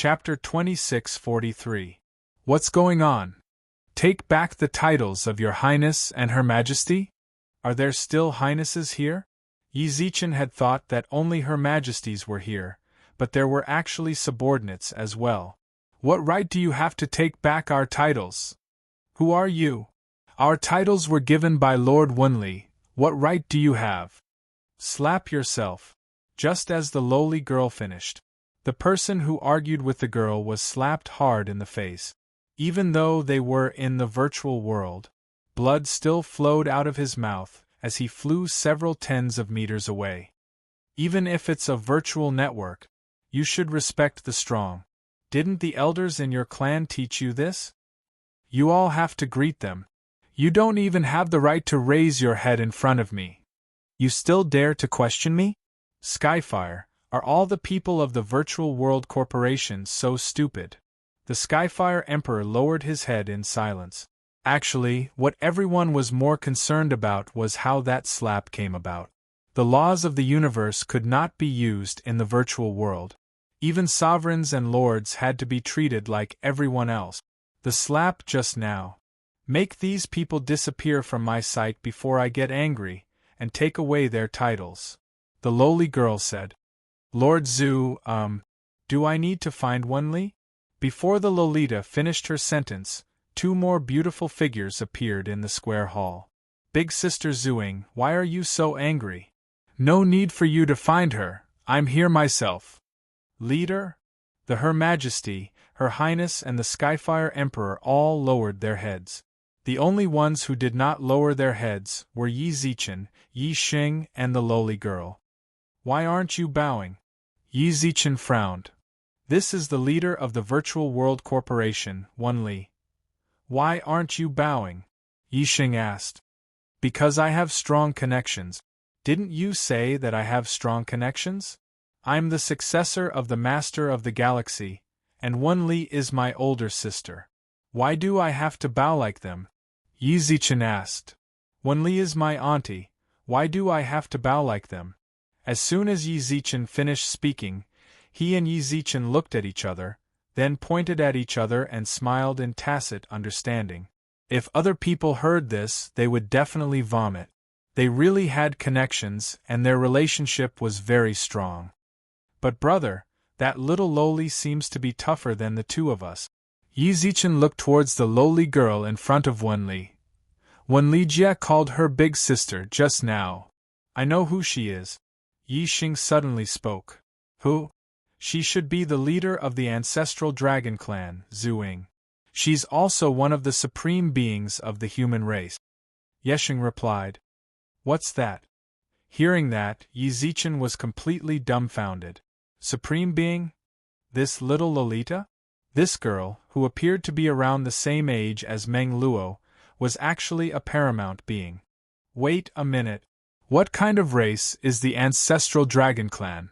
Chapter 2643. What's going on? Take back the titles of your Highness and Her Majesty? Are there still Highnesses here? Yi Zichen had thought that only Her Majesties were here, but there were actually subordinates as well. What right do you have to take back our titles? Who are you? Our titles were given by Lord Wunli. What right do you have? Slap yourself. Just as the lowly girl finished, the person who argued with the girl was slapped hard in the face. Even though they were in the virtual world, blood still flowed out of his mouth as he flew several tens of meters away. Even if it's a virtual network, you should respect the strong. Didn't the elders in your clan teach you this? You all have to greet them. You don't even have the right to raise your head in front of me. You still dare to question me? Skyfire, are all the people of the Virtual World Corporation so stupid? The Skyfire Emperor lowered his head in silence. Actually, what everyone was more concerned about was how that slap came about. The laws of the universe could not be used in the virtual world. Even sovereigns and lords had to be treated like everyone else. The slap just now. Make these people disappear from my sight before I get angry, and take away their titles. The lowly girl said. Lord Zhu, do I need to find Wunli? Before the Lolita finished her sentence, two more beautiful figures appeared in the square hall. Big Sister Zhuing, why are you so angry? No need for you to find her, I'm here myself. Leader? The Her Majesty, Her Highness and the Skyfire Emperor all lowered their heads. The only ones who did not lower their heads were Yi Zichen, Yi Xing and the lowly girl. Why aren't you bowing? Yi Zichen frowned. This is the leader of the Virtual World Corporation, Wunli. Why aren't you bowing? Yi Xing asked. Because I have strong connections. Didn't you say that I have strong connections? I'm the successor of the Master of the Galaxy, and Wunli is my older sister. Why do I have to bow like them? Yi Zichen asked. Wunli is my auntie, why do I have to bow like them? As soon as Yi Zichen finished speaking, he and Yi Zichen looked at each other, then pointed at each other and smiled in tacit understanding. If other people heard this, they would definitely vomit. They really had connections, and their relationship was very strong. But brother, that little lowly seems to be tougher than the two of us. Yi Zichen looked towards the lowly girl in front of Wunli. Wunli Jie called her big sister just now. I know who she is. Yi Xing suddenly spoke. Who? She should be the leader of the ancestral dragon clan, Zhuing. She's also one of the supreme beings of the human race. Yexing replied. What's that? Hearing that, Yi Zichen was completely dumbfounded. Supreme being? This little Lolita? This girl, who appeared to be around the same age as Meng Luo, was actually a paramount being. Wait a minute. What kind of race is the ancestral dragon clan?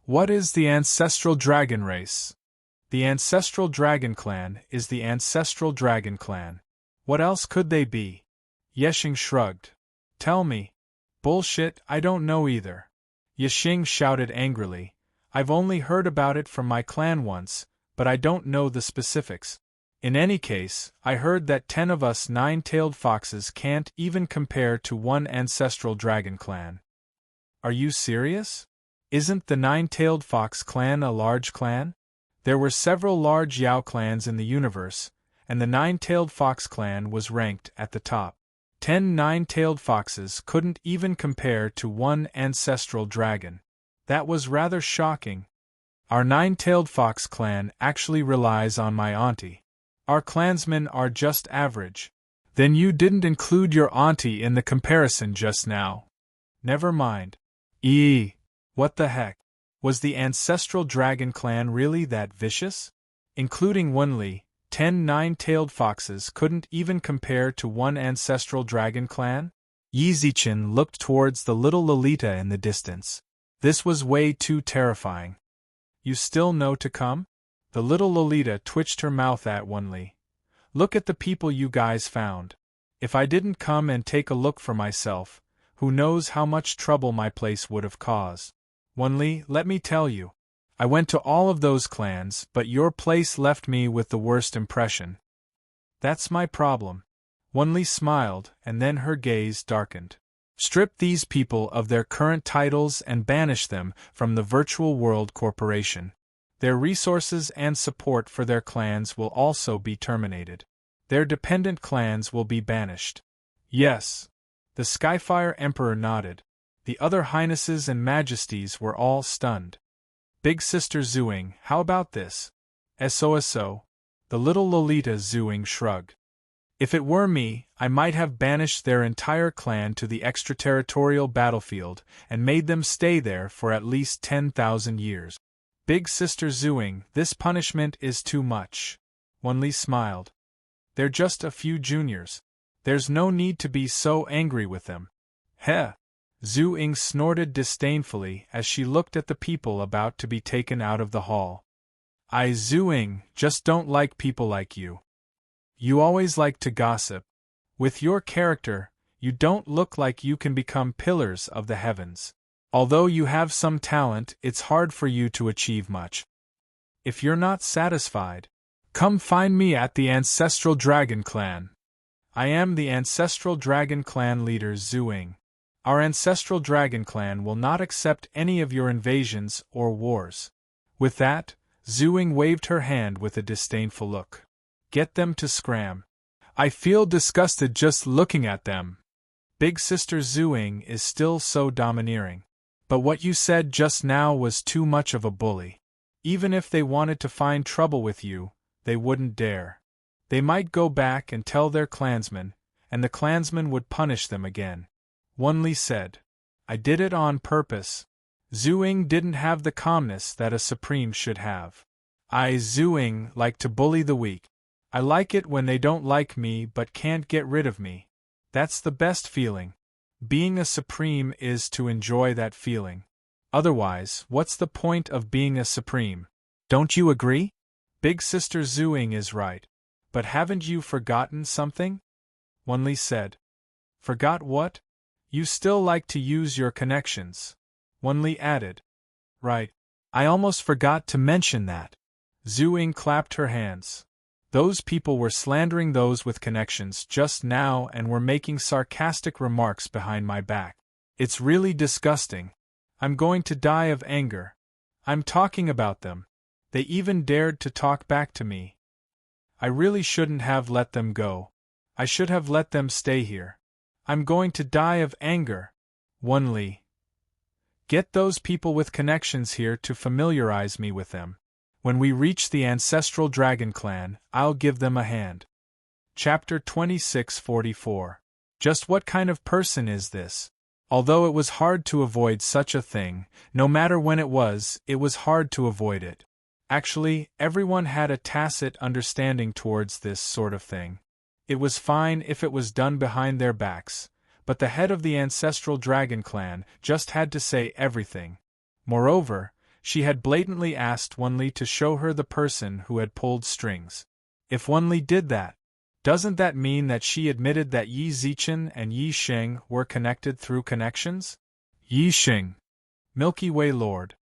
What is the ancestral dragon race? The ancestral dragon clan is the ancestral dragon clan. What else could they be? Yexing shrugged. Tell me. Bullshit, I don't know either. Yexing shouted angrily. I've only heard about it from my clan once, but I don't know the specifics. In any case, I heard that 10 of us nine-tailed foxes can't even compare to one ancestral dragon clan. Are you serious? Isn't the nine-tailed fox clan a large clan? There were several large Yao clans in the universe, and the nine-tailed fox clan was ranked at the top. 10 nine-tailed foxes couldn't even compare to one ancestral dragon. That was rather shocking. Our nine-tailed fox clan actually relies on my auntie. Our clansmen are just average. Then you didn't include your auntie in the comparison just now. Never mind. What the heck? Was the ancestral dragon clan really that vicious? Including Wunli, 10 nine-tailed foxes couldn't even compare to one ancestral dragon clan? Yi Zichen looked towards the little Lolita in the distance. This was way too terrifying. You still know to come? The little Lolita twitched her mouth at Wunli. Look at the people you guys found. If I didn't come and take a look for myself, who knows how much trouble my place would have caused. Wunli, let me tell you. I went to all of those clans, but your place left me with the worst impression. That's my problem. Wanli smiled, and then her gaze darkened. Strip these people of their current titles and banish them from the Virtual World Corporation. Their resources and support for their clans will also be terminated. Their dependent clans will be banished. Yes. The Skyfire Emperor nodded. The other highnesses and majesties were all stunned. Big Sister Zhuing, how about this? So. The little Lolita Zhuing shrugged. If it were me, I might have banished their entire clan to the extraterritorial battlefield and made them stay there for at least 10,000 years. Big Sister Zhuing, this punishment is too much. Wanli smiled. They're just a few juniors. There's no need to be so angry with them. Heh! Zhuing snorted disdainfully as she looked at the people about to be taken out of the hall. I Zhuing just don't like people like you. You always like to gossip. With your character, you don't look like you can become pillars of the heavens. Although you have some talent, it's hard for you to achieve much. If you're not satisfied, come find me at the Ancestral Dragon Clan. I am the Ancestral Dragon Clan leader Zhuing. Our Ancestral Dragon Clan will not accept any of your invasions or wars. With that, Zhuing waved her hand with a disdainful look. Get them to scram. I feel disgusted just looking at them. Big Sister Zhuing is still so domineering. But what you said just now was too much of a bully. Even if they wanted to find trouble with you, they wouldn't dare. They might go back and tell their clansmen, and the clansmen would punish them again. Wanli said. I did it on purpose. Zhuing didn't have the calmness that a supreme should have. I Zhuing like to bully the weak. I like it when they don't like me but can't get rid of me. That's the best feeling. Being a supreme is to enjoy that feeling. Otherwise, what's the point of being a supreme? Don't you agree? Big Sister Zhuing is right. But haven't you forgotten something? Wanli said. Forgot what? You still like to use your connections. Wanli added. Right. I almost forgot to mention that. Zhuing clapped her hands. Those people were slandering those with connections just now and were making sarcastic remarks behind my back. It's really disgusting. I'm going to die of anger. I'm talking about them. They even dared to talk back to me. I really shouldn't have let them go. I should have let them stay here. I'm going to die of anger. Wanli. Get those people with connections here to familiarize me with them. When we reach the Ancestral Dragon Clan, I'll give them a hand. Chapter 2644. Just what kind of person is this? Although it was hard to avoid such a thing, no matter when it was hard to avoid it. Actually, everyone had a tacit understanding towards this sort of thing. It was fine if it was done behind their backs, but the head of the Ancestral Dragon Clan just had to say everything. Moreover, she had blatantly asked Wanli to show her the person who had pulled strings. If Wanli did that, doesn't that mean that she admitted that Yi Zichen and Yi Sheng were connected through connections? Yi Sheng, Milky Way Lord.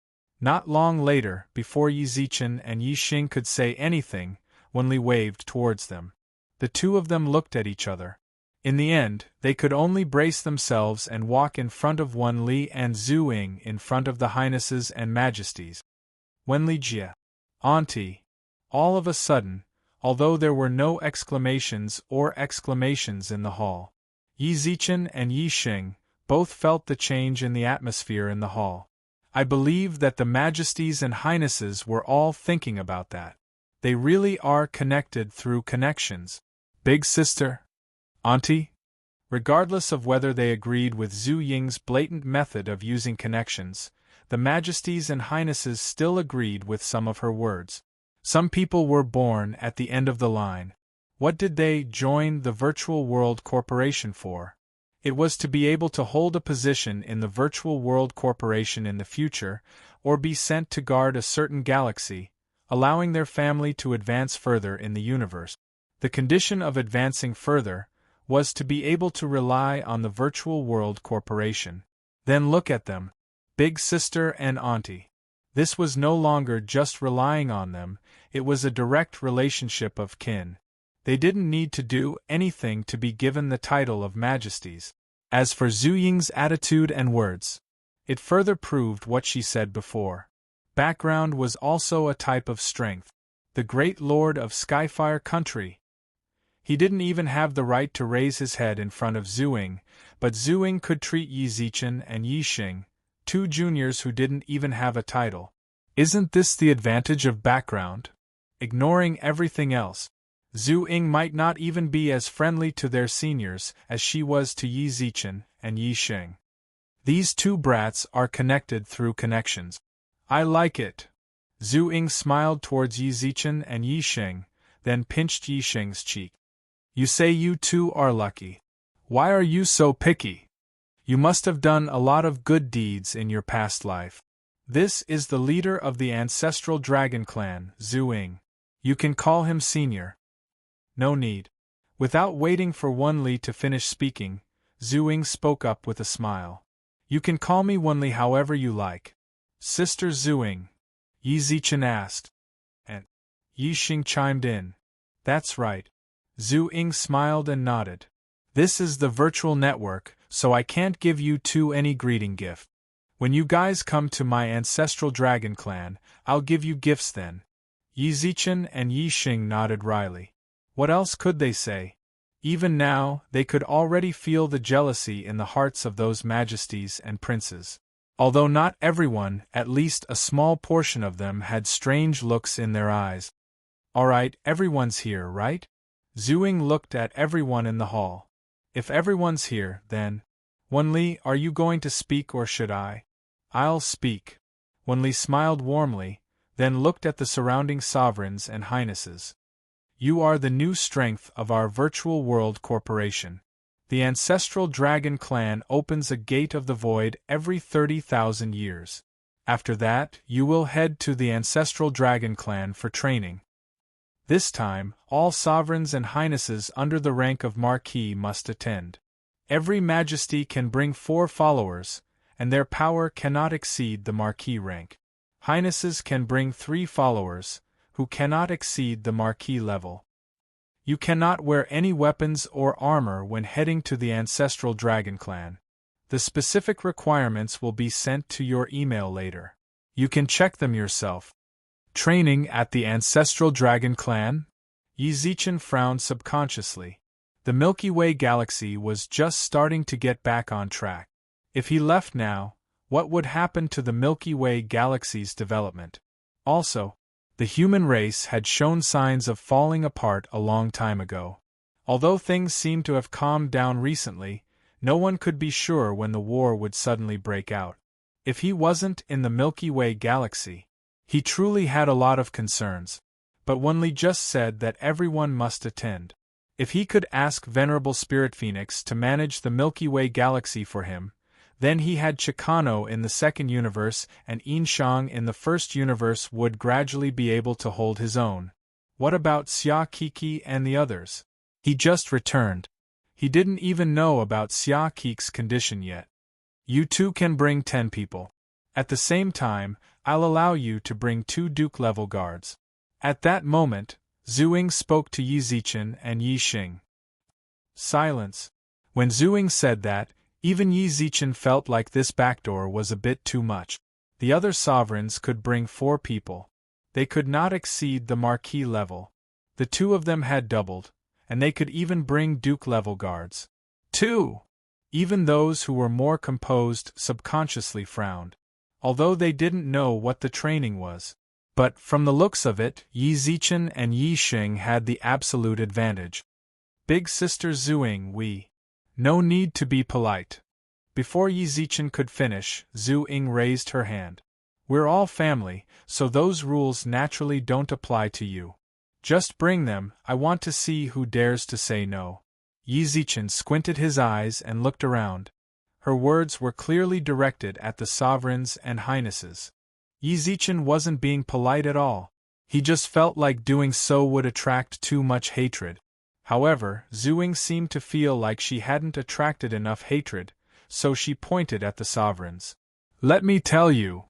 Not long later, before Yi Zichen and Yi Sheng could say anything, Wanli waved towards them. The two of them looked at each other. In the end, they could only brace themselves and walk in front of Wanli and Zhuing in front of the highnesses and majesties. Wanli Jia. Auntie. All of a sudden, although there were no exclamations in the hall, Yi Zichen and Yi Sheng both felt the change in the atmosphere in the hall. I believe that the majesties and highnesses were all thinking about that. They really are connected through connections. Big sister. Auntie? Regardless of whether they agreed with Zhu Ying's blatant method of using connections, the majesties and highnesses still agreed with some of her words. Some people were born at the end of the line. What did they join the Virtual World Corporation for? It was to be able to hold a position in the Virtual World Corporation in the future, or be sent to guard a certain galaxy, allowing their family to advance further in the universe. The condition of advancing further was to be able to rely on the Virtual World Corporation. Then look at them. Big sister and auntie. This was no longer just relying on them, it was a direct relationship of kin. They didn't need to do anything to be given the title of majesties. As for Zhu Ying's attitude and words, it further proved what she said before. Background was also a type of strength. The great lord of Skyfire country. He didn't even have the right to raise his head in front of Zhu Ying, but Zhu Ying could treat Yi Zichen and Yi Xing, two juniors who didn't even have a title. Isn't this the advantage of background? Ignoring everything else, Zhu Ying might not even be as friendly to their seniors as she was to Yi Zichen and Yi Xing. These two brats are connected through connections. I like it. Zhu Ying smiled towards Yi Zichen and Yi Xing, then pinched Yi Xing's cheek. You say you two are lucky. Why are you so picky? You must have done a lot of good deeds in your past life. This is the leader of the ancestral dragon clan, Zhu Ying. You can call him senior. No need. Without waiting for Wenli to finish speaking, Zhu Ying spoke up with a smile. You can call me Wenli however you like. Sister Zhu Ying, Yi Zichen asked. And Yi Xing chimed in. That's right. Zhu Ying smiled and nodded. This is the virtual network, so I can't give you two any greeting gift. When you guys come to my ancestral dragon clan, I'll give you gifts then. Yi Zichen and Yi Xing nodded wryly. What else could they say? Even now, they could already feel the jealousy in the hearts of those majesties and princes. Although not everyone, at least a small portion of them had strange looks in their eyes. Alright, everyone's here, right? Zhu Ying looked at everyone in the hall. If everyone's here, then… Wenli, are you going to speak or should I? I'll speak. Wenli smiled warmly, then looked at the surrounding sovereigns and highnesses. You are the new strength of our virtual world corporation. The ancestral dragon clan opens a gate of the void every 30,000 years. After that, you will head to the ancestral dragon clan for training. This time, all sovereigns and highnesses under the rank of Marquis must attend. Every majesty can bring 4 followers, and their power cannot exceed the Marquis rank. Highnesses can bring 3 followers, who cannot exceed the Marquis level. You cannot wear any weapons or armor when heading to the ancestral dragon clan. The specific requirements will be sent to your email later. You can check them yourself. Training at the ancestral dragon clan? Yi Zichen frowned subconsciously. The Milky Way galaxy was just starting to get back on track. If he left now, what would happen to the Milky Way galaxy's development? Also, the human race had shown signs of falling apart a long time ago. Although things seemed to have calmed down recently, no one could be sure when the war would suddenly break out. If he wasn't in the Milky Way galaxy, he truly had a lot of concerns. But Wenli just said that everyone must attend. If he could ask Venerable Spirit Phoenix to manage the Milky Way galaxy for him, then he had Chicano in the second universe and Yinshang in the first universe would gradually be able to hold his own. What about Xia Kiki and the others? He just returned. He didn't even know about Xia Kiki's condition yet. You two can bring 10 people. At the same time, I'll allow you to bring 2 Duke-level guards. At that moment, Zhu Ying spoke to Yi Zichen and Yi Xing. Silence. When Zhu Ying said that, even Yi Zichen felt like this backdoor was a bit too much. The other sovereigns could bring 4 people. They could not exceed the Marquis level. The 2 of them had doubled, and they could even bring Duke-level guards. 2. Even those who were more composed subconsciously frowned, although they didn't know what the training was. But, from the looks of it, Yi Zichen and Yi Xing had the absolute advantage. Big Sister Zhu Ying, No need to be polite. Before Yi Zichen could finish, Zhu Ying raised her hand. We're all family, so those rules naturally don't apply to you. Just bring them, I want to see who dares to say no. Yi Zichen squinted his eyes and looked around. Her words were clearly directed at the sovereigns and highnesses. Yi Zichen wasn't being polite at all. He just felt like doing so would attract too much hatred. However, Zhu Ying seemed to feel like she hadn't attracted enough hatred, so she pointed at the sovereigns. Let me tell you.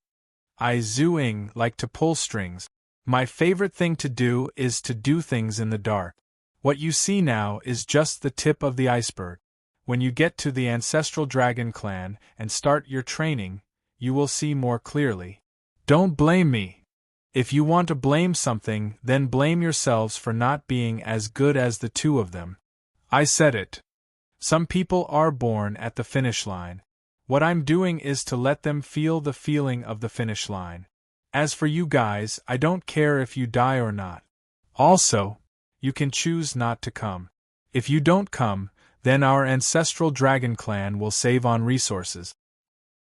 I Zhu like to pull strings. My favorite thing to do is to do things in the dark. What you see now is just the tip of the iceberg. When you get to the ancestral dragon clan and start your training, you will see more clearly. Don't blame me. If you want to blame something, then blame yourselves for not being as good as the two of them. I said it. Some people are born at the finish line. What I'm doing is to let them feel the feeling of the finish line. As for you guys, I don't care if you die or not. Also, you can choose not to come. If you don't come, then our ancestral dragon clan will save on resources.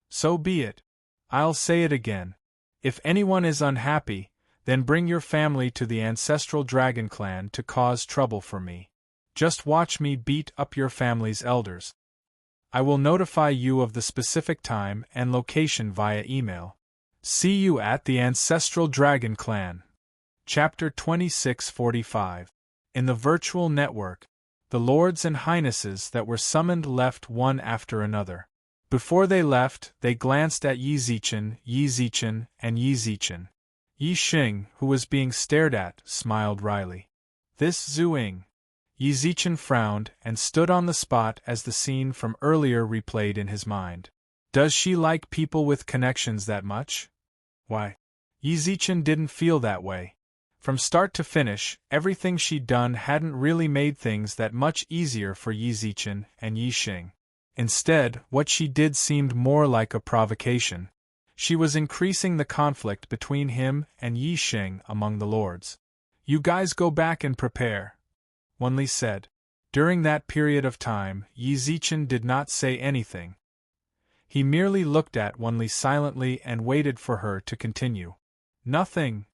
So be it. I'll say it again. If anyone is unhappy, then bring your family to the ancestral dragon clan to cause trouble for me. Just watch me beat up your family's elders. I will notify you of the specific time and location via email. See you at the ancestral dragon clan. Chapter 2645. In the virtual network, the lords and highnesses that were summoned left one after another. Before they left, they glanced at Yi Zichen, and Yi Zichen. Yi Xing, who was being stared at, smiled wryly. This Zhu. Yi Zichen frowned and stood on the spot as the scene from earlier replayed in his mind. Does she like people with connections that much? Why? Yi Zichen didn't feel that way. From start to finish, everything she'd done hadn't really made things that much easier for Yi Zichen and Yi Xing. Instead, what she did seemed more like a provocation. She was increasing the conflict between him and Yi Xing among the lords. You guys go back and prepare, Wenli said. During that period of time, Yi Zichen did not say anything. He merely looked at Wenli silently and waited for her to continue. Nothing.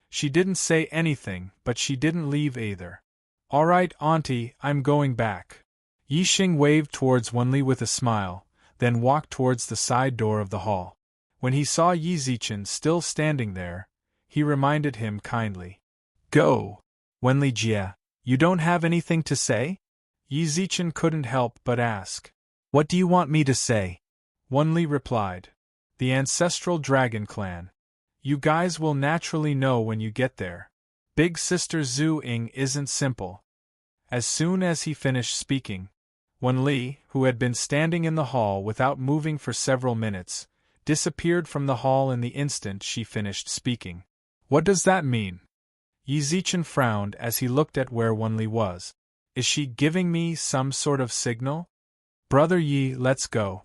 She didn't say anything, but she didn't leave either. All right, Auntie, I'm going back. Yi Xing waved towards Wenli with a smile, then walked towards the side door of the hall. When he saw Yi Zichen still standing there, he reminded him kindly. Go. Wenli Jie, you don't have anything to say? Yi Zichen couldn't help but ask. What do you want me to say? Wenli replied. The ancestral dragon clan. You guys will naturally know when you get there. Big Sister Zhu isn't simple. As soon as he finished speaking, Wenli, who had been standing in the hall without moving for several minutes, disappeared from the hall in the instant she finished speaking. What does that mean? Yi Zichen frowned as he looked at where Wenli was. Is she giving me some sort of signal? Brother Yi, let's go.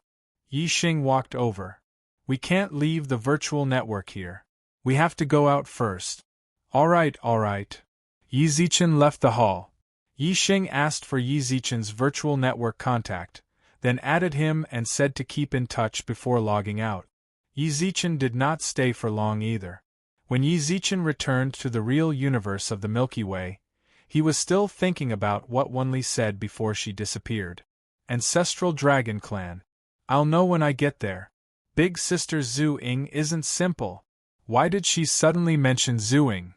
Yi Xing walked over. We can't leave the virtual network here. We have to go out first. All right. Yi Zichen left the hall. Yi Xing asked for Yi Zichen's virtual network contact, then added him and said to keep in touch before logging out. Yi Zichen did not stay for long either. When Yi Zichen returned to the real universe of the Milky Way, he was still thinking about what Wenli said before she disappeared. Ancestral Dragon Clan. I'll know when I get there. Big Sister Zhu isn't simple. Why did she suddenly mention Zhu?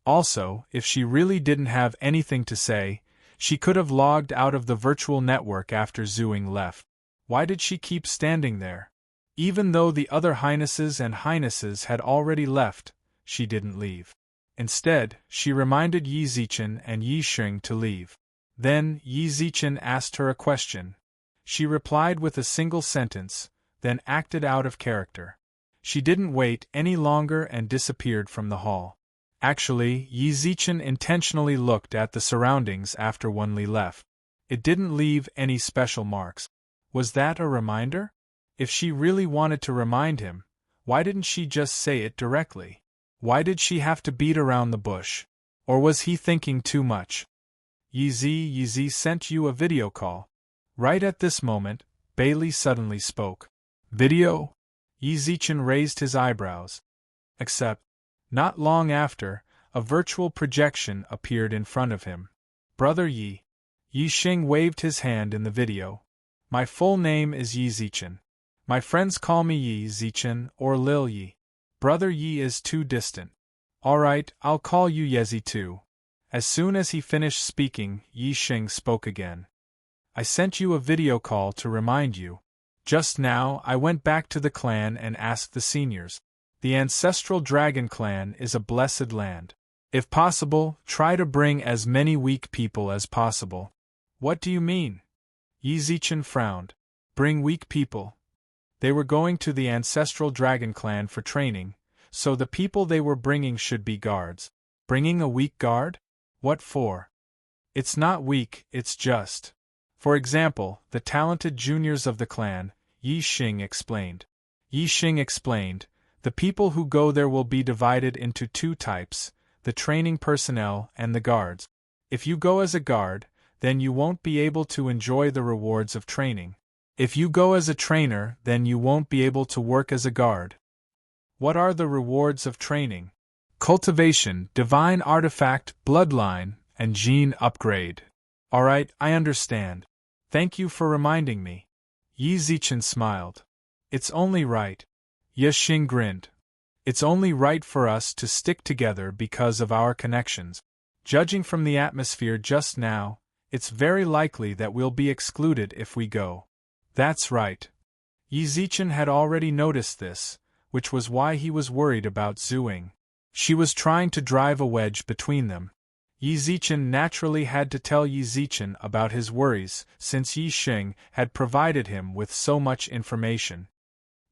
Also, if she really didn't have anything to say, she could have logged out of the virtual network after Zhu left. Why did she keep standing there? Even though the other highnesses and highnesses had already left, she didn't leave. Instead, she reminded Yi Zichen and Yi Xing to leave. Then, Yi Zichen asked her a question. She replied with a single sentence, then acted out of character. She didn't wait any longer and disappeared from the hall. Actually, Yi Zichen intentionally looked at the surroundings after Wenli left. It didn't leave any special marks. Was that a reminder? If she really wanted to remind him, why didn't she just say it directly? Why did she have to beat around the bush? Or was he thinking too much? Yi Zi sent you a video call. Right at this moment, Bailey suddenly spoke. Video? Yi Zichen raised his eyebrows. Except, not long after, a virtual projection appeared in front of him. Brother Yi. Yi Xing waved his hand in the video. My full name is Yi Zichen. My friends call me Yi Zichen or Lil Yi. Brother Yi is too distant. Alright, I'll call you Yezi too. As soon as he finished speaking, Yi Xing spoke again. I sent you a video call to remind you. Just now, I went back to the clan and asked the seniors. The ancestral dragon clan is a blessed land. If possible, try to bring as many weak people as possible. What do you mean? Yi Zichen frowned. Bring weak people? They were going to the ancestral dragon clan for training, so the people they were bringing should be guards. Bringing a weak guard? What for? It's not weak, it's just. For example, the talented juniors of the clan, Yi Xing explained. Yi Xing explained, the people who go there will be divided into two types, the training personnel and the guards. If you go as a guard, then you won't be able to enjoy the rewards of training. If you go as a trainer, then you won't be able to work as a guard. What are the rewards of training? Cultivation, divine artifact, bloodline, and gene upgrade. Alright, I understand. Thank you for reminding me. Yi Zichen smiled. It's only right. Ye Xing grinned. It's only right for us to stick together because of our connections. Judging from the atmosphere just now, it's very likely that we'll be excluded if we go. That's right. Yi Zichen had already noticed this, which was why he was worried about Zhuing. She was trying to drive a wedge between them. Yi Zichen naturally had to tell Yi Zichen about his worries, since Yi Xing had provided him with so much information.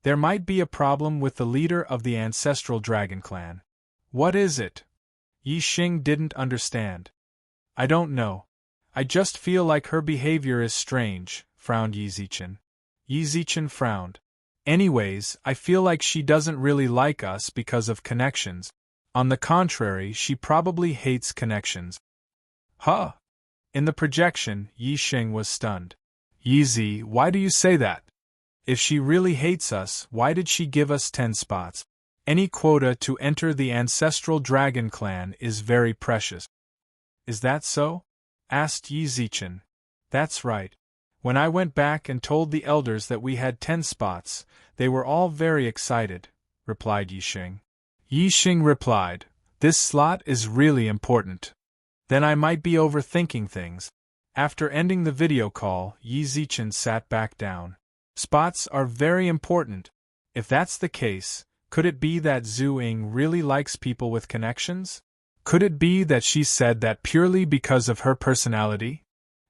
There might be a problem with the leader of the ancestral dragon clan. What is it? Yi Xing didn't understand. I don't know. I just feel like her behavior is strange, frowned Yi Zichen. Yi Zichen frowned. Anyways, I feel like she doesn't really like us because of connections. On the contrary, she probably hates connections. Huh? In the projection, Yi Xing was stunned. Yi Zi, why do you say that? If she really hates us, why did she give us 10 spots? Any quota to enter the ancestral dragon clan is very precious. Is that so? Asked Yi Zichen. That's right. When I went back and told the elders that we had 10 spots, they were all very excited, replied Yi Xing. Yi Xing replied, this slot is really important. Then I might be overthinking things. After ending the video call, Yi Zichen sat back down. Spots are very important. If that's the case, could it be that Zhu Ying really likes people with connections? Could it be that she said that purely because of her personality?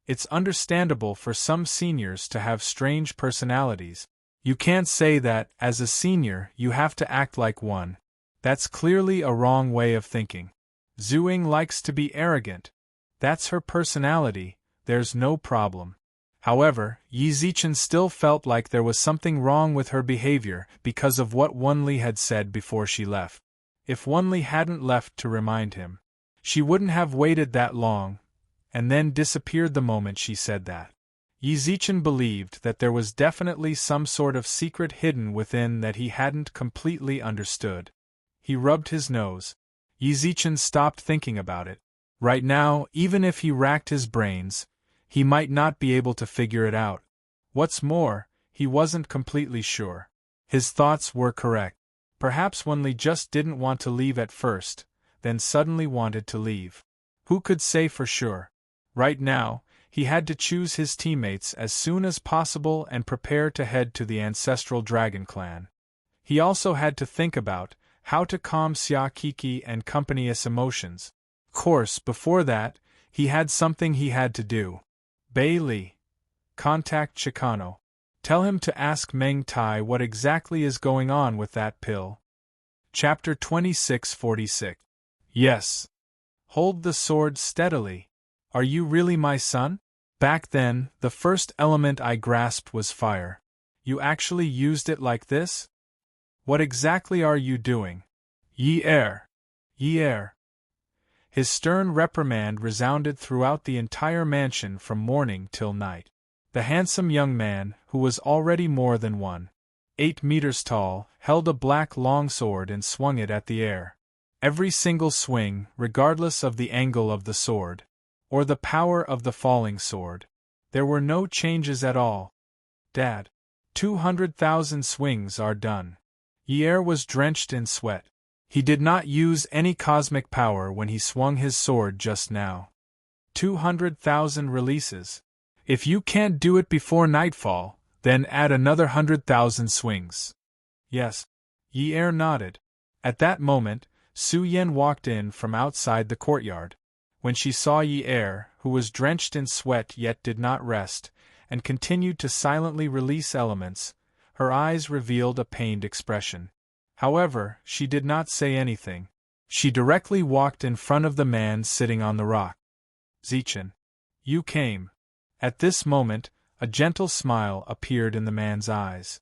It's understandable for some seniors to have strange personalities. You can't say that, as a senior, you have to act like one. That's clearly a wrong way of thinking. Zhu Ying likes to be arrogant. That's her personality, there's no problem. However, Yi Zichen still felt like there was something wrong with her behavior because of what Wenli had said before she left. If Wenli hadn't left to remind him, she wouldn't have waited that long, and then disappeared the moment she said that. Yi Zichen believed that there was definitely some sort of secret hidden within that he hadn't completely understood. He rubbed his nose. Yi Zichen stopped thinking about it. Right now, even if he racked his brains, he might not be able to figure it out. What's more, he wasn't completely sure. His thoughts were correct. Perhaps Wenli just didn't want to leave at first, then suddenly wanted to leave. Who could say for sure? Right now, he had to choose his teammates as soon as possible and prepare to head to the ancestral dragon clan. He also had to think about how to calm Xia Kiki and company's emotions. Of course, before that, he had something he had to do. Bei Li. Contact Chicano. Tell him to ask Meng Tai what exactly is going on with that pill. Chapter 2646. Yes. Hold the sword steadily. Are you really my son? Back then, the first element I grasped was fire. You actually used it like this? What exactly are you doing? Yi Er. Yi Er. His stern reprimand resounded throughout the entire mansion from morning till night. The handsome young man, who was already more than 1.8 meters tall, held a black longsword and swung it at the air. Every single swing, regardless of the angle of the sword, or the power of the falling sword. There were no changes at all. Dad. 200,000 swings are done. Yi Er was drenched in sweat. He did not use any cosmic power when he swung his sword just now. 200,000 releases. If you can't do it before nightfall, then add another 100,000 swings. Yes. Yi Er nodded. At that moment, Su Yen walked in from outside the courtyard. When she saw Yi Er, who was drenched in sweat yet did not rest, and continued to silently release elements, her eyes revealed a pained expression. However, she did not say anything. She directly walked in front of the man sitting on the rock. Zichen. You came. At this moment, a gentle smile appeared in the man's eyes.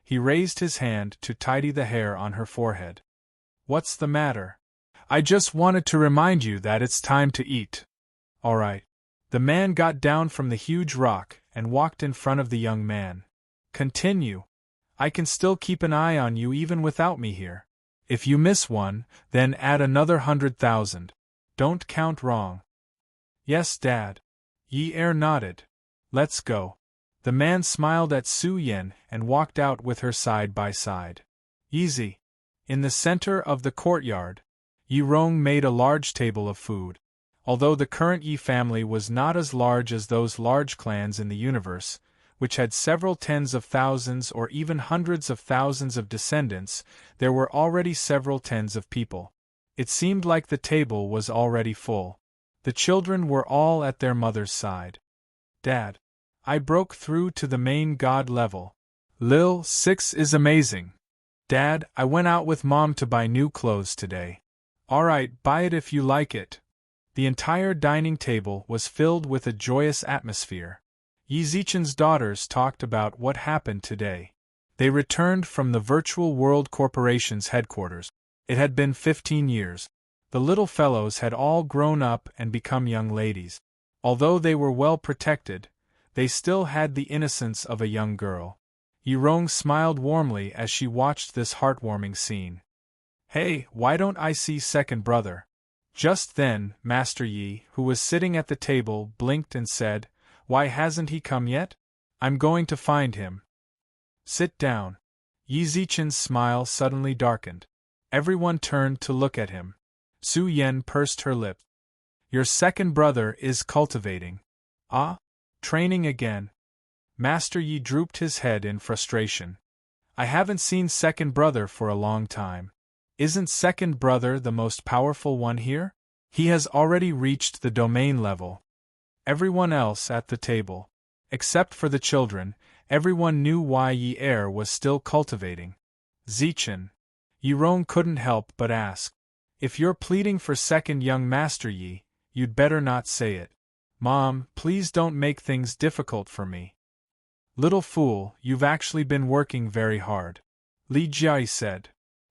He raised his hand to tidy the hair on her forehead. What's the matter? I just wanted to remind you that it's time to eat. All right. The man got down from the huge rock and walked in front of the young man. Continue. I can still keep an eye on you even without me here. If you miss one, then add another 100,000. Don't count wrong. Yes, Dad. Yi Er nodded. Let's go. The man smiled at Su Yen and walked out with her side by side. Easy. In the center of the courtyard, Yi Rong made a large table of food. Although the current Yi family was not as large as those large clans in the universe, which had several tens of thousands or even hundreds of thousands of descendants, there were already several tens of people. It seemed like the table was already full. The children were all at their mother's side. Dad. I broke through to the main god level. Lil 6 is amazing. Dad, I went out with Mom to buy new clothes today. Alright, buy it if you like it. The entire dining table was filled with a joyous atmosphere. Yi Zichen's daughters talked about what happened today. They returned from the Virtual World Corporation's headquarters. It had been 15 years. The little fellows had all grown up and become young ladies. Although they were well protected, they still had the innocence of a young girl. Yi Rong smiled warmly as she watched this heartwarming scene. Hey, why don't I see second brother? Just then, Master Yi, who was sitting at the table, blinked and said, Why hasn't he come yet? I'm going to find him. Sit down. Yi Zichen's smile suddenly darkened. Everyone turned to look at him. Su Yen pursed her lips. Your second brother is cultivating. Ah? Training again. Master Yi drooped his head in frustration. I haven't seen second brother for a long time. Isn't second brother the most powerful one here? He has already reached the domain level. Everyone else at the table, except for the children, everyone knew why Yi Er was still cultivating. Zichen. Yi Rong couldn't help but ask. If you're pleading for second young Master Yi, you'd better not say it. Mom, please don't make things difficult for me. Little fool, you've actually been working very hard. Li Jiai said.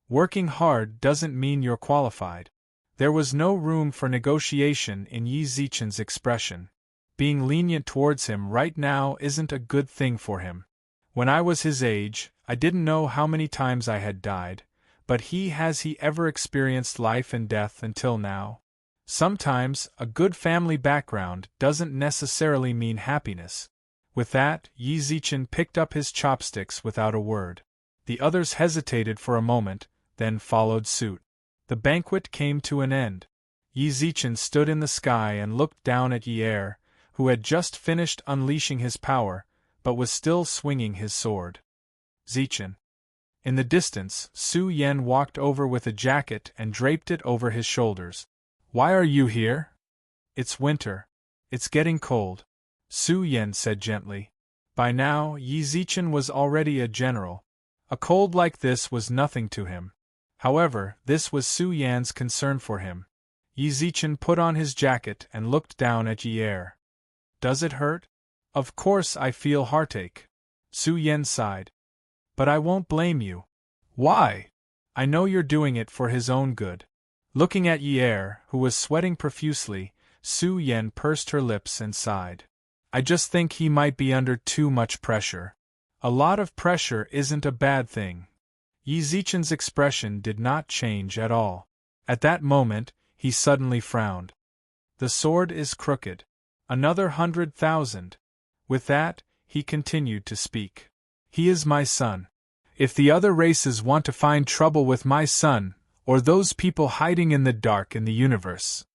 Working hard doesn't mean you're qualified. There was no room for negotiation in Yi Zichen's expression. Being lenient towards him right now isn't a good thing for him. When I was his age, I didn't know how many times I had died, but has he ever experienced life and death until now? Sometimes, a good family background doesn't necessarily mean happiness. With that, Yi Zichen picked up his chopsticks without a word. The others hesitated for a moment, then followed suit. The banquet came to an end. Yi Zichen stood in the sky and looked down at Yi Er, who had just finished unleashing his power, but was still swinging his sword. Zichen. In the distance, Su Yen walked over with a jacket and draped it over his shoulders. Why are you here? It's winter. It's getting cold. Su Yen said gently. By now, Yi Zichen was already a general. A cold like this was nothing to him. However, this was Su Yan's concern for him. Yi Zichen put on his jacket and looked down at Yi Er. Does it hurt? Of course I feel heartache. Su Yen sighed. But I won't blame you. Why? I know you're doing it for his own good. Looking at Yi Er, who was sweating profusely, Su Yen pursed her lips and sighed. I just think he might be under too much pressure. A lot of pressure isn't a bad thing. Yi Zichen's expression did not change at all. At that moment, he suddenly frowned. The sword is crooked. Another 100,000. With that, he continued to speak. He is my son. If the other races want to find trouble with my son, or those people hiding in the dark in the universe,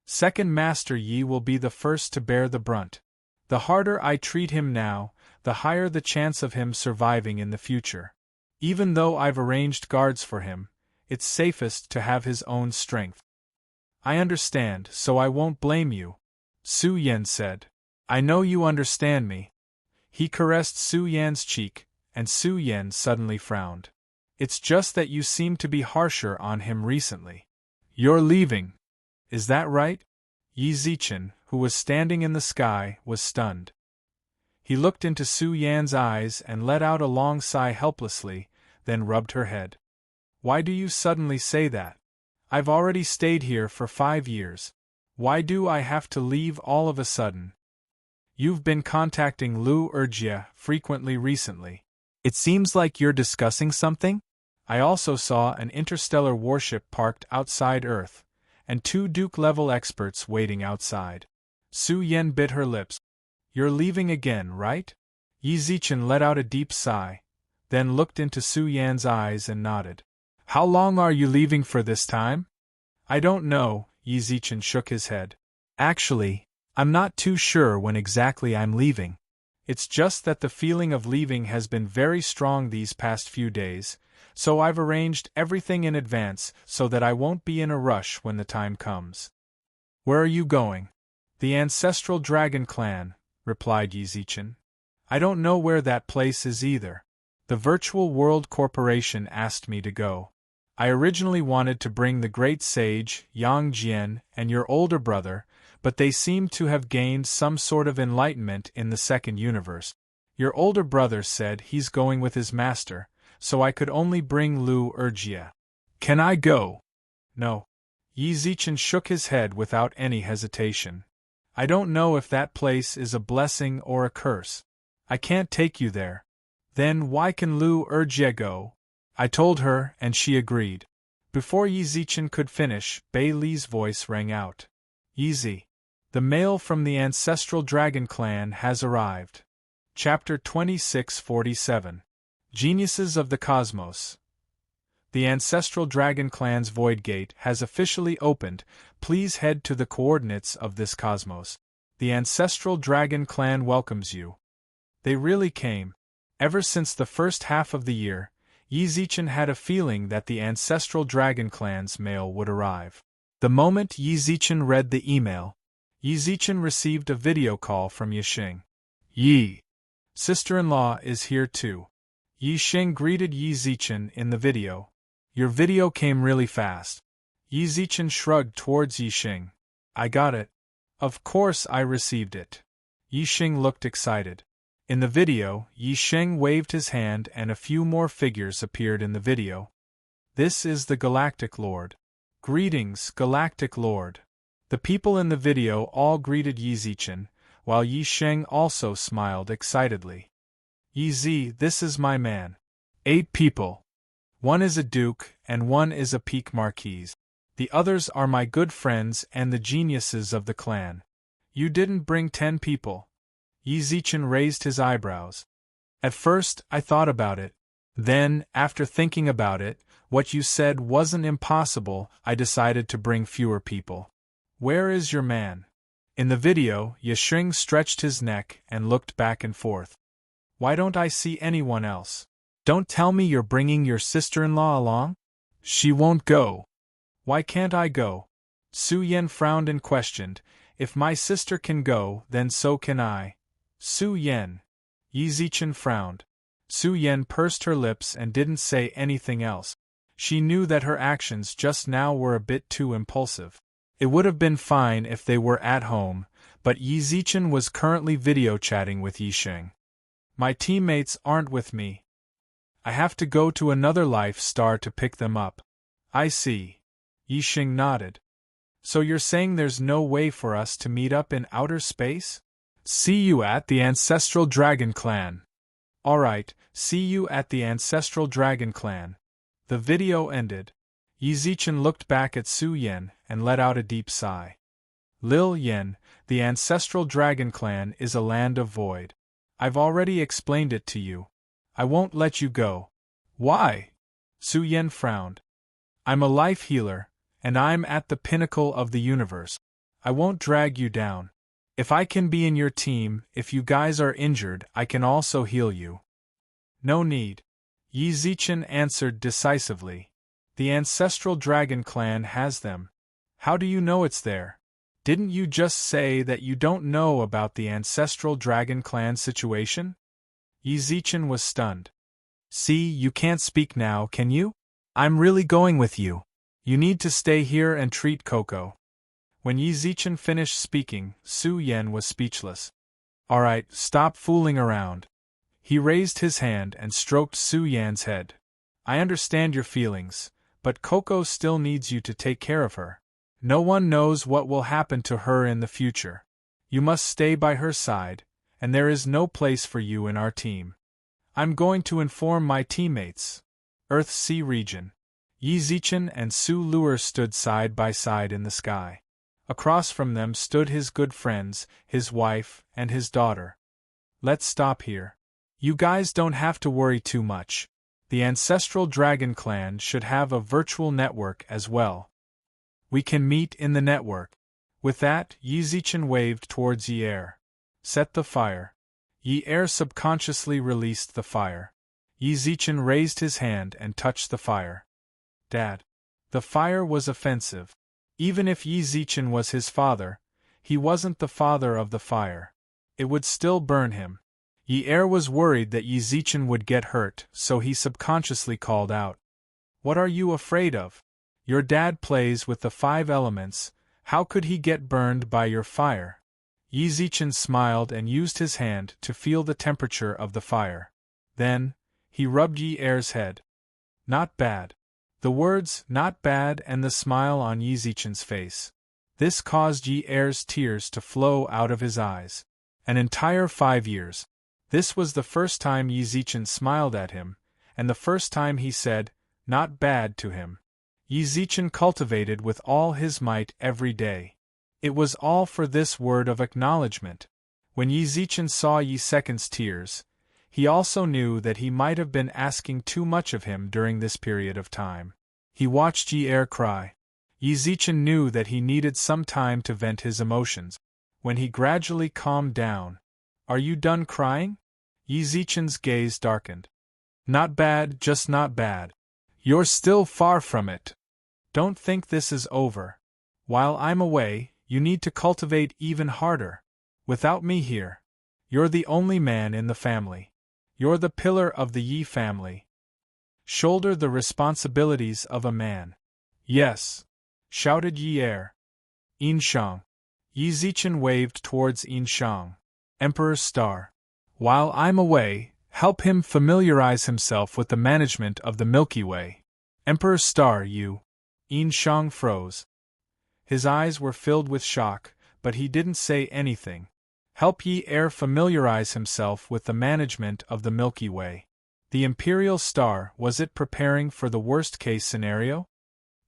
Second Master Yi will be the first to bear the brunt. The harder I treat him now, the higher the chance of him surviving in the future. Even though I've arranged guards for him, It's safest to have his own strength. I understand, so I won't blame you, Su Yan said. I know you understand me. He caressed Su Yan's cheek, and Su Yan suddenly frowned. It's just that you seem to be harsher on him recently. You're leaving. Is that right? Yi Zichen, who was standing in the sky, was stunned. He looked into Su Yan's eyes and let out a long sigh helplessly, then rubbed her head. Why do you suddenly say that? I've already stayed here for 5 years. Why do I have to leave all of a sudden? You've been contacting Lu Erjia frequently recently. It seems like you're discussing something? I also saw an interstellar warship parked outside Earth, and 2 Duke-level experts waiting outside. Su Yan bit her lips. You're leaving again, right? Yi Zichen let out a deep sigh, then looked into Su Yan's eyes and nodded. How long are you leaving for this time? I don't know, Yi Zichen shook his head. Actually, I'm not too sure when exactly I'm leaving. It's just that the feeling of leaving has been very strong these past few days, so I've arranged everything in advance so that I won't be in a rush when the time comes. Where are you going? The Ancestral Dragon Clan, replied Yi Zichen. I don't know where that place is either. The Virtual World Corporation asked me to go. I originally wanted to bring the great sage, Yang Jian, and your older brother, but they seem to have gained some sort of enlightenment in the second universe. Your older brother said he's going with his master, so I could only bring Lu Erjia. Can I go? No. Yi Zichen shook his head without any hesitation. I don't know if that place is a blessing or a curse. I can't take you there. Then why can Lu Erjia go? I told her, and she agreed. Before Yi Zichen could finish, Bei Li's voice rang out. Yi, the mail from the Ancestral Dragon Clan has arrived. Chapter 2647. Geniuses of the Cosmos. The Ancestral Dragon Clan's Void Gate has officially opened. Please head to the coordinates of this cosmos. The Ancestral Dragon Clan welcomes you. They really came. Ever since the first half of the year, Yi Zichen had a feeling that the Ancestral Dragon Clan's mail would arrive. The moment Yi Zichen read the email, Yi Zichen received a video call from Yixing. Yi, sister-in-law is here too. Yixing greeted Yi Zichen in the video. Your video came really fast. Yi Zichen shrugged towards Yixing. I got it. Of course I received it. Yixing looked excited. In the video, Yixing waved his hand and a few more figures appeared in the video. This is the Galactic Lord. Greetings, Galactic Lord. The people in the video all greeted Yi Zichen, while Yixing also smiled excitedly. Yi, this is my man. 8 people. 1 is a duke and 1 is a peak marquise. The others are my good friends and the geniuses of the clan. You didn't bring 10 people. Yi Zichen raised his eyebrows. At first, I thought about it. Then, after thinking about it, what you said wasn't impossible, I decided to bring fewer people. Where is your man? In the video, Yixing stretched his neck and looked back and forth. Why don't I see anyone else? Don't tell me you're bringing your sister-in-law along? She won't go. Why can't I go? Su Yan frowned and questioned. If my sister can go, then so can I. Su Yan. Yi Zichen frowned. Su Yan pursed her lips and didn't say anything else. She knew that her actions just now were a bit too impulsive. It would have been fine if they were at home, but Yi Zichen was currently video chatting with Yixing. My teammates aren't with me. I have to go to another life star to pick them up. I see. Yixing nodded. So you're saying there's no way for us to meet up in outer space? See you at the Ancestral Dragon Clan. Alright, see you at the Ancestral Dragon Clan. The video ended. Yi Zichen looked back at Su Yan and let out a deep sigh. Lil Yan, the Ancestral Dragon Clan is a land of void. I've already explained it to you. I won't let you go. Why? Su Yan frowned. I'm a life healer, and I'm at the pinnacle of the universe. I won't drag you down. If I can be in your team, if you guys are injured, I can also heal you. No need. Yi Zichen answered decisively. The ancestral dragon clan has them. How do you know it's there? Didn't you just say that you don't know about the ancestral dragon clan situation? Yi Zichen was stunned. See, you can't speak now, can you? I'm really going with you. You need to stay here and treat Coco. When Yi Zichen finished speaking, Su Yan was speechless. Alright, stop fooling around. He raised his hand and stroked Su Yan's head. I understand your feelings, but Coco still needs you to take care of her. No one knows what will happen to her in the future. You must stay by her side, and there is no place for you in our team. I'm going to inform my teammates. Earth Sea Region. Yi Zichen and Su Luer stood side by side in the sky. Across from them stood his good friends, his wife, and his daughter. Let's stop here. You guys don't have to worry too much. The ancestral dragon clan should have a virtual network as well. We can meet in the network. With that, Yi Zichen waved towards Yi Er. Set the fire. Yi Er subconsciously released the fire. Yi Zichen raised his hand and touched the fire. Dad. The fire was offensive. Even if Yi Zichen was his father, he wasn't the father of the fire. It would still burn him. Yi Er was worried that Yi Zichen would get hurt, so he subconsciously called out. What are you afraid of? Your dad plays with the 5 elements, how could he get burned by your fire? Yi Zichen smiled and used his hand to feel the temperature of the fire. Then, he rubbed Yi Er's head. Not bad. The words, not bad, and the smile on Yi Zichen's face. This caused Yi Er's tears to flow out of his eyes. An entire 5 years. This was the first time Yi Zichen smiled at him, and the first time he said, not bad to him. Yi Zichen cultivated with all his might every day. It was all for this word of acknowledgement. When Yi Zichen saw Yi Second's tears, he also knew that he might have been asking too much of him during this period of time. He watched Yi Er cry. Yi Zichen knew that he needed some time to vent his emotions. When he gradually calmed down, Are you done crying? Yi Zichen's gaze darkened. Not bad, just not bad. You're still far from it. Don't think this is over. While I'm away, you need to cultivate even harder. Without me here, you're the only man in the family. You're the pillar of the Yi family. Shoulder the responsibilities of a man. Yes, shouted Yi Er. Yinshang. Yi Zichen waved towards Yinshang. Emperor's Star. While I'm away, help him familiarize himself with the management of the Milky Way. Emperor's Star, you. Yinshang froze. His eyes were filled with shock, but he didn't say anything. Help Yi Er familiarize himself with the management of the Milky Way. The Imperial Star, was it preparing for the worst-case scenario?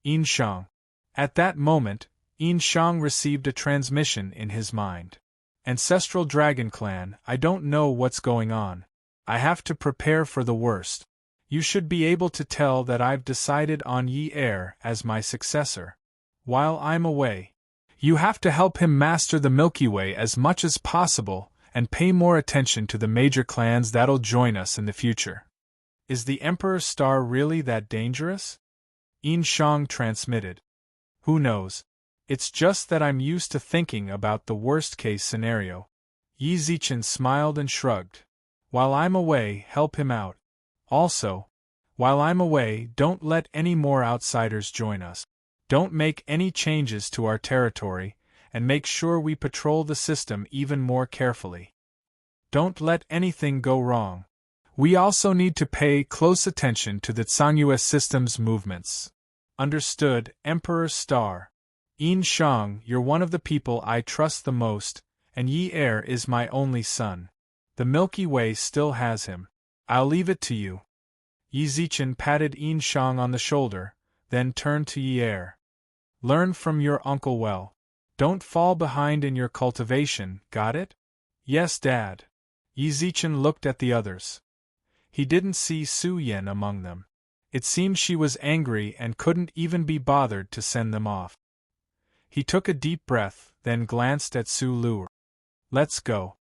Yinshang. At that moment, Yinshang received a transmission in his mind. Ancestral Dragon Clan, I don't know what's going on. I have to prepare for the worst. You should be able to tell that I've decided on Yi Er as my successor. While I'm away, you have to help him master the Milky Way as much as possible and pay more attention to the major clans that'll join us in the future. Is the Emperor's Star really that dangerous? Yinshang transmitted. Who knows? It's just that I'm used to thinking about the worst-case scenario. Yi Zichen smiled and shrugged. While I'm away, help him out. Also, while I'm away, don't let any more outsiders join us. Don't make any changes to our territory, and make sure we patrol the system even more carefully. Don't let anything go wrong. We also need to pay close attention to the Tsangua system's movements. Understood, Emperor Star. Yinshang, you're one of the people I trust the most, and Yi Er is my only son. The Milky Way still has him. I'll leave it to you. Yi Zichen patted Yinshang on the shoulder, then turned to Yi Er. Learn from your uncle well. Don't fall behind in your cultivation, got it? Yes, Dad. Yi Zichen looked at the others. He didn't see Su Yan among them. It seemed she was angry and couldn't even be bothered to send them off. He took a deep breath, then glanced at Su Luer. Let's go.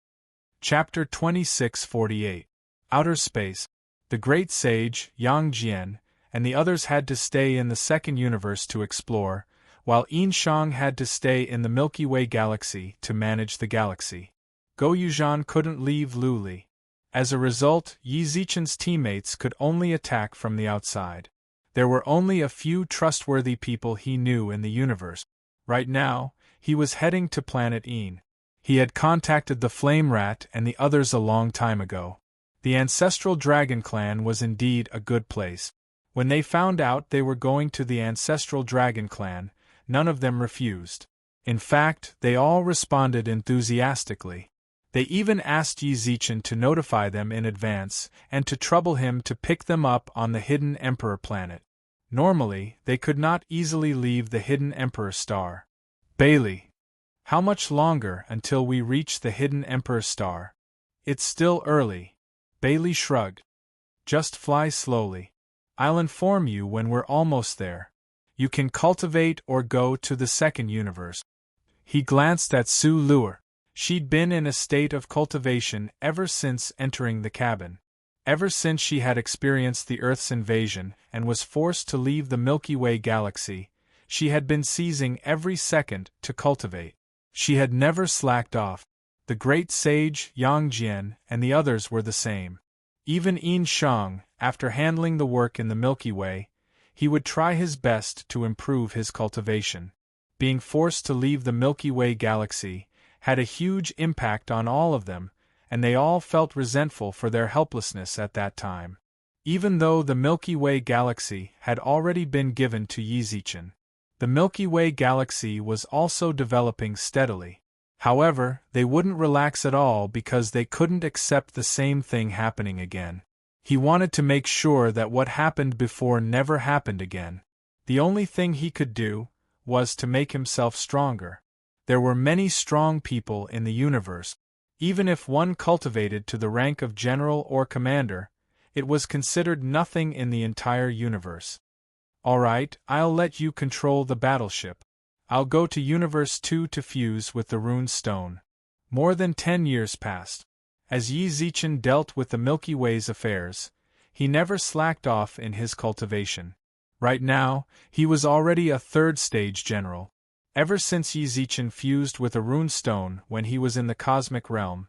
Chapter 2648. Outer Space. The great sage, Yang Jian, and the others had to stay in the second universe to explore, while Yin Shang had to stay in the Milky Way galaxy to manage the galaxy. Go Yuzhan couldn't leave Luli. As a result, Yi Zichen's teammates could only attack from the outside. There were only a few trustworthy people he knew in the universe. Right now, he was heading to planet Yin. He had contacted the Flame Rat and the others a long time ago. The Ancestral Dragon Clan was indeed a good place. When they found out they were going to the Ancestral Dragon Clan, none of them refused. In fact, they all responded enthusiastically. They even asked Yi Zichen to notify them in advance and to trouble him to pick them up on the Hidden Emperor planet. Normally, they could not easily leave the Hidden Emperor star. Bailey. How much longer until we reach the Hidden Emperor star? It's still early. Bailey shrugged. Just fly slowly. I'll inform you when we're almost there. You can cultivate or go to the second universe. He glanced at Su Luer. She'd been in a state of cultivation ever since entering the cabin. Ever since she had experienced the Earth's invasion and was forced to leave the Milky Way galaxy, she had been seizing every second to cultivate. She had never slacked off. The great sage Yang Jian and the others were the same. Even Yin Shang, after handling the work in the Milky Way, he would try his best to improve his cultivation. Being forced to leave the Milky Way galaxy had a huge impact on all of them, and they all felt resentful for their helplessness at that time. Even though the Milky Way galaxy had already been given to Yi Zichen, the Milky Way galaxy was also developing steadily. However, they wouldn't relax at all because they couldn't accept the same thing happening again. He wanted to make sure that what happened before never happened again. The only thing he could do was to make himself stronger. There were many strong people in the universe. Even if one cultivated to the rank of general or commander, it was considered nothing in the entire universe. All right, I'll let you control the battleship. I'll go to Universe 2 to fuse with the Rune Stone. More than 10 years passed. As Yi Zichen dealt with the Milky Way's affairs, he never slacked off in his cultivation. Right now, he was already a third-stage general. Ever since Yi Zichen fused with a Rune Stone when he was in the Cosmic Realm,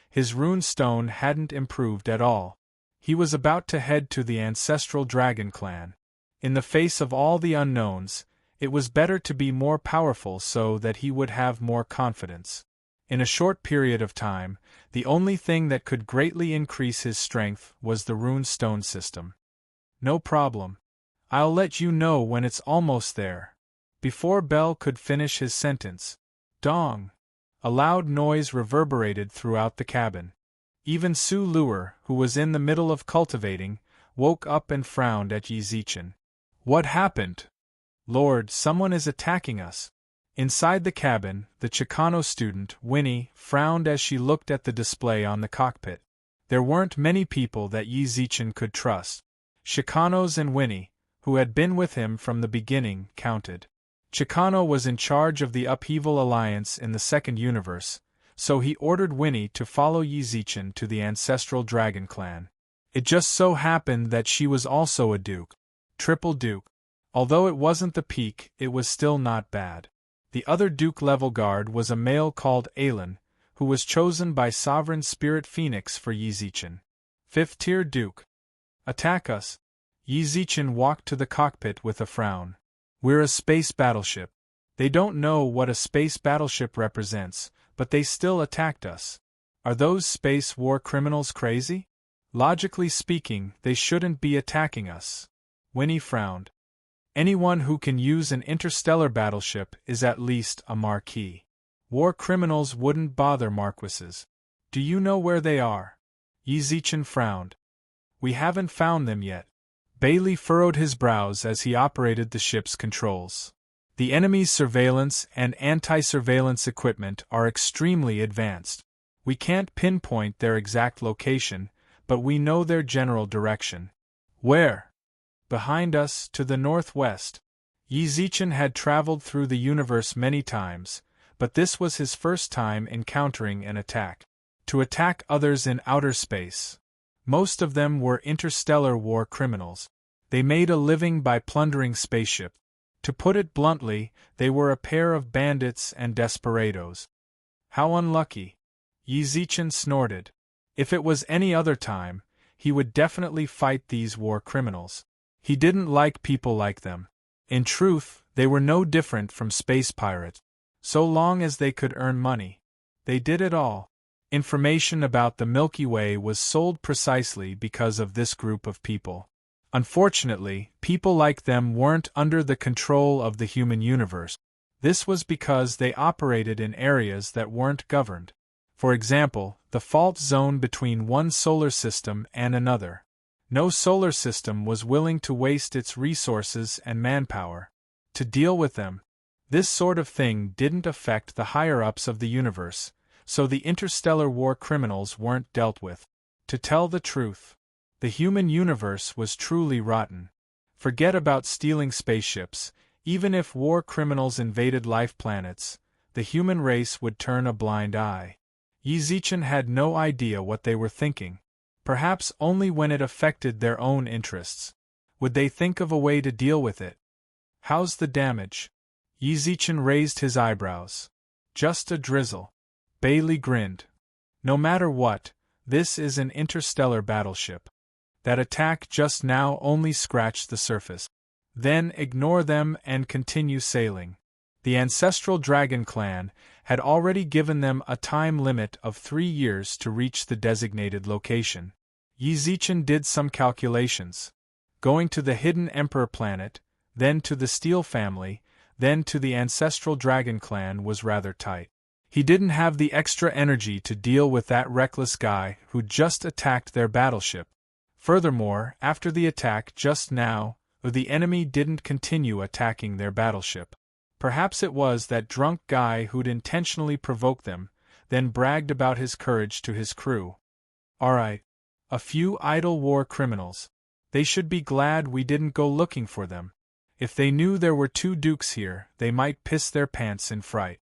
his Rune Stone hadn't improved at all. He was about to head to the Ancestral Dragon Clan. In the face of all the unknowns, it was better to be more powerful so that he would have more confidence. In a short period of time, the only thing that could greatly increase his strength was the Rune Stone system. No problem. I'll let you know when it's almost there. Before Bell could finish his sentence, dong! A loud noise reverberated throughout the cabin. Even Su Luer, who was in the middle of cultivating, woke up and frowned at Yi Zichen. What happened? Lord, someone is attacking us. Inside the cabin, the Chicano student, Winnie, frowned as she looked at the display on the cockpit. There weren't many people that Yi Zichen could trust. Chicanos and Winnie, who had been with him from the beginning, counted. Chicano was in charge of the Upheaval Alliance in the second universe, so he ordered Winnie to follow Yi Zichen to the Ancestral Dragon Clan. It just so happened that she was also a Duke. Triple Duke. Although it wasn't the peak, it was still not bad. The other Duke-level guard was a male called Alan, who was chosen by Sovereign Spirit Phoenix for Yi Zichen. 5th-tier Duke. Attack us. Yi Zichen walked to the cockpit with a frown. We're a space battleship. They don't know what a space battleship represents, but they still attacked us. Are those space war criminals crazy? Logically speaking, they shouldn't be attacking us. Winnie frowned. Anyone who can use an interstellar battleship is at least a marquis. War criminals wouldn't bother marquises. Do you know where they are? Yi Zichen frowned. We haven't found them yet. Bailey furrowed his brows as he operated the ship's controls. The enemy's surveillance and anti-surveillance equipment are extremely advanced. We can't pinpoint their exact location, but we know their general direction. Where? Behind us, to the northwest. Yi Zichen had traveled through the universe many times, but this was his first time encountering an attack. To attack others in outer space. Most of them were interstellar war criminals. They made a living by plundering spaceships. To put it bluntly, they were a pair of bandits and desperados. How unlucky. Yizichin snorted. If it was any other time, he would definitely fight these war criminals. He didn't like people like them. In truth, they were no different from space pirates. So long as they could earn money, they did it all. Information about the Milky Way was sold precisely because of this group of people. Unfortunately, people like them weren't under the control of the human universe. This was because they operated in areas that weren't governed. For example, the fault zone between one solar system and another. No solar system was willing to waste its resources and manpower to deal with them. This sort of thing didn't affect the higher-ups of the universe, so the interstellar war criminals weren't dealt with. To tell the truth, the human universe was truly rotten. Forget about stealing spaceships. Even if war criminals invaded life planets, the human race would turn a blind eye. Yizichin had no idea what they were thinking. Perhaps only when it affected their own interests. Would they think of a way to deal with it? How's the damage? Yizichin raised his eyebrows. Just a drizzle. Bailey grinned. No matter what, this is an interstellar battleship. That attack just now only scratched the surface. Then ignore them and continue sailing. The ancestral dragon clan had already given them a time limit of 3 years to reach the designated location. Yizichin did some calculations. Going to the hidden emperor planet, then to the Steel family, then to the ancestral dragon clan was rather tight. He didn't have the extra energy to deal with that reckless guy who just attacked their battleship. Furthermore, after the attack just now, the enemy didn't continue attacking their battleship. Perhaps it was that drunk guy who'd intentionally provoked them, then bragged about his courage to his crew. Alright. A few idle war criminals. They should be glad we didn't go looking for them. If they knew there were 2 dukes here, they might piss their pants in fright.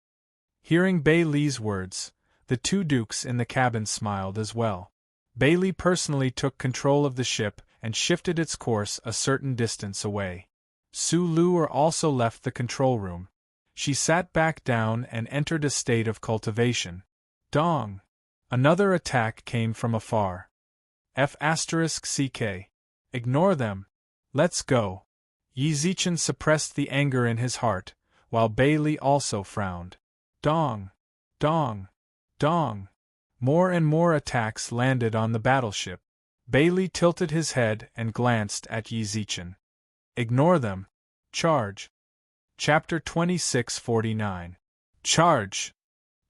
Hearing Bailey's words, the 2 dukes in the cabin smiled as well. Bailey personally took control of the ship and shifted its course a certain distance away. Sulu also left the control room. She sat back down and entered a state of cultivation. Dong! Another attack came from afar. F***CK. Ignore them. Let's go. Yizichin suppressed the anger in his heart, while Bailey also frowned. Dong! Dong! Dong! More and more attacks landed on the battleship. Bailey tilted his head and glanced at Yizichin. Ignore them. Charge. Chapter 2649. Charge!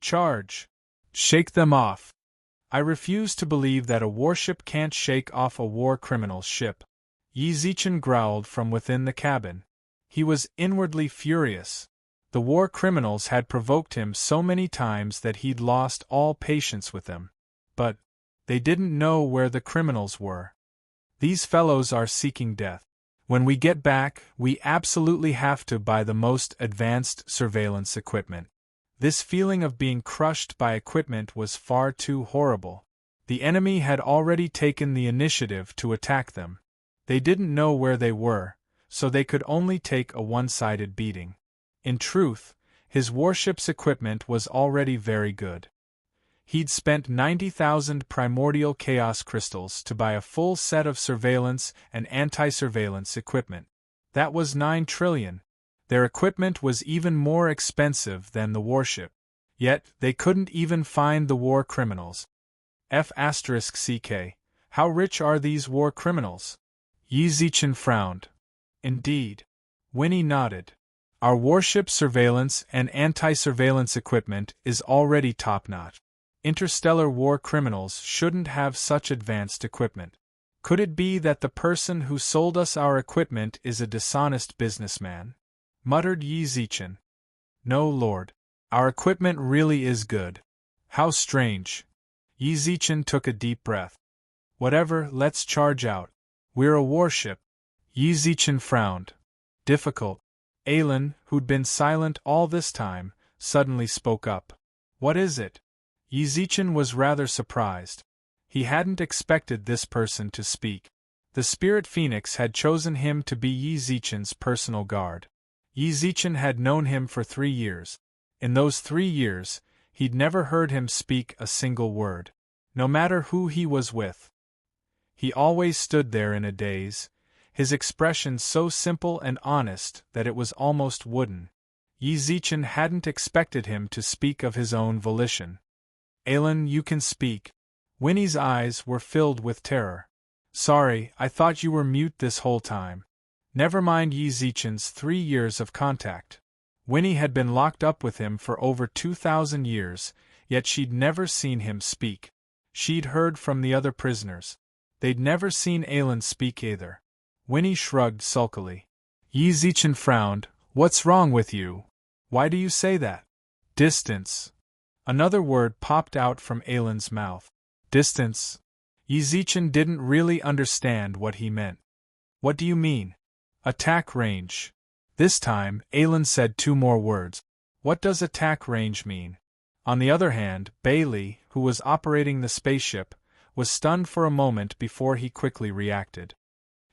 Charge! Shake them off. I refuse to believe that a warship can't shake off a war criminal's ship. Yizichin growled from within the cabin. He was inwardly furious. The war criminals had provoked him so many times that he'd lost all patience with them. But they didn't know where the criminals were. These fellows are seeking death. When we get back, we absolutely have to buy the most advanced surveillance equipment. This feeling of being crushed by equipment was far too horrible. The enemy had already taken the initiative to attack them. They didn't know where they were, so they could only take a one-sided beating. In truth, his warship's equipment was already very good. He'd spent 90,000 primordial chaos crystals to buy a full set of surveillance and anti-surveillance equipment. That was 9 trillion. Their equipment was even more expensive than the warship. Yet, they couldn't even find the war criminals. F***CK. How rich are these war criminals? Yizichin frowned. Indeed. Winnie nodded. Our warship surveillance and anti-surveillance equipment is already top-notch. Interstellar war criminals shouldn't have such advanced equipment. Could it be that the person who sold us our equipment is a dishonest businessman? Muttered Yizichin. No, Lord. Our equipment really is good. How strange. Yizichin took a deep breath. Whatever, let's charge out. We're a warship. Yizichin frowned. Difficult. Aylin, who'd been silent all this time, suddenly spoke up. What is it? Yizichin was rather surprised. He hadn't expected this person to speak. The spirit phoenix had chosen him to be Yi Zichen's personal guard. Yi Zichen had known him for 3 years. In those 3 years, he'd never heard him speak a single word. No matter who he was with, he always stood there in a daze, his expression so simple and honest that it was almost wooden. Yi Zichen hadn't expected him to speak of his own volition. "Alan, you can speak." Winnie's eyes were filled with terror. "Sorry, I thought you were mute this whole time." Never mind Yi Zichen's 3 years of contact. Winnie had been locked up with him for over 2,000 years, yet she'd never seen him speak. She'd heard from the other prisoners. They'd never seen Alan speak either. Winnie shrugged sulkily. Yi Zichen frowned. "What's wrong with you? Why do you say that?" "Distance." Another word popped out from Alan's mouth. "Distance?" Yi Zichen didn't really understand what he meant. "What do you mean?" "Attack range." This time, Alan said 2 more words. "What does attack range mean?" On the other hand, Bailey, who was operating the spaceship, was stunned for a moment before he quickly reacted.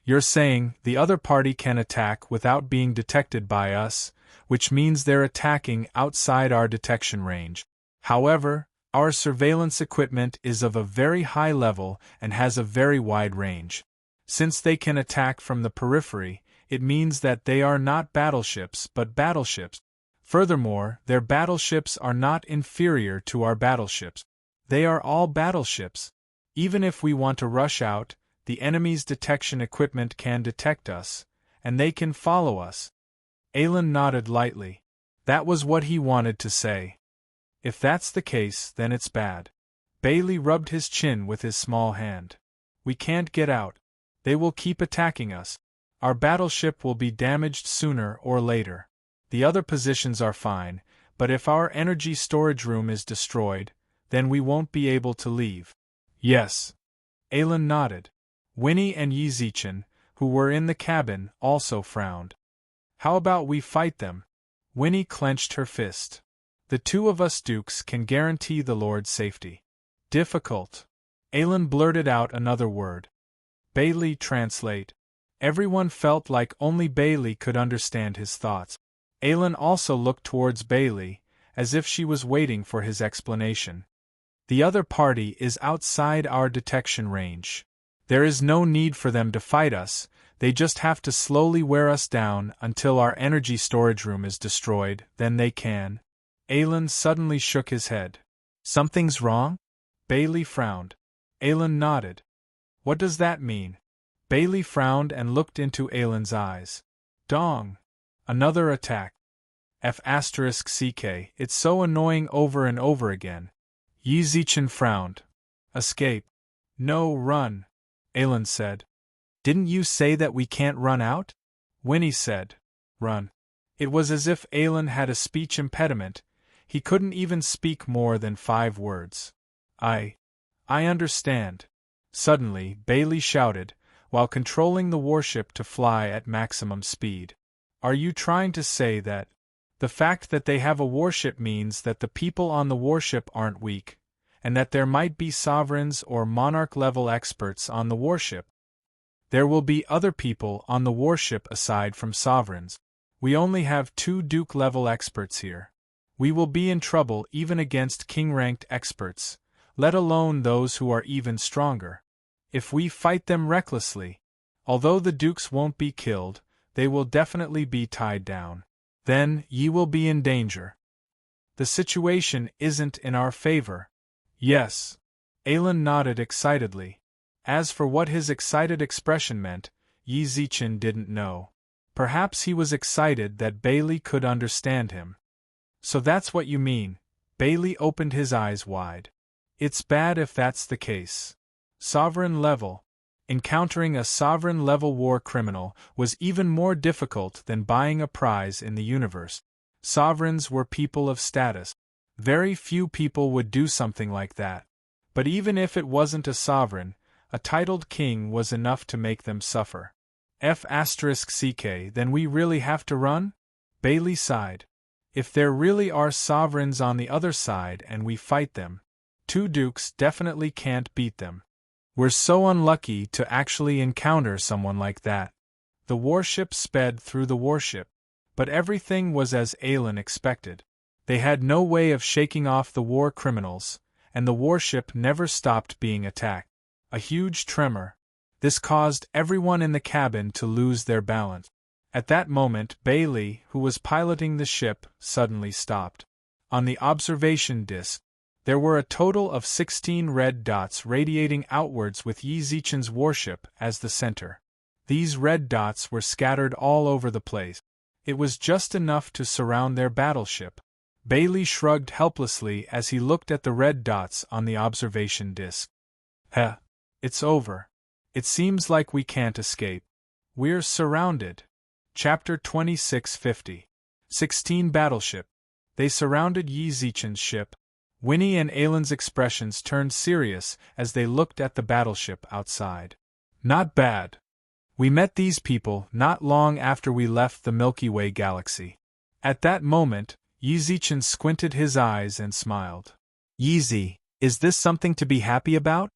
"You're saying the other party can attack without being detected by us, which means they're attacking outside our detection range. However, our surveillance equipment is of a very high level and has a very wide range. Since they can attack from the periphery, it means that they are not battleships but battleships. Furthermore, their battleships are not inferior to our battleships. They are all battleships. Even if we want to rush out, the enemy's detection equipment can detect us, and they can follow us." Alan nodded lightly. That was what he wanted to say. "If that's the case, then it's bad." Bailey rubbed his chin with his small hand. "We can't get out. They will keep attacking us. Our battleship will be damaged sooner or later. The other positions are fine, but if our energy storage room is destroyed, then we won't be able to leave." "Yes." Alan nodded. Winnie and Yi Zichen, who were in the cabin, also frowned. "How about we fight them?" Winnie clenched her fist. "The 2 of us dukes can guarantee the Lord's safety." "Difficult." Alan blurted out another word. Bailey, translate. Everyone felt like only Bailey could understand his thoughts. Alan also looked towards Bailey, as if she was waiting for his explanation. "The other party is outside our detection range. There is no need for them to fight us, they just have to slowly wear us down until our energy storage room is destroyed, then they can." Alan suddenly shook his head. "Something's wrong?" Bailey frowned. Alan nodded. "What does that mean?" Bailey frowned and looked into Alan's eyes. "Dong. Another attack. F***ck, it's so annoying over and over again." Yi Zichen frowned. "Escape." "No, run," Alan said. "Didn't you say that we can't run out?" Winnie said. "Run." It was as if Alan had a speech impediment, he couldn't even speak more than 5 words. I understand." Suddenly, Bailey shouted, while controlling the warship to fly at maximum speed. "Are you trying to say that the fact that they have a warship means that the people on the warship aren't weak, and that there might be sovereigns or monarch-level experts on the warship? There will be other people on the warship aside from sovereigns. We only have 2 Duke-level experts here. We will be in trouble even against king-ranked experts, let alone those who are even stronger. If we fight them recklessly, although the Dukes won't be killed, they will definitely be tied down. Then, ye will be in danger. The situation isn't in our favor." "Yes." Alan nodded excitedly. As for what his excited expression meant, Yi Zichen didn't know. Perhaps he was excited that Bailey could understand him. "So that's what you mean." Bailey opened his eyes wide. "It's bad if that's the case. Sovereign level." Encountering a sovereign-level war criminal was even more difficult than buying a prize in the universe. Sovereigns were people of status. Very few people would do something like that. But even if it wasn't a sovereign, a titled king was enough to make them suffer. F***ck, then we really have to run? Bailey sighed. If there really are sovereigns on the other side and we fight them, 2 dukes definitely can't beat them. We're so unlucky to actually encounter someone like that. The warship sped through the warship, but everything was as Aelin expected. They had no way of shaking off the war criminals, and the warship never stopped being attacked. A huge tremor. This caused everyone in the cabin to lose their balance. At that moment, Bailey, who was piloting the ship, suddenly stopped. On the observation disc, there were a total of 16 red dots radiating outwards with Yi Zichen's warship as the center. These red dots were scattered all over the place. It was just enough to surround their battleship. Bailey shrugged helplessly as he looked at the red dots on the observation disc. Heh, it's over. It seems like we can't escape. We're surrounded. Chapter 2650. 16 Battleship. They surrounded Yi Zichen's ship. Winnie and Aelin's expressions turned serious as they looked at the battleship outside. Not bad. We met these people not long after we left the Milky Way galaxy. At that moment, Yi Zichen squinted his eyes and smiled. Yi, is this something to be happy about?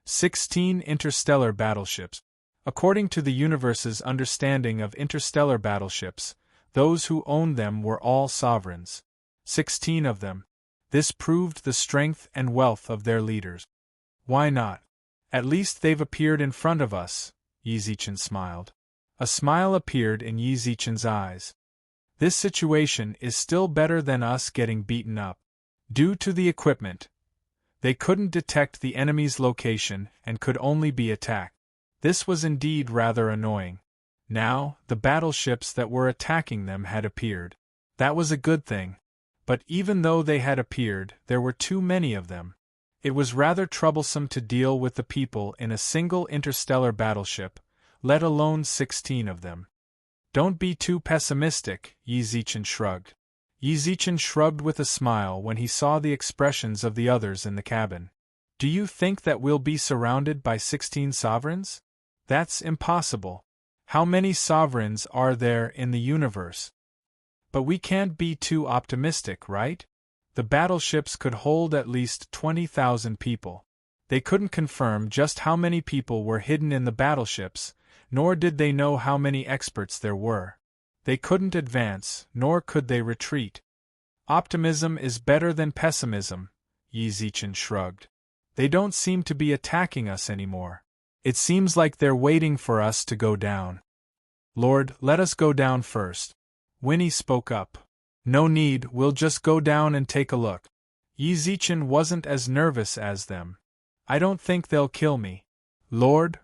16 interstellar battleships. According to the universe's understanding of interstellar battleships, those who owned them were all sovereigns. 16 of them. This proved the strength and wealth of their leaders. Why not? At least they've appeared in front of us, Yi Zichen smiled. A smile appeared in Yi Zichen's eyes. This situation is still better than us getting beaten up. Due to the equipment, they couldn't detect the enemy's location and could only be attacked. This was indeed rather annoying. Now, the battleships that were attacking them had appeared. That was a good thing. But even though they had appeared, there were too many of them. It was rather troublesome to deal with the people in a single interstellar battleship, let alone 16 of them. Don't be too pessimistic, Yi Zichen shrugged. Yi Zichen shrugged with a smile when he saw the expressions of the others in the cabin. Do you think that we'll be surrounded by 16 sovereigns? That's impossible. How many sovereigns are there in the universe? But we can't be too optimistic, right? The battleships could hold at least 20,000 people. They couldn't confirm just how many people were hidden in the battleships, nor did they know how many experts there were. They couldn't advance, nor could they retreat. Optimism is better than pessimism, Yi Zichen shrugged. They don't seem to be attacking us anymore. It seems like they're waiting for us to go down. Lord, let us go down first. Winnie spoke up. No need, we'll just go down and take a look. Yi Zichen wasn't as nervous as them. I don't think they'll kill me. Lord?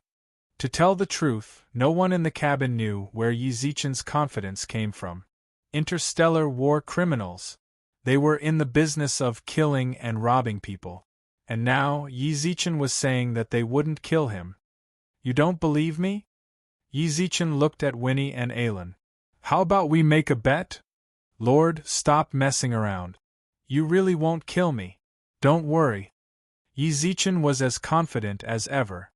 To tell the truth, no one in the cabin knew where Yi Zichen's confidence came from. Interstellar war criminals. They were in the business of killing and robbing people. And now, Yi Zichen was saying that they wouldn't kill him. You don't believe me? Yi Zichen looked at Winnie and Aelin. How about we make a bet? Lord, stop messing around. You really won't kill me. Don't worry. Yi Zichen was as confident as ever.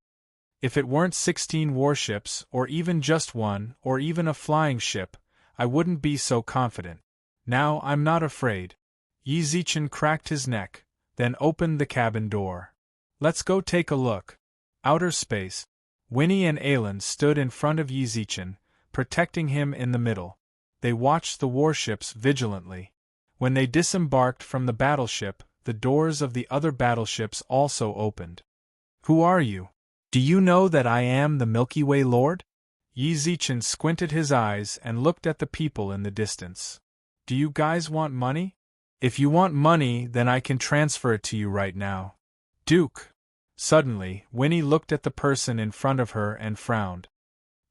If it weren't 16 warships, or even just one, or even a flying ship, I wouldn't be so confident. Now I'm not afraid. Yi Zichen cracked his neck, then opened the cabin door. Let's go take a look. Outer space. Winnie and Aelin stood in front of Yi Zichen, protecting him in the middle. They watched the warships vigilantly. When they disembarked from the battleship, the doors of the other battleships also opened. Who are you? Do you know that I am the Milky Way Lord? Yi Zichen squinted his eyes and looked at the people in the distance. Do you guys want money? If you want money, then I can transfer it to you right now. Duke. Suddenly, Winnie looked at the person in front of her and frowned.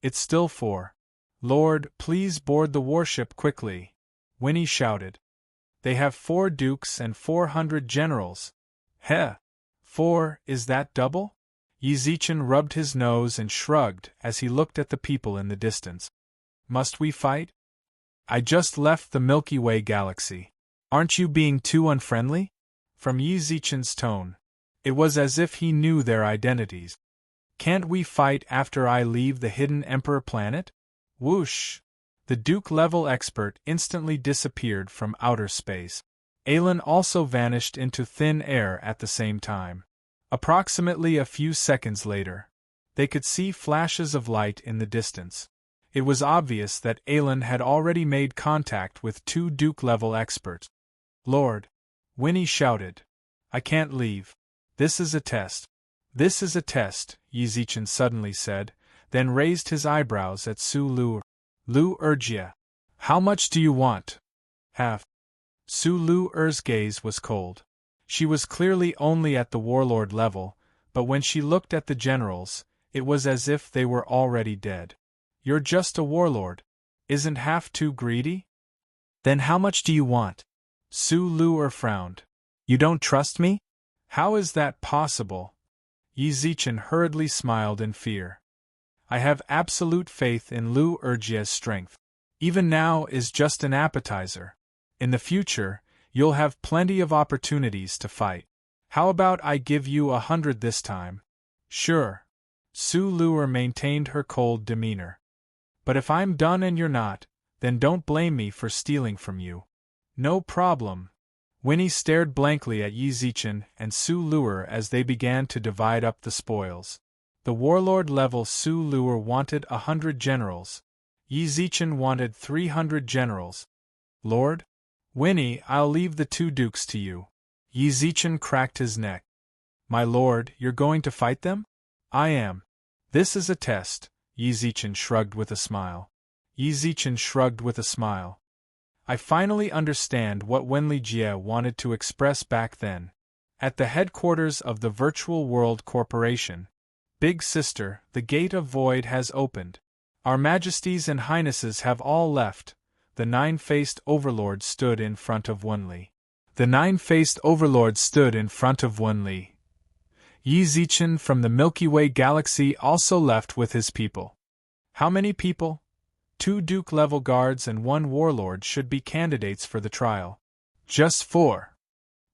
It's still 4. Lord, please board the warship quickly, Winnie shouted. They have 4 dukes and 400 generals. Heh! 4, is that double? Yi Zichen rubbed his nose and shrugged as he looked at the people in the distance. Must we fight? I just left the Milky Way galaxy. Aren't you being too unfriendly? From Yi Zichen's tone, it was as if he knew their identities. Can't we fight after I leave the hidden Emperor planet? Whoosh! The Duke-level expert instantly disappeared from outer space. Aelin also vanished into thin air at the same time. Approximately a few seconds later, they could see flashes of light in the distance. It was obvious that Aelin had already made contact with 2 Duke-level experts. "Lord," Winnie shouted, "I can't leave. This is a test." "This is a test," Yizichin suddenly said, then raised his eyebrows at Su Lu. "Lu Urgia. How much do you want?" "Half." Su Lu-er's gaze was cold. She was clearly only at the warlord level, but when she looked at the generals, it was as if they were already dead. "You're just a warlord. Isn't half too greedy?" "Then how much do you want?" Su Lu-er frowned. "You don't trust me?" "How is that possible?" Yizichin hurriedly smiled in fear. "I have absolute faith in Lu Urgia's strength. Even now is just an appetizer. In the future, you'll have plenty of opportunities to fight. How about I give you 100 this time?" "Sure." Su Lu maintained her cold demeanor. "But if I'm done and you're not, then don't blame me for stealing from you." "No problem." Winnie stared blankly at Yizichin and Su Lu as they began to divide up the spoils. The warlord level Su Lu wanted 100 generals. Yizichin wanted 300 generals. "Lord? Winnie, I'll leave the 2 dukes to you." Yizichin cracked his neck. "My lord, you're going to fight them?" "I am." "This is a test," Yizichin shrugged with a smile. Yizichin shrugged with a smile. "I finally understand what Wenli Jie wanted to express back then. At the headquarters of the Virtual World Corporation. Big sister, the Gate of Void has opened. Our Majesties and Highnesses have all left." The 9-faced overlord stood in front of Wenli. The 9-faced overlord stood in front of Wenli. Yizichin from the Milky Way galaxy also left with his people. How many people? 2 Duke-level guards and 1 warlord should be candidates for the trial. Just 4.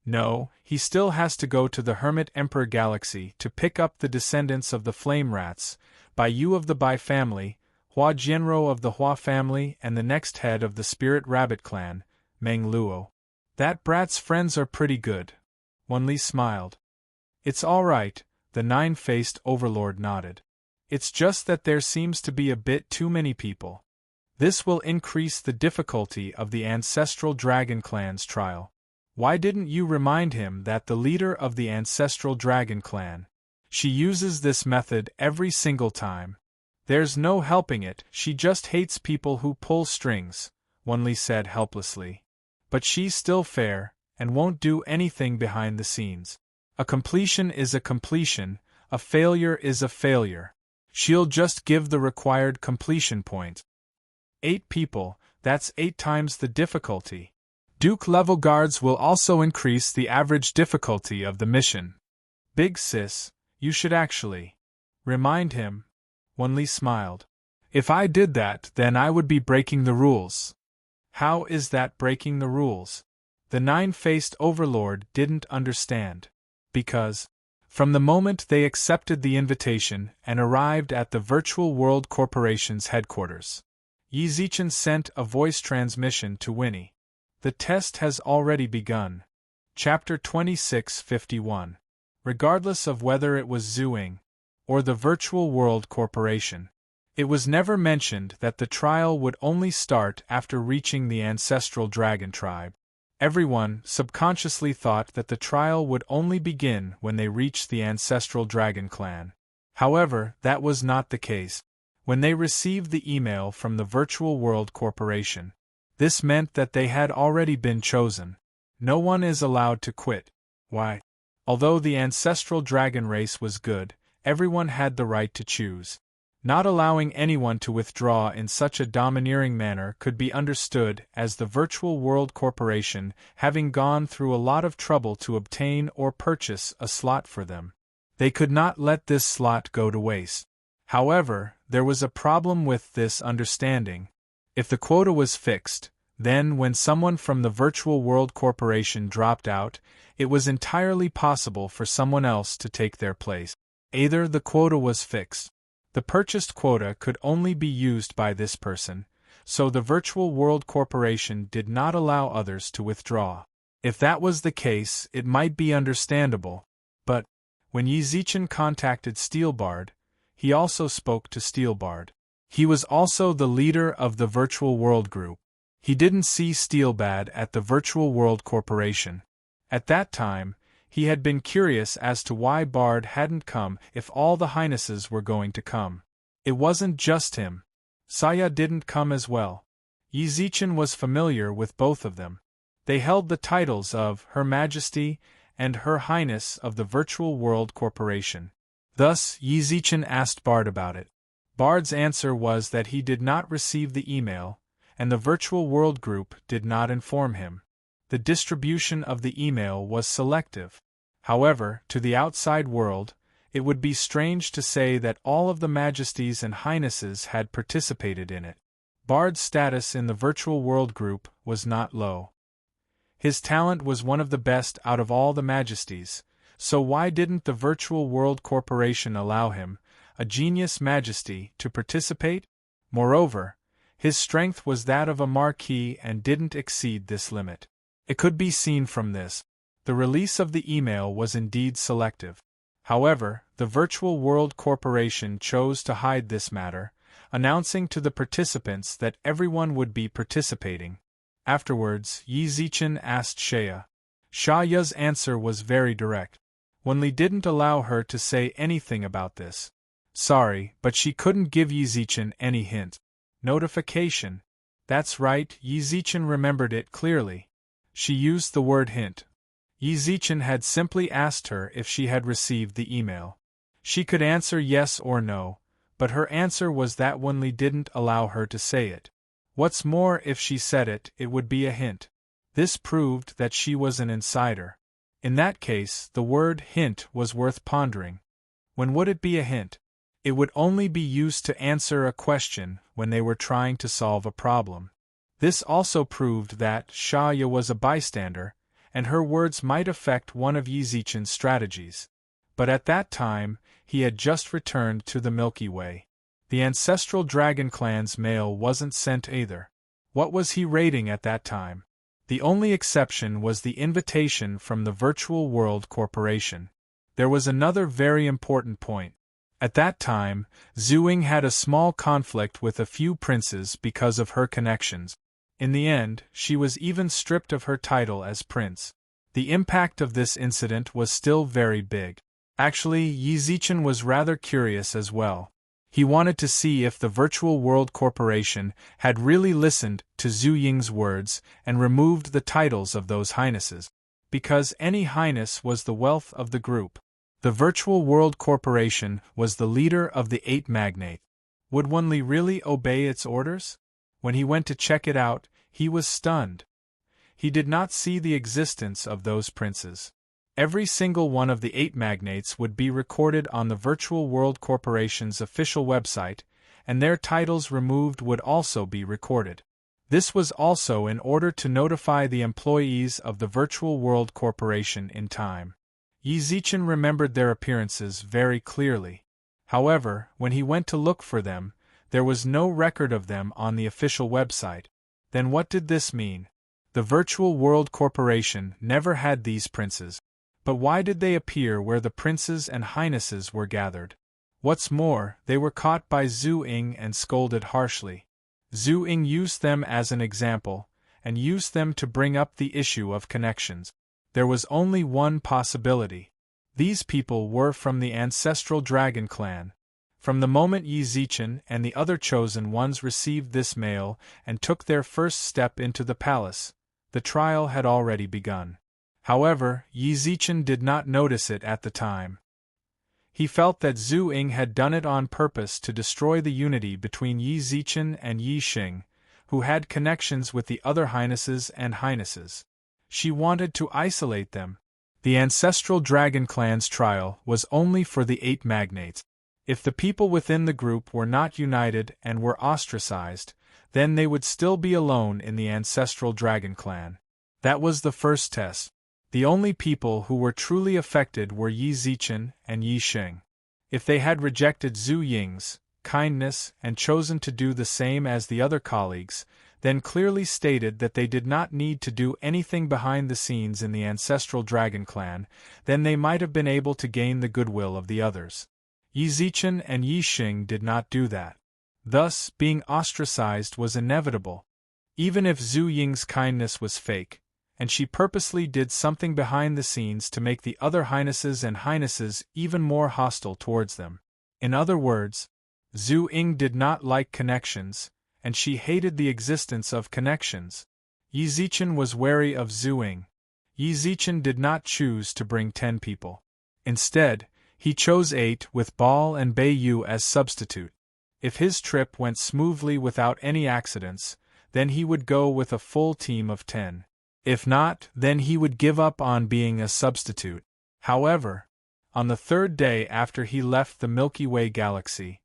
No, he still has to go to the Hermit Emperor Galaxy to pick up the descendants of the Flame Rats, Bai Yu of the Bai family, Hua Jianro of the Hua family, and the next head of the Spirit Rabbit clan, Meng Luo. That brat's friends are pretty good. Wenli smiled. "It's all right," the 9-faced overlord nodded. "It's just that there seems to be a bit too many people. This will increase the difficulty of the Ancestral Dragon Clan's trial." "Why didn't you remind him that the leader of the Ancestral Dragon Clan? She uses this method every single time. There's no helping it, she just hates people who pull strings," Wenli said helplessly. "But she's still fair, and won't do anything behind the scenes. A completion is a completion, a failure is a failure. She'll just give the required completion point." 8 people, that's 8 times the difficulty. Duke-level guards will also increase the average difficulty of the mission. "Big sis, you should actually remind him." Wenli smiled. "If I did that, then I would be breaking the rules." "How is that breaking the rules?" The 9-faced overlord didn't understand. "Because, from the moment they accepted the invitation and arrived at the Virtual World Corporation's headquarters, Yizichin sent a voice transmission to Winnie. The test has already begun. Chapter 2651. Regardless of whether it was Zhuang or the Virtual World Corporation, it was never mentioned that the trial would only start after reaching the Ancestral Dragon Tribe. Everyone subconsciously thought that the trial would only begin when they reached the Ancestral Dragon Clan. However, that was not the case. When they received the email from the Virtual World Corporation, this meant that they had already been chosen. No one is allowed to quit. Why? Although the ancestral dragon race was good, everyone had the right to choose. Not allowing anyone to withdraw in such a domineering manner could be understood as the Virtual World Corporation having gone through a lot of trouble to obtain or purchase a slot for them. They could not let this slot go to waste. However, there was a problem with this understanding. If the quota was fixed, then when someone from the Virtual World Corporation dropped out, it was entirely possible for someone else to take their place. Either the quota was fixed. The purchased quota could only be used by this person, so the Virtual World Corporation did not allow others to withdraw. If that was the case, it might be understandable. But When Yi Zichen contacted Steelbard, he also spoke to Steelbard. He was also the leader of the Virtual World Group. He didn't see Steelbard at the Virtual World Corporation. At that time, he had been curious as to why Bard hadn't come if all the Highnesses were going to come. It wasn't just him. Saya didn't come as well. Yi Zichen was familiar with both of them. They held the titles of Her Majesty and Her Highness of the Virtual World Corporation. Thus, Yi Zichen asked Bard about it. Bard's answer was that he did not receive the email, and the Virtual World Group did not inform him. The distribution of the email was selective. However, to the outside world, it would be strange to say that all of the Majesties and Highnesses had participated in it. Bard's status in the Virtual World Group was not low. His talent was one of the best out of all the Majesties, so why didn't the Virtual World Corporation allow him, a genius Majesty, to participate? Moreover, his strength was that of a marquis and didn't exceed this limit. It could be seen from this. The release of the email was indeed selective. However, the Virtual World Corporation chose to hide this matter, announcing to the participants that everyone would be participating. Afterwards, Yi Zichen asked Shaya. Shaya's answer was very direct. Wenli didn't allow her to say anything about this. Sorry, but she couldn't give Yi Zichen any hint. Notification. That's right, Yi Zichen remembered it clearly. She used the word hint. Yi Zichen had simply asked her if she had received the email. She could answer yes or no, but her answer was that Wenli didn't allow her to say it. What's more, if she said it, it would be a hint. This proved that she was an insider. In that case, the word hint was worth pondering. When would it be a hint? It would only be used to answer a question when they were trying to solve a problem. This also proved that Shaya was a bystander, and her words might affect one of Yi Zichen's strategies. But at that time, he had just returned to the Milky Way. The ancestral Dragon Clan's mail wasn't sent either. What was he raiding at that time? The only exception was the invitation from the Virtual World Corporation. There was another very important point. At that time, Zhuing had a small conflict with a few princes because of her connections. In the end, she was even stripped of her title as prince. The impact of this incident was still very big. Actually, Yi Zichen was rather curious as well. He wanted to see if the Virtual World Corporation had really listened to Zhu Ying's words and removed the titles of those highnesses. Because any highness was the wealth of the group. The Virtual World Corporation was the leader of the 8 magnates. Would Wenli really obey its orders? When he went to check it out, he was stunned. He did not see the existence of those princes. Every single one of the 8 magnates would be recorded on the Virtual World Corporation's official website, and their titles removed would also be recorded. This was also in order to notify the employees of the Virtual World Corporation in time. Yi Zichen remembered their appearances very clearly. However, when he went to look for them, there was no record of them on the official website. Then what did this mean? The Virtual World Corporation never had these princes. But why did they appear where the princes and highnesses were gathered? What's more, they were caught by Zhu Ying and scolded harshly. Zhu Ying used them as an example, and used them to bring up the issue of connections. There was only one possibility. These people were from the ancestral Dragon Clan. From the moment Yi Zichen and the other chosen ones received this mail and took their first step into the palace, the trial had already begun. However, Yi Zichen did not notice it at the time. He felt that Zhu Ying had done it on purpose to destroy the unity between Yi Zichen and Yi Xing, who had connections with the other highnesses and highnesses. She wanted to isolate them. The ancestral Dragon Clan's trial was only for the 8 magnates. If the people within the group were not united and were ostracized, then they would still be alone in the ancestral Dragon Clan. That was the first test. The only people who were truly affected were Yi Zichen and Yi Xing. If they had rejected Zhu Ying's kindness and chosen to do the same as the other colleagues, then clearly stated that they did not need to do anything behind the scenes in the ancestral dragon clan, then they might have been able to gain the goodwill of the others. Yi Zichen and Yi Xing did not do that. Thus, being ostracized was inevitable. Even if Zhu Ying's kindness was fake, and she purposely did something behind the scenes to make the other highnesses and highnesses even more hostile towards them. In other words, Zhu Ying did not like connections, and she hated the existence of connections. Yi Zichen was wary of Zhu Ying. Yi Zichen did not choose to bring 10 people. Instead, he chose 8 with Bal and Bei Yu as substitute. If his trip went smoothly without any accidents, then he would go with a full team of 10. If not, then he would give up on being a substitute. However, on the 3rd day after he left the Milky Way galaxy,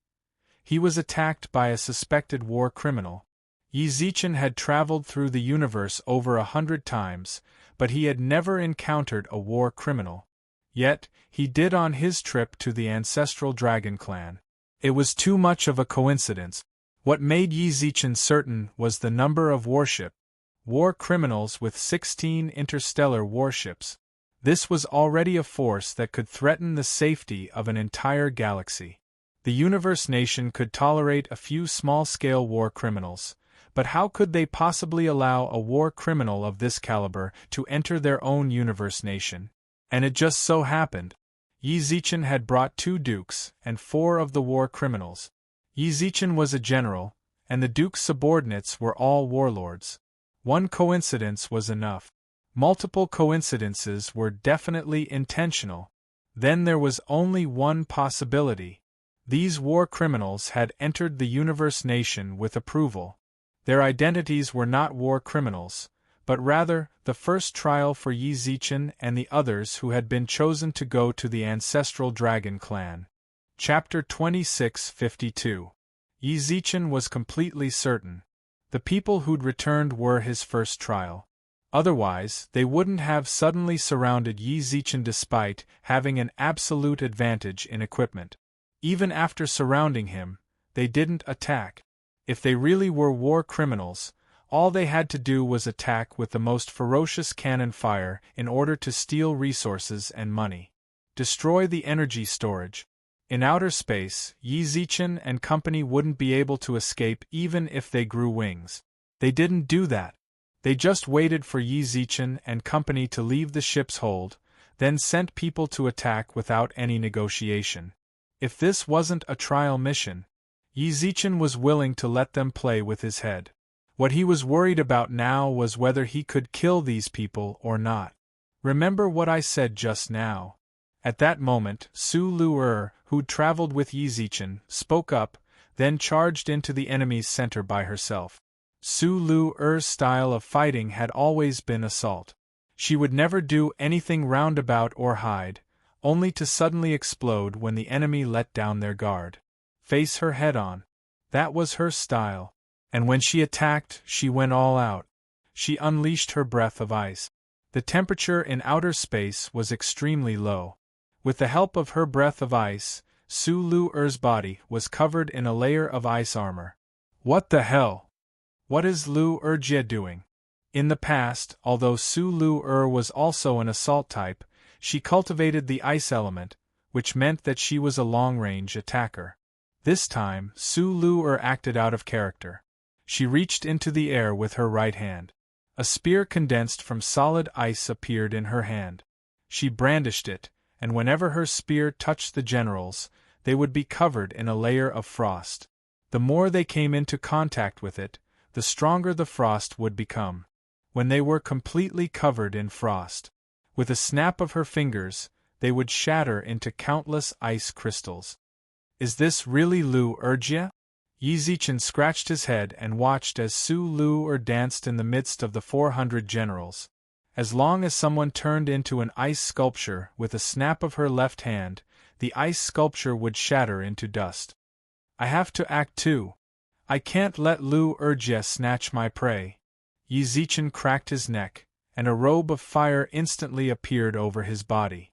he was attacked by a suspected war criminal. Yi Zichen had traveled through the universe over 100 times, but he had never encountered a war criminal. Yet, he did on his trip to the ancestral dragon clan. It was too much of a coincidence. What made Yi Zichen certain was the number of war criminals with 16 interstellar warships. This was already a force that could threaten the safety of an entire galaxy. The universe nation could tolerate a few small-scale war criminals, but how could they possibly allow a war criminal of this caliber to enter their own universe nation? And it just so happened. Yi Zichen had brought 2 dukes and 4 of the war criminals. Yi Zichen was a general, and the duke's subordinates were all warlords. One coincidence was enough. Multiple coincidences were definitely intentional. Then there was only one possibility. These war criminals had entered the universe nation with approval. Their identities were not war criminals, but rather the first trial for Yi Zichen and the others who had been chosen to go to the ancestral dragon clan. Chapter 2652. Yi Zichen was completely certain. The people who'd returned were his first trial. Otherwise, they wouldn't have suddenly surrounded Yi Zichen despite having an absolute advantage in equipment. Even after surrounding him, they didn't attack. If they really were war criminals, all they had to do was attack with the most ferocious cannon fire in order to steal resources and money. Destroy the energy storage. In outer space, Yi Zichen and company wouldn't be able to escape even if they grew wings. They didn't do that. They just waited for Yi Zichen and company to leave the ship's hold, then sent people to attack without any negotiation. If this wasn't a trial mission, Yi Zichen was willing to let them play with his head. What he was worried about now was whether he could kill these people or not. Remember what I said just now. At that moment, Su Lu, who'd traveled with Yi Zichen, spoke up, then charged into the enemy's center by herself. Su Lu's style of fighting had always been assault. She would never do anything roundabout or hide, only to suddenly explode when the enemy let down their guard. Face her head on. That was her style. And when she attacked, she went all out. She unleashed her breath of ice. The temperature in outer space was extremely low. With the help of her breath of ice, Su Lu's body was covered in a layer of ice armor. What the hell? What is Lu Jie doing? In the past, although Su Lu was also an assault type, she cultivated the ice element, which meant that she was a long-range attacker. This time, Su Lu acted out of character. She reached into the air with her right hand. A spear condensed from solid ice appeared in her hand. She brandished it, and whenever her spear touched the generals, they would be covered in a layer of frost. The more they came into contact with it, the stronger the frost would become. When they were completely covered in frost, with a snap of her fingers, they would shatter into countless ice crystals. Is this really Lu Jie? Yi Zichen scratched his head and watched as Su Lu danced in the midst of the 400 generals. As long as someone turned into an ice sculpture with a snap of her left hand, the ice sculpture would shatter into dust. I have to act too. I can't let Lu Jie snatch my prey. Yi Zichen cracked his neck, and a robe of fire instantly appeared over his body.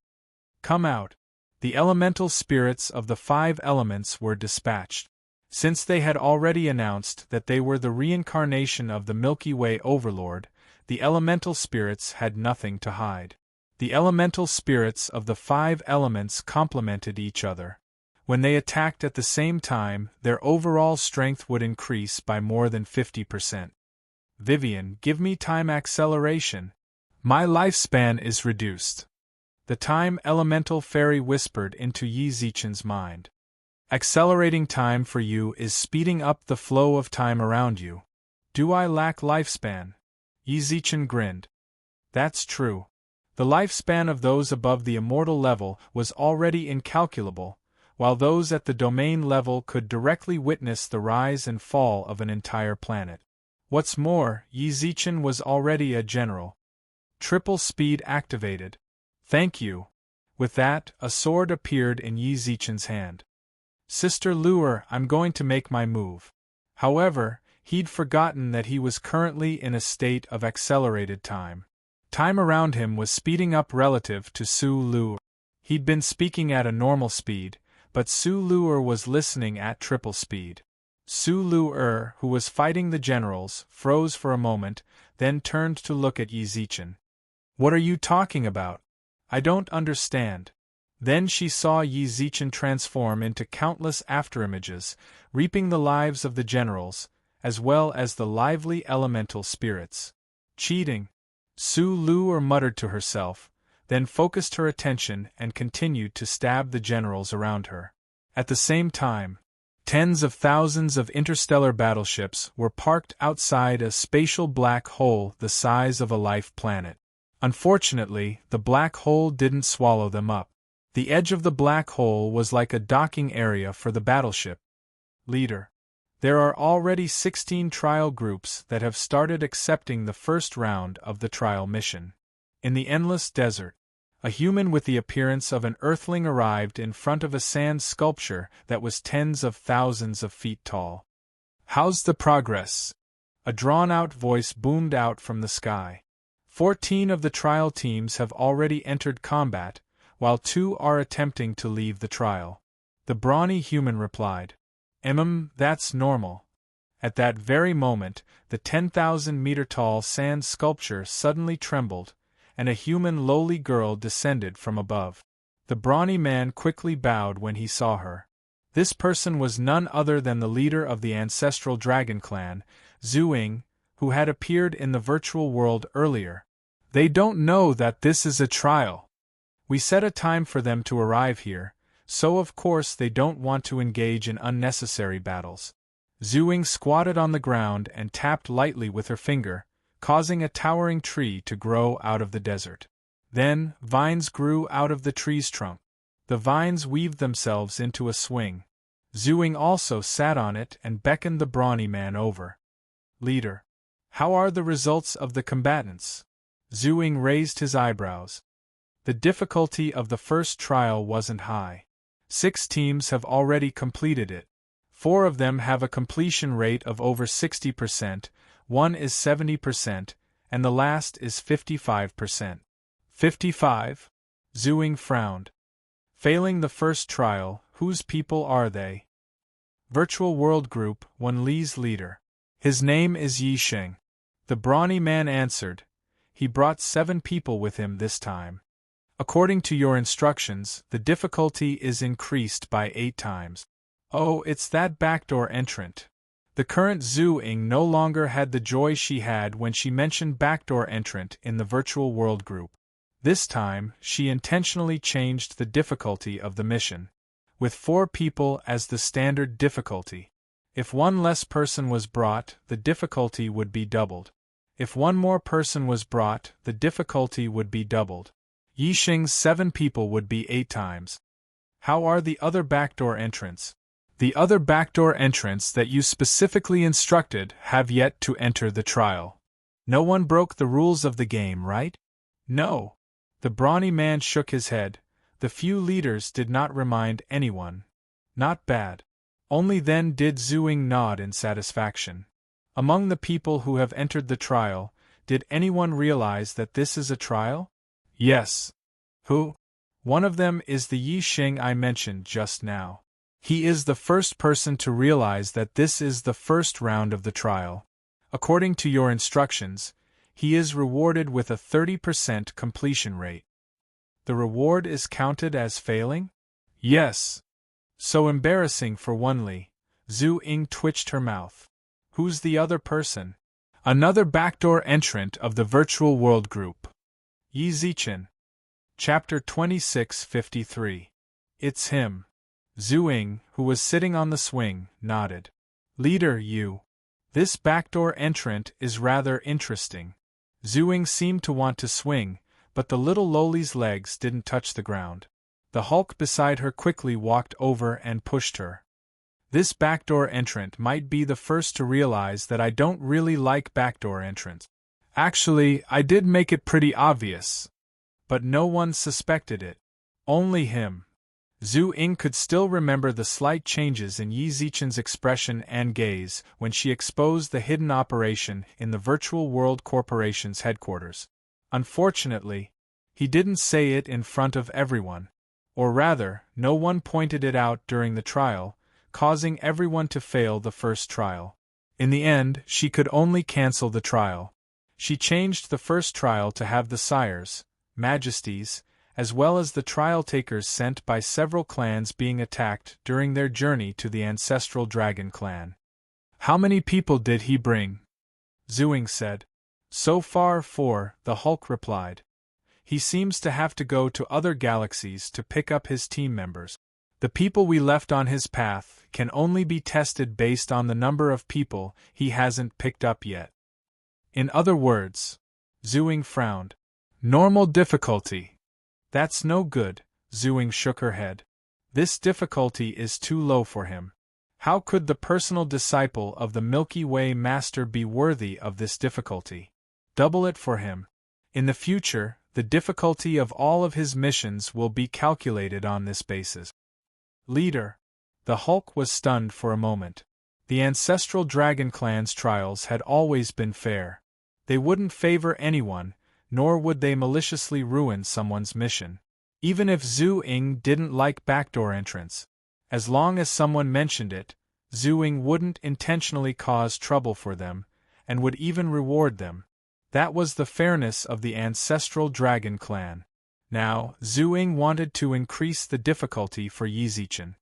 Come out. The elemental spirits of the 5 elements were dispatched. Since they had already announced that they were the reincarnation of the Milky Way Overlord, the elemental spirits had nothing to hide. The elemental spirits of the 5 elements complemented each other. When they attacked at the same time, their overall strength would increase by more than 50%. Vivian, give me time acceleration. My lifespan is reduced. The time elemental fairy whispered into Yi Zichen's mind. Accelerating time for you is speeding up the flow of time around you. Do I lack lifespan? Yi Zichen grinned. That's true. The lifespan of those above the immortal level was already incalculable, while those at the domain level could directly witness the rise and fall of an entire planet. What's more, Yi Zichen was already a general. Triple speed activated. Thank you. With that, a sword appeared in Yi Zichen's hand. Sister Luer, I'm going to make my move. However, he'd forgotten that he was currently in a state of accelerated time. Time around him was speeding up relative to Su Luer. He'd been speaking at a normal speed, but Su Luer was listening at triple speed. Su Luer, who was fighting the generals, froze for a moment, then turned to look at Yi Zichen. What are you talking about? I don't understand. Then she saw Yi Zichen transform into countless afterimages, reaping the lives of the generals, as well as the lively elemental spirits. Cheating. Su Luer muttered to herself, then focused her attention and continued to stab the generals around her. At the same time, tens of thousands of interstellar battleships were parked outside a spatial black hole the size of a life planet. Unfortunately, the black hole didn't swallow them up. The edge of the black hole was like a docking area for the battleship. Leader. There are already 16 trial groups that have started accepting the first round of the trial mission. In the endless desert, a human with the appearance of an earthling arrived in front of a sand sculpture that was tens of thousands of feet tall. How's the progress? A drawn-out voice boomed out from the sky. 14 of the trial teams have already entered combat, while 2 are attempting to leave the trial. The brawny human replied. That's normal. At that very moment, the 10,000-meter-tall sand sculpture suddenly trembled, and a human lowly girl descended from above. The brawny man quickly bowed when he saw her. This person was none other than the leader of the ancestral dragon clan, Zhuing, who had appeared in the virtual world earlier. They don't know that this is a trial. We set a time for them to arrive here, so of course they don't want to engage in unnecessary battles. Zhuing squatted on the ground and tapped lightly with her finger, causing a towering tree to grow out of the desert. Then, vines grew out of the tree's trunk. The vines weaved themselves into a swing. Zhuing also sat on it and beckoned the brawny man over. Leader. How are the results of the combatants? Zhuing raised his eyebrows. The difficulty of the first trial wasn't high. 6 teams have already completed it. 4 of them have a completion rate of over 60%, 1 is 70%, and the last is 55%. 55? Zhuing frowned. Failing the first trial, whose people are they? Virtual World Group, 1 Li's leader. His name is Yi Sheng. The brawny man answered. He brought 7 people with him this time. According to your instructions, the difficulty is increased by 8 times. Oh, it's that backdoor entrant. The current Zhuing no longer had the joy she had when she mentioned backdoor entrant in the virtual world group. This time, she intentionally changed the difficulty of the mission, with 4 people as the standard difficulty. If 1 less person was brought, the difficulty would be doubled. If 1 more person was brought, the difficulty would be doubled. Yi Sheng's 7 people would be 8 times. How are the other backdoor entrants? The other backdoor entrants that you specifically instructed have yet to enter the trial. No one broke the rules of the game, right? No. The brawny man shook his head. The few leaders did not remind anyone. Not bad. Only then did Zhuing nod in satisfaction. Among the people who have entered the trial, did anyone realize that this is a trial? Yes. Who? One of them is the Yi Sheng I mentioned just now. He is the first person to realize that this is the first round of the trial. According to your instructions, he is rewarded with a 30% completion rate. The reward is counted as failing? Yes. So embarrassing for Wunli. Zhu Ying twitched her mouth. Who's the other person? Another backdoor entrant of the virtual world group. Yi Zichen. Chapter 2653. It's him. Zhu Ying, who was sitting on the swing, nodded. Leader Yu. This backdoor entrant is rather interesting. Zhu Ying seemed to want to swing, but the little lowly's legs didn't touch the ground. The Hulk beside her quickly walked over and pushed her. This backdoor entrant might be the first to realize that I don't really like backdoor entrants. Actually, I did make it pretty obvious. But no one suspected it. Only him. Zhu Ying could still remember the slight changes in Yi Zichen's expression and gaze when she exposed the hidden operation in the Virtual World Corporation's headquarters. Unfortunately, he didn't say it in front of everyone. Or rather, no one pointed it out during the trial, causing everyone to fail the first trial. In the end, she could only cancel the trial. She changed the first trial to have the sires, majesties, as well as the trial-takers sent by several clans being attacked during their journey to the ancestral dragon clan. How many people did he bring? Zhu Ying said. So far 4, the Hulk replied. He seems to have to go to other galaxies to pick up his team members. The people we left on his path can only be tested based on the number of people he hasn't picked up yet. In other words, Zhu Ying frowned. Normal difficulty. That's no good, Zhu Ying shook her head. This difficulty is too low for him. How could the personal disciple of the Milky Way Master be worthy of this difficulty? Double it for him. In the future, the difficulty of all of his missions will be calculated on this basis. Leader. The Hulk was stunned for a moment. The ancestral dragon clan's trials had always been fair. They wouldn't favor anyone, nor would they maliciously ruin someone's mission. Even if Zhu Ying didn't like backdoor entrance. As long as someone mentioned it, Zhu Ying wouldn't intentionally cause trouble for them, and would even reward them. That was the fairness of the ancestral dragon clan. Now, Zhu Ying wanted to increase the difficulty for Yi Zichen.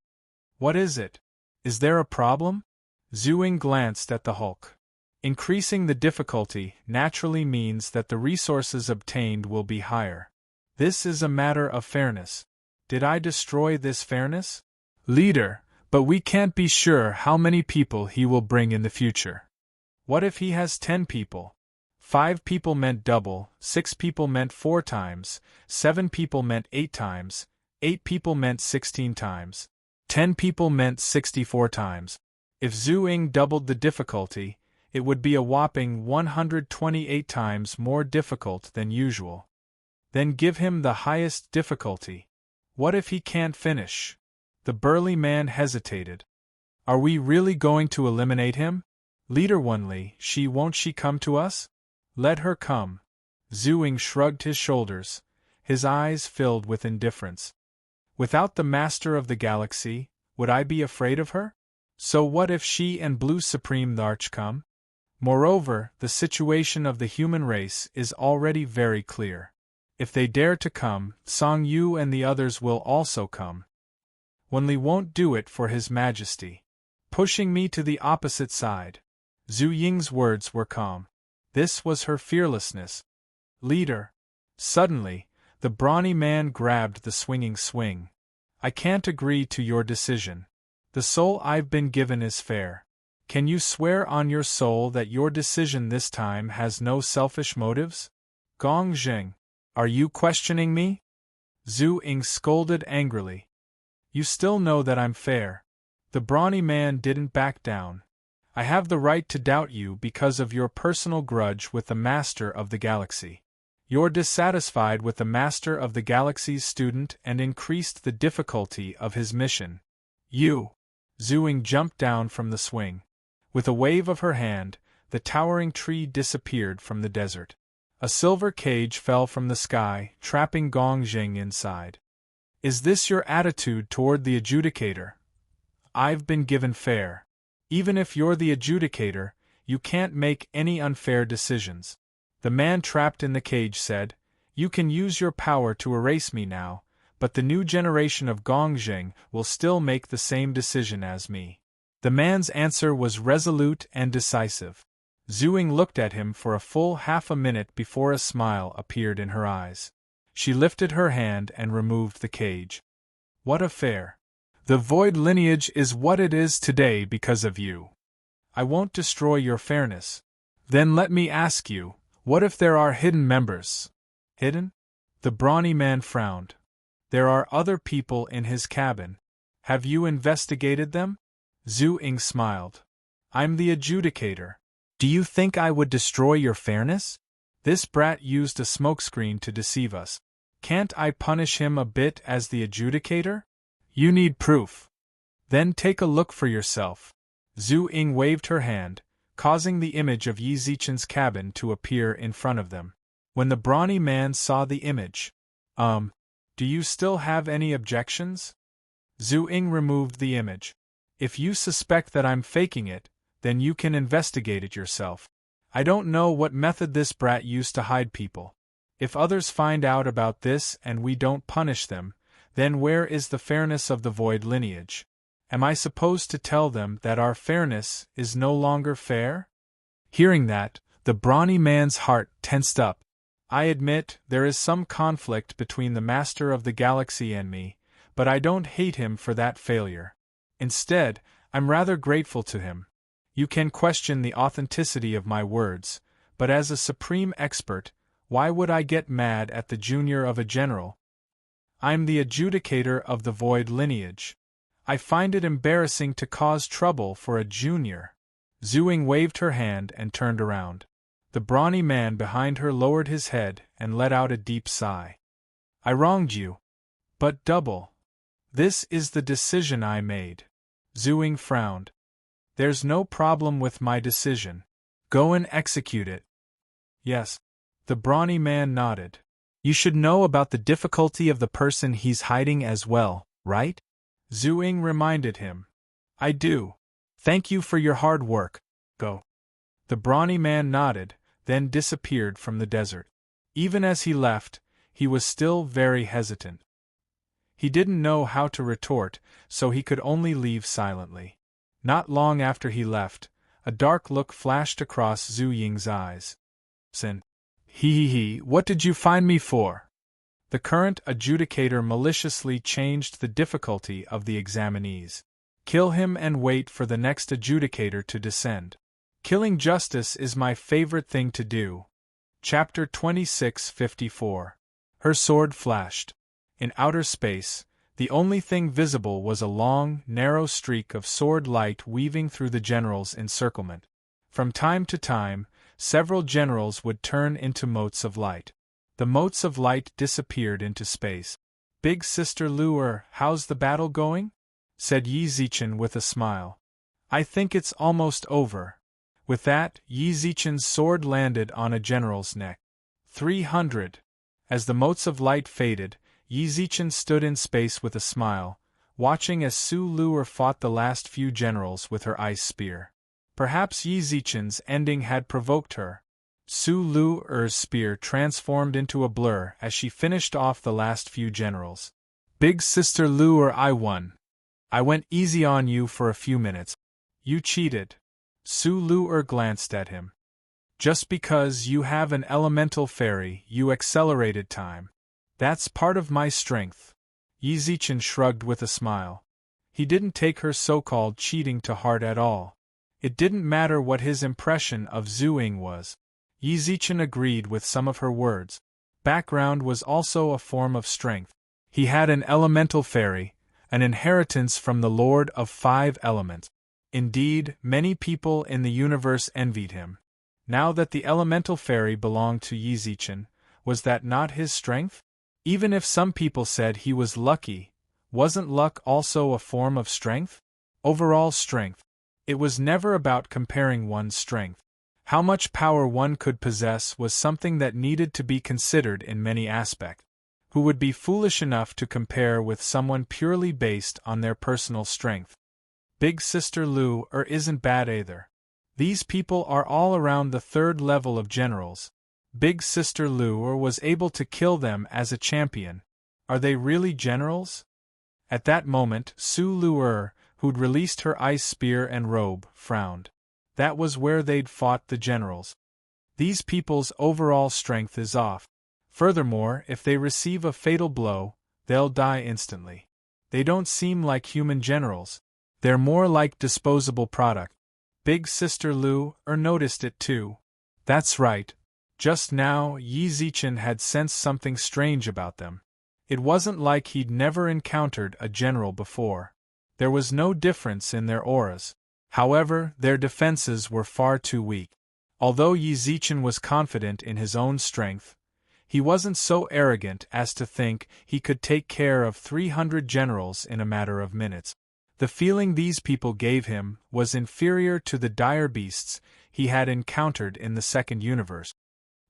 What is it? Is there a problem? Zhu Ying glanced at the Hulk. Increasing the difficulty naturally means that the resources obtained will be higher. This is a matter of fairness. Did I destroy this fairness? Leader, but we can't be sure how many people he will bring in the future. What if he has 10 people? 5 people meant double, 6 people meant 4 times, 7 people meant 8 times, 8 people meant 16 times, 10 people meant 64 times. If Zhu Ying doubled the difficulty, it would be a whopping 128 times more difficult than usual. Then give him the highest difficulty. What if he can't finish? The burly man hesitated. Are we really going to eliminate him? Leader Wunli, won't she come to us? Let her come. Zhu Ying shrugged his shoulders, his eyes filled with indifference. Without the Master of the Galaxy, would I be afraid of her? So what if she and Blue Supreme Larch come? Moreover, the situation of the human race is already very clear. If they dare to come, Song Yu and the others will also come. Wunli won't do it for His Majesty. Pushing me to the opposite side. Zhu Ying's words were calm. This was her fearlessness. Leader. Suddenly, the brawny man grabbed the swinging swing. I can't agree to your decision. The soul I've been given is fair. Can you swear on your soul that your decision this time has no selfish motives? Gong Zheng, are you questioning me? Zhu Ying scolded angrily. You still know that I'm fair. The brawny man didn't back down. I have the right to doubt you because of your personal grudge with the Master of the Galaxy. You're dissatisfied with the Master of the Galaxy's student and increased the difficulty of his mission. You! Zhu Ying jumped down from the swing. With a wave of her hand, the towering tree disappeared from the desert. A silver cage fell from the sky, trapping Gong Zheng inside. Is this your attitude toward the adjudicator? I've been given fair. Even if you're the adjudicator, you can't make any unfair decisions. The man trapped in the cage said, "You can use your power to erase me now, but the new generation of Gongjing will still make the same decision as me." The man's answer was resolute and decisive. Zhu Ying looked at him for a full half a minute before a smile appeared in her eyes. She lifted her hand and removed the cage. "What affair? The void lineage is what it is today because of you. I won't destroy your fairness. Then let me ask you, what if there are hidden members?" "Hidden?" The brawny man frowned. "There are other people in his cabin. Have you investigated them?" Zhu Ying smiled. "I'm the adjudicator. Do you think I would destroy your fairness? This brat used a smokescreen to deceive us. Can't I punish him a bit as the adjudicator? You need proof. Then take a look for yourself." Zhu Ying waved her hand, causing the image of Yi Zichen's cabin to appear in front of them. When the brawny man saw the image, "Do you still have any objections?" Zhu Ying removed the image. "If you suspect that I'm faking it, then you can investigate it yourself. I don't know what method this brat used to hide people. If others find out about this and we don't punish them, then where is the fairness of the void lineage? Am I supposed to tell them that our fairness is no longer fair?" Hearing that, the brawny man's heart tensed up. "I admit there is some conflict between the Master of the Galaxy and me, but I don't hate him for that failure. Instead, I'm rather grateful to him. You can question the authenticity of my words, but as a supreme expert, why would I get mad at the junior of a general? I'm the adjudicator of the void lineage. I find it embarrassing to cause trouble for a junior." Zhu Ying waved her hand and turned around. The brawny man behind her lowered his head and let out a deep sigh. "I wronged you. But double. This is the decision I made." Zhu Ying frowned. "There's no problem with my decision. Go and execute it." "Yes." The brawny man nodded. "You should know about the difficulty of the person he's hiding as well, right?" Zhu Ying reminded him. "I do. Thank you for your hard work. Go." The brawny man nodded, then disappeared from the desert. Even as he left, he was still very hesitant. He didn't know how to retort, so he could only leave silently. Not long after he left, a dark look flashed across Zhu Ying's eyes. "Sin. What did you find me for?" The current adjudicator maliciously changed the difficulty of the examinees. "Kill him and wait for the next adjudicator to descend. Killing justice is my favorite thing to do." Chapter 2654. Her sword flashed. In outer space, the only thing visible was a long, narrow streak of sword light weaving through the general's encirclement. From time to time, several generals would turn into motes of light. The motes of light disappeared into space. "Big Sister Luer, how's the battle going?" said Yi Zichen with a smile. "I think it's almost over." With that, Yi Zichen's sword landed on a general's neck. 300. As the motes of light faded, Yi Zichen stood in space with a smile, watching as Su Luer fought the last few generals with her ice spear. Perhaps Yi Zichen's ending had provoked her. Su Luer's spear transformed into a blur as she finished off the last few generals. "Big Sister Luer, I won. I went easy on you for a few minutes. You cheated." Su Luer glanced at him. "Just because you have an elemental fairy, you accelerated time. That's part of my strength." Yi Zichen shrugged with a smile. He didn't take her so-called cheating to heart at all. It didn't matter what his impression of Zhu Ying was. Yi Zichen agreed with some of her words. Background was also a form of strength. He had an elemental fairy, an inheritance from the Lord of 5 Elements. Indeed, many people in the universe envied him. Now that the elemental fairy belonged to Yi Zichen, was that not his strength? Even if some people said he was lucky, wasn't luck also a form of strength? Overall strength. It was never about comparing one's strength. How much power one could possess was something that needed to be considered in many aspects. Who would be foolish enough to compare with someone purely based on their personal strength? Big Sister Lu isn't bad either. These people are all around the third level of generals. Big Sister Lu was able to kill them as a champion. Are they really generals? At that moment, Su Lu who'd released her ice spear and robe, frowned. That was where they'd fought the generals. These people's overall strength is off. Furthermore, if they receive a fatal blow, they'll die instantly. They don't seem like human generals. They're more like disposable product. Big Sister Lu noticed it too. That's right. Just now, Yi Zichen had sensed something strange about them. It wasn't like he'd never encountered a general before. There was no difference in their auras. However, their defenses were far too weak. Although Yi Zichen was confident in his own strength, he wasn't so arrogant as to think he could take care of 300 generals in a matter of minutes. The feeling these people gave him was inferior to the dire beasts he had encountered in the second universe.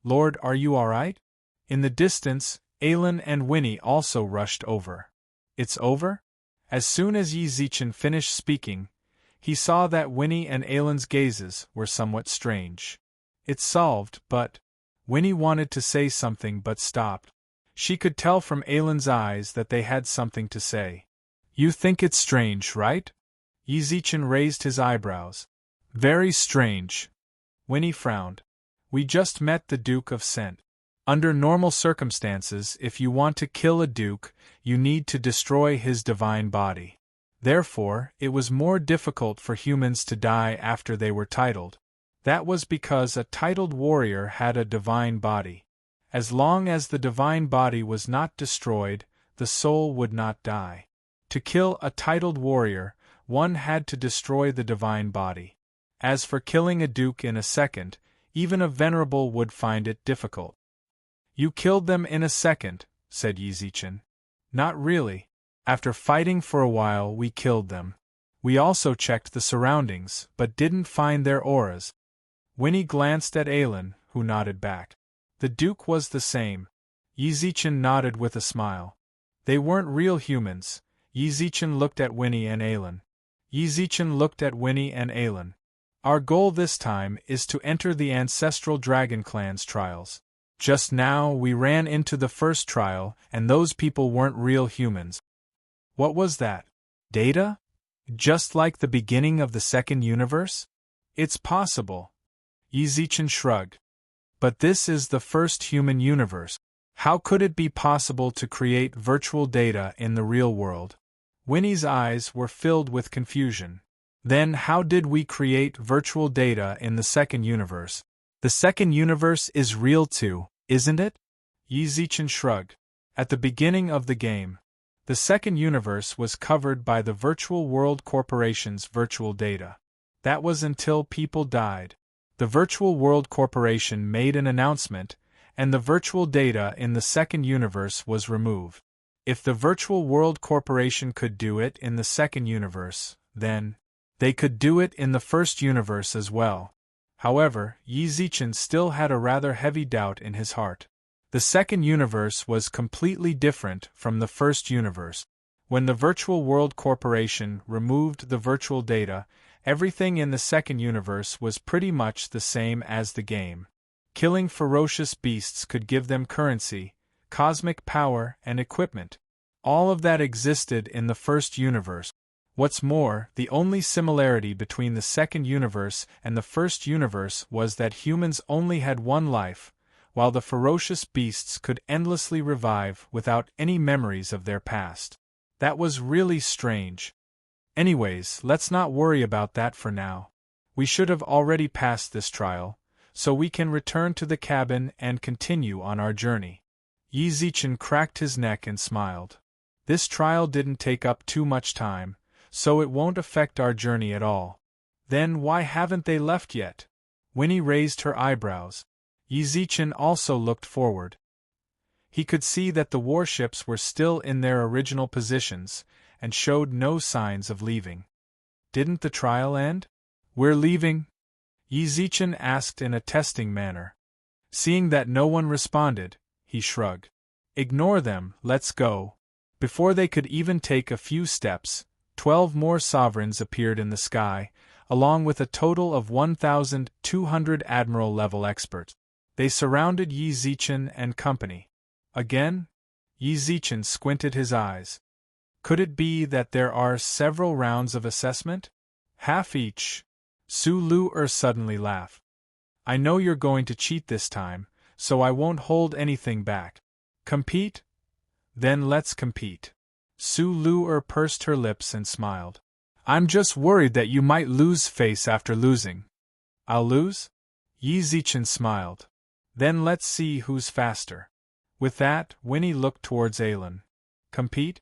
Lord, are you alright? In the distance, Aelin and Winnie also rushed over. It's over? As soon as Yi Zichen finished speaking, he saw that Winnie and Aelin's gazes were somewhat strange. It's solved, but… Winnie wanted to say something but stopped. She could tell from Aelin's eyes that they had something to say. You think it's strange, right? Yi Zichen raised his eyebrows. Very strange. Winnie frowned. We just met the Duke of Scent. Under normal circumstances, if you want to kill a duke, you need to destroy his divine body. Therefore, it was more difficult for humans to die after they were titled. That was because a titled warrior had a divine body. As long as the divine body was not destroyed, the soul would not die. To kill a titled warrior, one had to destroy the divine body. As for killing a duke in a second, even a venerable would find it difficult. You killed them in a second, said Yi Zichen. Not really. After fighting for a while we killed them. We also checked the surroundings, but didn't find their auras. Winnie glanced at Aelin, who nodded back. The Duke was the same. Yi Zichen nodded with a smile. They weren't real humans. Yi Zichen looked at Winnie and Aelin. Yi Zichen looked at Winnie and Aelin. Our goal this time is to enter the Ancestral Dragon Clan's trials. Just now we ran into the first trial, and those people weren't real humans. What was that? Data? Just like the beginning of the second universe? It's possible. Yi Zichen shrugged. But this is the first human universe. How could it be possible to create virtual data in the real world? Winnie's eyes were filled with confusion. Then how did we create virtual data in the second universe? The second universe is real too, isn't it? Yi Zichen shrugged. At the beginning of the game, the second universe was covered by the Virtual World Corporation's virtual data. That was until people died. The Virtual World Corporation made an announcement, and the virtual data in the second universe was removed. If the Virtual World Corporation could do it in the second universe, then they could do it in the first universe as well. However, Yi Zichen still had a rather heavy doubt in his heart. The second universe was completely different from the first universe. When the Virtual World Corporation removed the virtual data, everything in the second universe was pretty much the same as the game. Killing ferocious beasts could give them currency, cosmic power, and equipment. All of that existed in the first universe. What's more, the only similarity between the second universe and the first universe was that humans only had one life, while the ferocious beasts could endlessly revive without any memories of their past. That was really strange. Anyways, let's not worry about that for now. We should have already passed this trial, so we can return to the cabin and continue on our journey. Yi Zichen cracked his neck and smiled. This trial didn't take up too much time, so it won't affect our journey at all. Then why haven't they left yet? Winnie raised her eyebrows. Yi Zichen also looked forward. He could see that the warships were still in their original positions, and showed no signs of leaving. Didn't the trial end? We're leaving? Yi Zichen asked in a testing manner. Seeing that no one responded, he shrugged. Ignore them, let's go. Before they could even take a few steps, 12 more sovereigns appeared in the sky, along with a total of 1,200 admiral-level experts. They surrounded Yi Zichen and company. Again? Yi Zichen squinted his eyes. Could it be that there are several rounds of assessment? Half each. Su Lu suddenly laughed. I know you're going to cheat this time, so I won't hold anything back. Compete? Then let's compete. Su Lu pursed her lips and smiled. I'm just worried that you might lose face after losing. I'll lose? Yi Zichen smiled. Then let's see who's faster. With that, Winnie looked towards Aelin. Compete?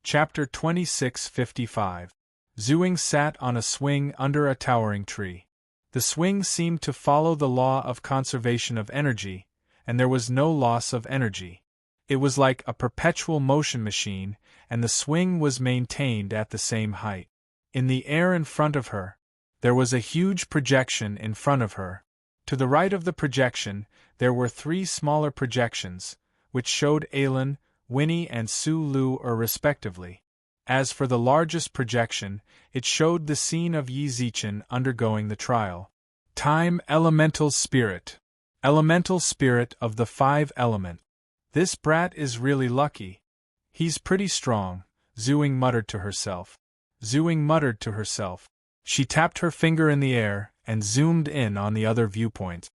Chapter 2655. Zhuing sat on a swing under a towering tree. The swing seemed to follow the law of conservation of energy, and there was no loss of energy. It was like a perpetual motion machine, and the swing was maintained at the same height. In the air in front of her, there was a huge projection in front of her. To the right of the projection, there were 3 smaller projections, which showed Aelin, Winnie and Su Lu respectively. As for the largest projection, it showed the scene of Yi Zichen undergoing the trial. Time Elemental Spirit. Elemental Spirit of the 5 element. This brat is really lucky. He's pretty strong, Zhuing muttered to herself. Zhuing muttered to herself. She tapped her finger in the air and zoomed in on the other viewpoint.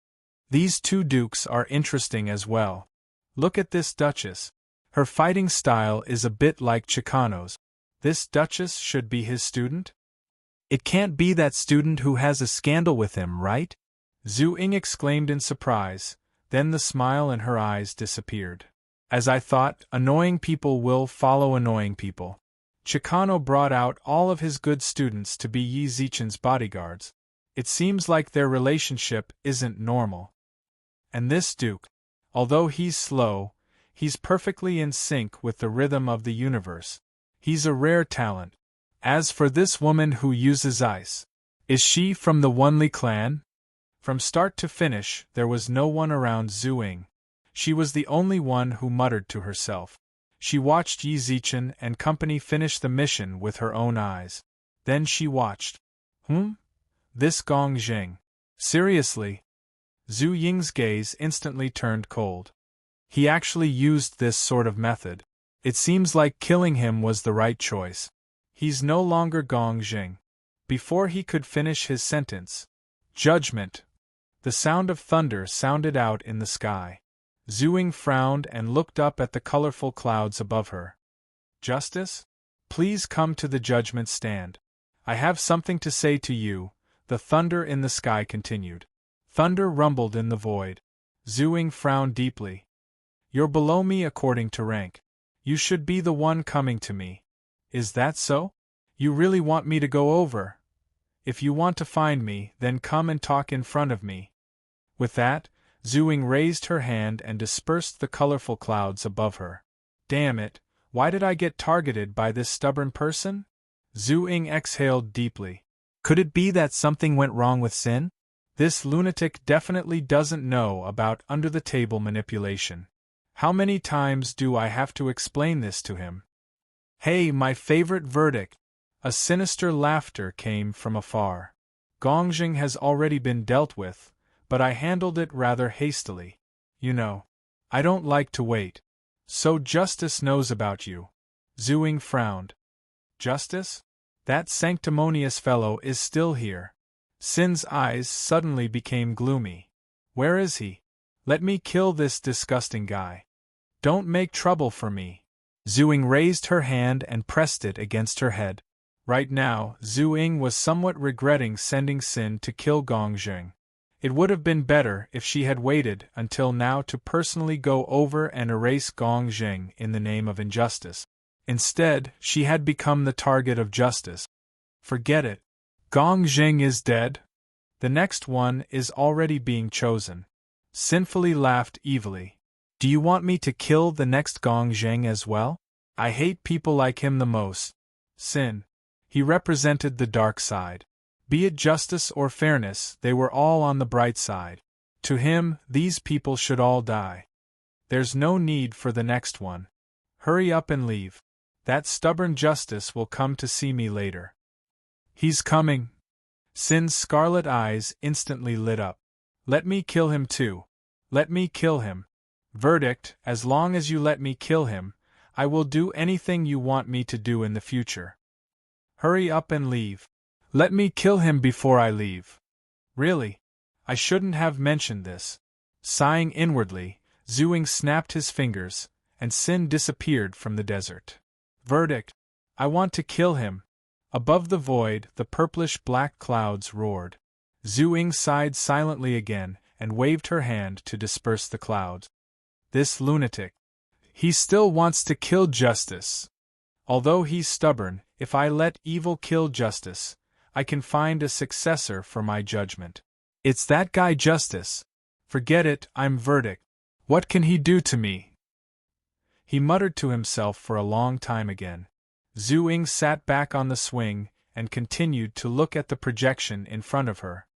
These 2 dukes are interesting as well. Look at this duchess. Her fighting style is a bit like Chicano's. This duchess should be his student? It can't be that student who has a scandal with him, right? Zhu Ying exclaimed in surprise, then the smile in her eyes disappeared. As I thought, annoying people will follow annoying people. Chicano brought out all of his good students to be Yi Zichen's bodyguards. It seems like their relationship isn't normal. And this duke, although he's slow, he's perfectly in sync with the rhythm of the universe. He's a rare talent. As for this woman who uses ice, is she from the Wunli clan? From start to finish, there was no one around Zhu Ying. She was the only one who muttered to herself. She watched Yi Zichen and company finish the mission with her own eyes. Then she watched. This Gong Jing. Seriously? Zhu Ying's gaze instantly turned cold. He actually used this sort of method. It seems like killing him was the right choice. He's no longer Gong Jing. Before he could finish his sentence, judgment! The sound of thunder sounded out in the sky. Zhu Ying frowned and looked up at the colorful clouds above her. Justice? Please come to the judgment stand. I have something to say to you, the thunder in the sky continued. Thunder rumbled in the void. Zhu Ying frowned deeply. You're below me according to rank. You should be the one coming to me. Is that so? You really want me to go over? If you want to find me, then come and talk in front of me. With that, Zhu Ying raised her hand and dispersed the colorful clouds above her. Damn it, why did I get targeted by this stubborn person? Zhu Ying exhaled deeply. Could it be that something went wrong with Sin? This lunatic definitely doesn't know about under-the-table manipulation. How many times do I have to explain this to him? Hey, my favorite verdict! A sinister laughter came from afar. Gongjing has already been dealt with, but I handled it rather hastily. You know, I don't like to wait. So Justice knows about you. Zhu Ying frowned. Justice? That sanctimonious fellow is still here. Sin's eyes suddenly became gloomy. Where is he? Let me kill this disgusting guy. Don't make trouble for me. Zhu Ying raised her hand and pressed it against her head. Right now, Zhu Ying was somewhat regretting sending Sin to kill Gongjing. It would have been better if she had waited until now to personally go over and erase Gongjing in the name of injustice. Instead, she had become the target of justice. Forget it. Gongjing is dead. The next one is already being chosen. Sinfully laughed evilly. Do you want me to kill the next Gongjing as well? I hate people like him the most. Sin. He represented the dark side. Be it justice or fairness, they were all on the bright side. To him, these people should all die. There's no need for the next one. Hurry up and leave. That stubborn Justice will come to see me later. He's coming. Sin's scarlet eyes instantly lit up. Let me kill him too. Let me kill him. Verdict: as long as you let me kill him, I will do anything you want me to do in the future. Hurry up and leave. Let me kill him before I leave. Really? I shouldn't have mentioned this. Sighing inwardly, Zhuing snapped his fingers, and Sin disappeared from the desert. Verdict: I want to kill him. Above the void, the purplish-black clouds roared. Zhuing sighed silently again, and waved her hand to disperse the clouds. This lunatic. He still wants to kill Justice. Although he's stubborn, if I let evil kill Justice, I can find a successor for my judgment. It's that guy Justice. Forget it, I'm Verdict. What can he do to me? He muttered to himself for a long time again. Zhuing sat back on the swing and continued to look at the projection in front of her.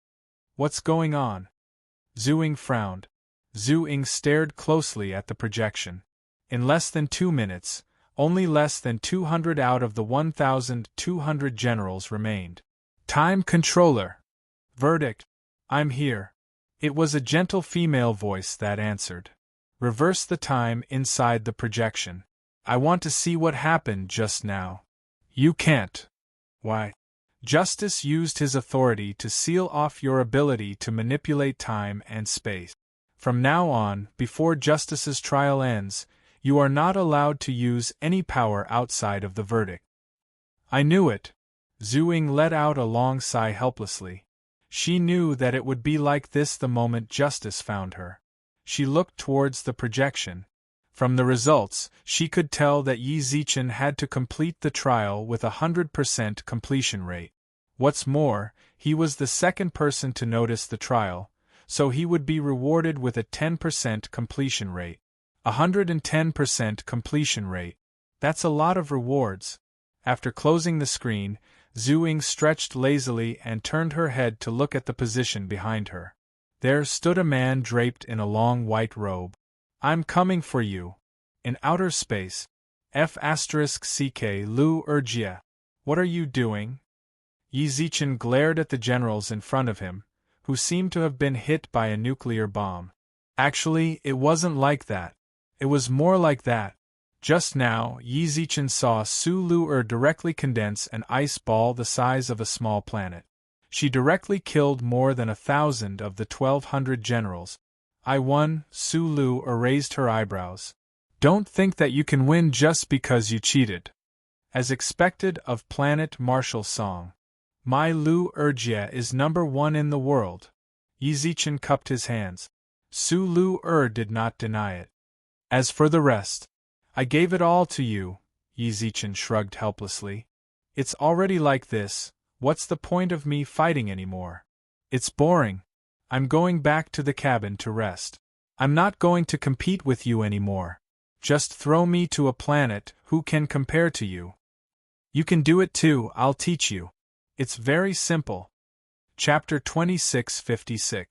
What's going on? Zhuing frowned. Zhuing stared closely at the projection. In less than 2 minutes, only less than 200 out of the 1,200 generals remained. Time controller. Verdict: I'm here. It was a gentle female voice that answered. Reverse the time inside the projection. I want to see what happened just now. You can't. Why? Justice used his authority to seal off your ability to manipulate time and space. From now on, before Justice's trial ends, you are not allowed to use any power outside of the verdict. I knew it. Zhuing let out a long sigh helplessly. She knew that it would be like this the moment Justice found her. She looked towards the projection. From the results, she could tell that Yi Zichen had to complete the trial with 100% completion rate. What's more, he was the second person to notice the trial, so he would be rewarded with a 10% completion rate. 110% completion rate. That's a lot of rewards. After closing the screen, Zhuing stretched lazily and turned her head to look at the position behind her. There stood a man draped in a long white robe. I'm coming for you. In outer space. F***ck Lu Erjia. What are you doing? Yi Zichen glared at the generals in front of him, who seemed to have been hit by a nuclear bomb. Actually, it wasn't like that. It was more like that. Just now, Yi Zichen saw Su Lu directly condense an ice ball the size of a small planet. She directly killed more than 1,000 of the 1,200 generals. I won. Su Lu raised her eyebrows. Don't think that you can win just because you cheated. As expected of Planet Marshall Song. My Lu Erjia is #1 in the world. Yi Zichen cupped his hands. Su Lu did not deny it. As for the rest, I gave it all to you. Yi Zichen shrugged helplessly. It's already like this. What's the point of me fighting anymore? It's boring. I'm going back to the cabin to rest. I'm not going to compete with you anymore. Just throw me to a planet who can compare to you. You can do it too, I'll teach you. It's very simple. Chapter 2656.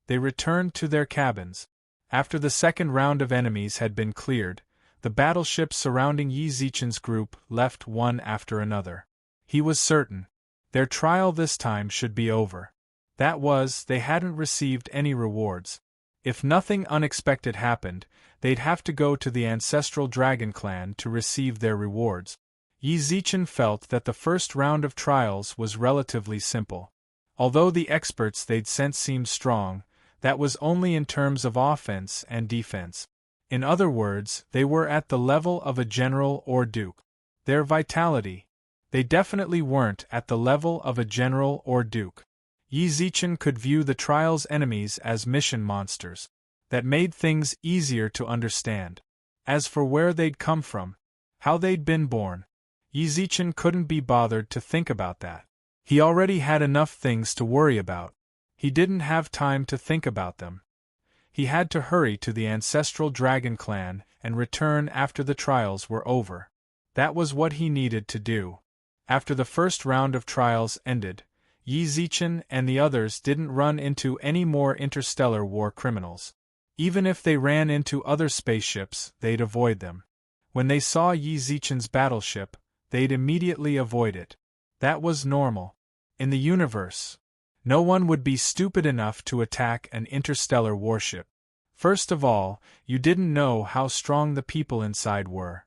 They returned to their cabins. After the second round of enemies had been cleared, the battleships surrounding Yi Zichen's group left one after another. He was certain. Their trial this time should be over. That was, they hadn't received any rewards. If nothing unexpected happened, they'd have to go to the ancestral dragon clan to receive their rewards. Yi Zichen felt that the first round of trials was relatively simple. Although the experts they'd sent seemed strong, that was only in terms of offense and defense. In other words, they were at the level of a general or duke. Their vitality. They definitely weren't at the level of a general or duke. Yi Zichen could view the trial's enemies as mission monsters. That made things easier to understand. As for where they'd come from, how they'd been born, Yi Zichen couldn't be bothered to think about that. He already had enough things to worry about. He didn't have time to think about them. He had to hurry to the ancestral dragon clan and return after the trials were over. That was what he needed to do. After the first round of trials ended, Yi Zichen and the others didn't run into any more interstellar war criminals. Even if they ran into other spaceships, they'd avoid them. When they saw Yi Zichen's battleship, they'd immediately avoid it. That was normal. In the universe, no one would be stupid enough to attack an interstellar warship. First of all, you didn't know how strong the people inside were.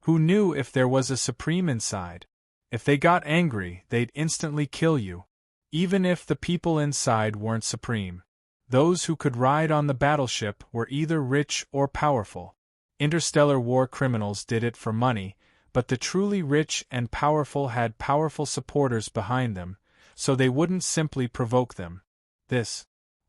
Who knew if there was a supreme inside? If they got angry, they'd instantly kill you. Even if the people inside weren't supreme. Those who could ride on the battleship were either rich or powerful. Interstellar war criminals did it for money, but the truly rich and powerful had powerful supporters behind them, so they wouldn't simply provoke them.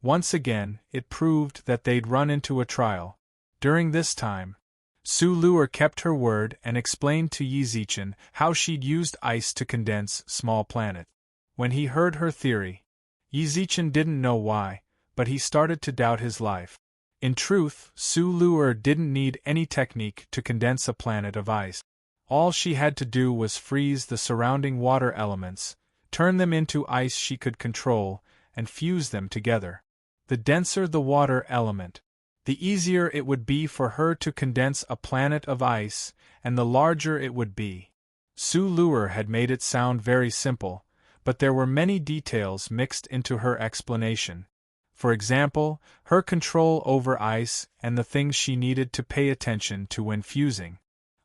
Once again, it proved that they'd run into a trial. During this time, Su Luer kept her word and explained to Yi Zichen how she'd used ice to condense small planets. When he heard her theory, Yi Zichen didn't know why, but he started to doubt his life. In truth, Su Luer didn't need any technique to condense a planet of ice. All she had to do was freeze the surrounding water elements, turn them into ice she could control, and fuse them together. The denser the water element, the easier it would be for her to condense a planet of ice, and the larger it would be. Su Luer had made it sound very simple, but there were many details mixed into her explanation. For example, her control over ice and the things she needed to pay attention to when fusing.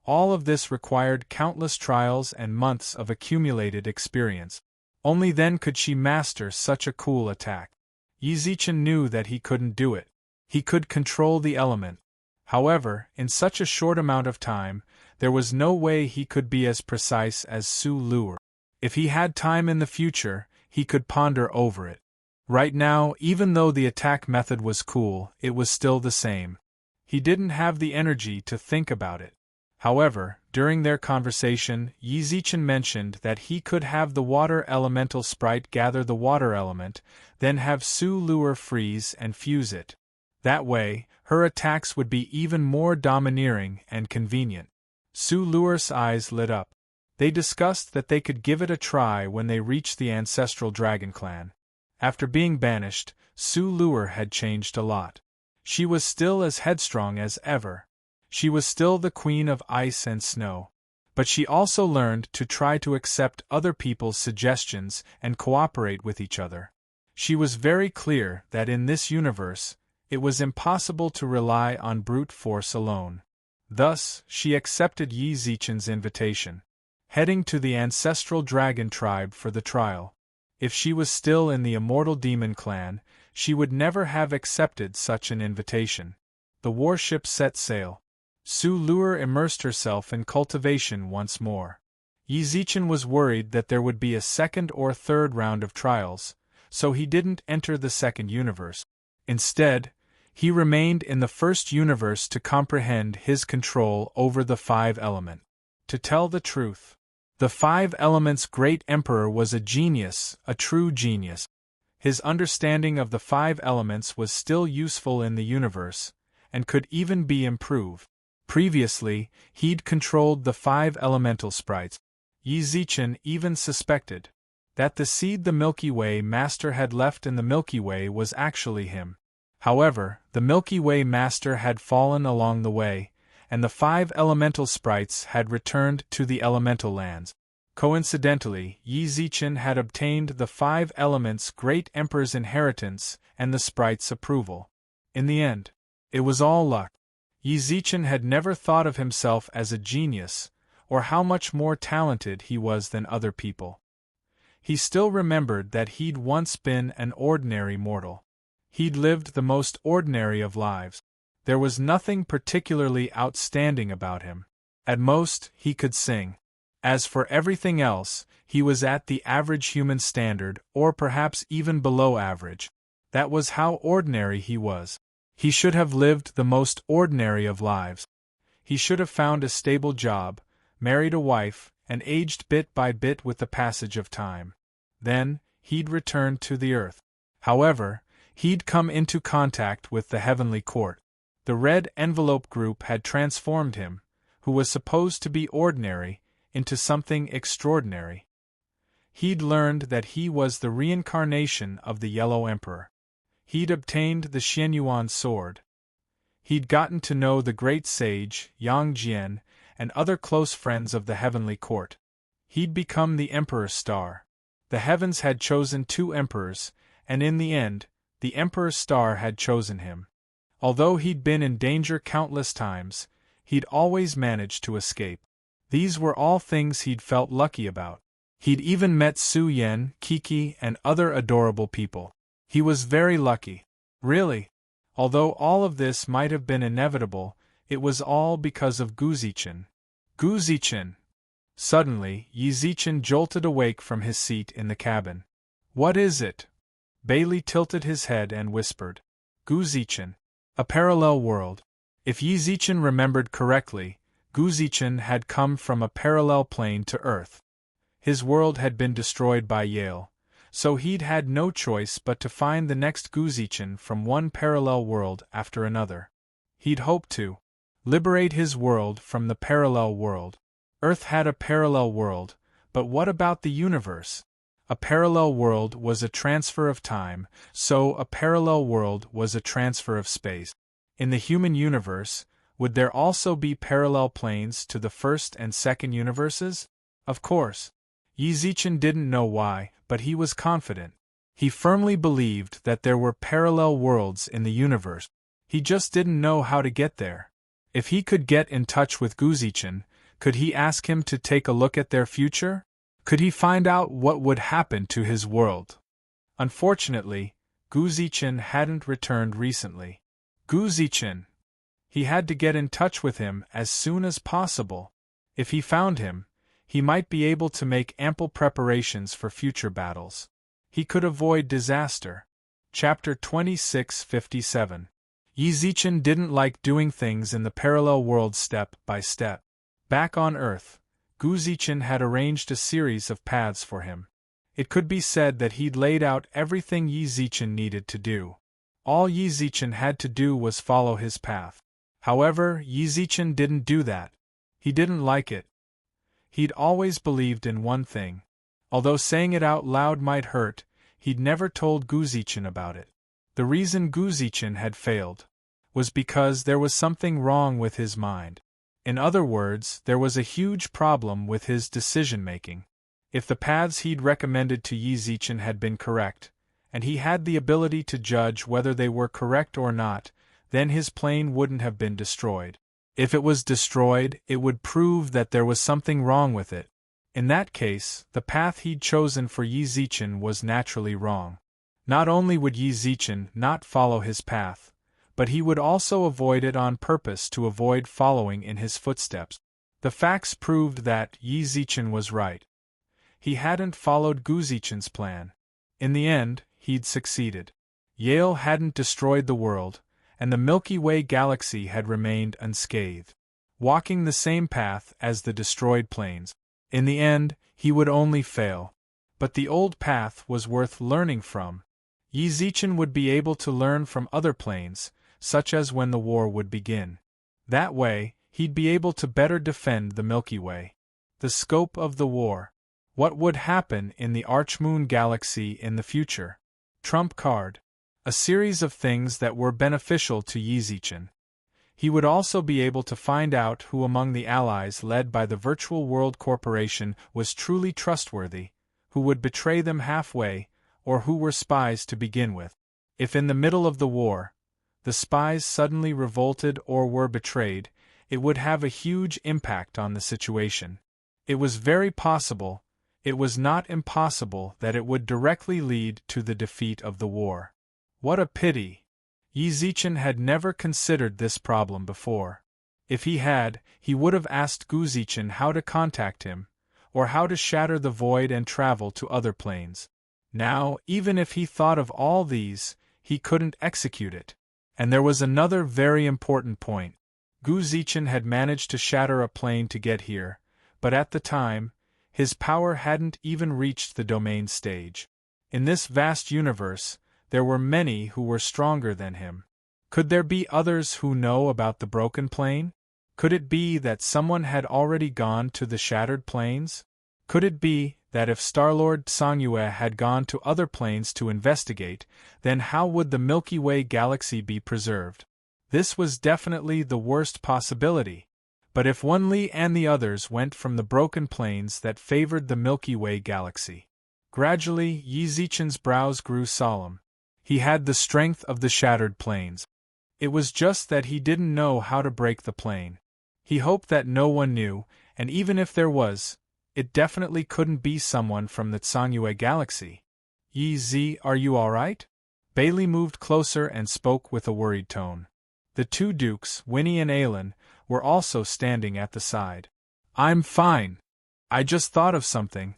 All of this required countless trials and months of accumulated experience. Only then could she master such a cool attack. Yi Zichen knew that he couldn't do it. He could control the element. However, in such a short amount of time, there was no way he could be as precise as Su Luer. If he had time in the future, he could ponder over it. Right now, even though the attack method was cool, it was still the same. He didn't have the energy to think about it. However, during their conversation, Yi Zichen mentioned that he could have the water elemental sprite gather the water element, then have Su Luer freeze and fuse it. That way, her attacks would be even more domineering and convenient. Su Luer's eyes lit up. They discussed that they could give it a try when they reached the ancestral dragon clan. After being banished, Su Luer had changed a lot. She was still as headstrong as ever. She was still the queen of ice and snow. But she also learned to try to accept other people's suggestions and cooperate with each other. She was very clear that in this universe, it was impossible to rely on brute force alone. Thus, she accepted Yi Zichen's invitation, heading to the ancestral dragon tribe for the trial. If she was still in the immortal demon clan, she would never have accepted such an invitation. The warship set sail. Su Luer immersed herself in cultivation once more. Yi Zichen was worried that there would be a second or third round of trials, so he didn't enter the second universe. Instead, he remained in the first universe to comprehend his control over the five elements. To tell the truth, the five elements' great emperor was a genius, a true genius. His understanding of the five elements was still useful in the universe, and could even be improved. Previously, he'd controlled the five elemental sprites. Yi Zichen even suspected that the seed the Milky Way Master had left in the Milky Way was actually him. However, the Milky Way Master had fallen along the way, and the five elemental sprites had returned to the elemental lands. Coincidentally, Yi Zichen had obtained the five elements' great emperor's inheritance and the sprites' approval. In the end, it was all luck. Yi Zichen had never thought of himself as a genius, or how much more talented he was than other people. He still remembered that he'd once been an ordinary mortal. He'd lived the most ordinary of lives. There was nothing particularly outstanding about him. At most, he could sing. As for everything else, he was at the average human standard, or perhaps even below average. That was how ordinary he was. He should have lived the most ordinary of lives. He should have found a stable job, married a wife, and aged bit by bit with the passage of time. Then, he'd returned to the earth. However, he'd come into contact with the heavenly court. The Red Envelope Group had transformed him, who was supposed to be ordinary, into something extraordinary. He'd learned that he was the reincarnation of the Yellow Emperor. He'd obtained the Xianyuan sword. He'd gotten to know the great sage, Yang Jian, and other close friends of the heavenly court. He'd become the Emperor's star. The heavens had chosen 2 emperors, and in the end, the Emperor's star had chosen him. Although he'd been in danger countless times, he'd always managed to escape. These were all things he'd felt lucky about. He'd even met Su Yan, Kiki, and other adorable people. He was very lucky. Really. Although all of this might have been inevitable, it was all because of Guzichen. Guzichen! Suddenly, Yizichen jolted awake from his seat in the cabin. What is it? Bailey tilted his head and whispered. Guzichen. A parallel world. If Yizichen remembered correctly, Guzichen had come from a parallel plane to Earth. His world had been destroyed by Yale, so he'd had no choice but to find the next Guzichen from one parallel world after another. He'd hoped to liberate his world from the parallel world. Earth had a parallel world, but what about the universe? A parallel world was a transfer of time, so a parallel world was a transfer of space. In the human universe, would there also be parallel planes to the first and second universes? Of course. Yizichen didn't know why, but he was confident. He firmly believed that there were parallel worlds in the universe. He just didn't know how to get there. If he could get in touch with Guzichen, could he ask him to take a look at their future? Could he find out what would happen to his world? Unfortunately, Guzichen hadn't returned recently. Guzichen! He had to get in touch with him as soon as possible. If he found him, he might be able to make ample preparations for future battles. He could avoid disaster. Chapter 2657. Yizichen didn't like doing things in the parallel world step by step. Back on Earth, Guzichen had arranged a series of paths for him. It could be said that he'd laid out everything Yizichen needed to do. All Yizichen had to do was follow his path. However, Yizichen didn't do that. He didn't like it. He'd always believed in one thing. Although saying it out loud might hurt, he'd never told Guzichen about it. The reason Guzichen had failed was because there was something wrong with his mind. In other words, there was a huge problem with his decision-making. If the paths he'd recommended to Yizichen had been correct, and he had the ability to judge whether they were correct or not, then his plane wouldn't have been destroyed. If it was destroyed, it would prove that there was something wrong with it. In that case, the path he'd chosen for Yizichen was naturally wrong. Not only would Yizichen not follow his path, but he would also avoid it on purpose to avoid following in his footsteps. The facts proved that Yizichen was right. He hadn't followed Guzichen's plan. In the end, he'd succeeded. Yale hadn't destroyed the world, and the Milky Way galaxy had remained unscathed, walking the same path as the destroyed planes. In the end, he would only fail. But the old path was worth learning from. Yizichen would be able to learn from other planes, such as when the war would begin. That way, he'd be able to better defend the Milky Way. The scope of the war. What would happen in the Archmoon galaxy in the future? Trump card. A series of things that were beneficial to Yizichen. He would also be able to find out who among the allies led by the Virtual World Corporation was truly trustworthy, who would betray them halfway, or who were spies to begin with. If in the middle of the war, the spies suddenly revolted or were betrayed, it would have a huge impact on the situation. It was very possible, it was not impossible, that it would directly lead to the defeat of the war. What a pity! Yizichen had never considered this problem before. If he had, he would have asked Guzichen how to contact him, or how to shatter the void and travel to other planes. Now, even if he thought of all these, he couldn't execute it. And there was another very important point. Guzichen had managed to shatter a plane to get here, but at the time, his power hadn't even reached the domain stage. In this vast universe, there were many who were stronger than him. Could there be others who know about the broken plane? Could it be that someone had already gone to the shattered planes? Could it be that if Starlord Songyue had gone to other planes to investigate, then how would the Milky Way galaxy be preserved? This was definitely the worst possibility. But if Wan Li and the others went from the broken plains that favored the Milky Way galaxy. Gradually, Yi Zichen's brows grew solemn. He had the strength of the shattered plains. It was just that he didn't know how to break the plane. He hoped that no one knew, and even if there was, it definitely couldn't be someone from the Tsangyue galaxy. Yi Zi, are you alright? Bailey moved closer and spoke with a worried tone. The two dukes, Winnie and Aylin, were also standing at the side. I'm fine. I just thought of something.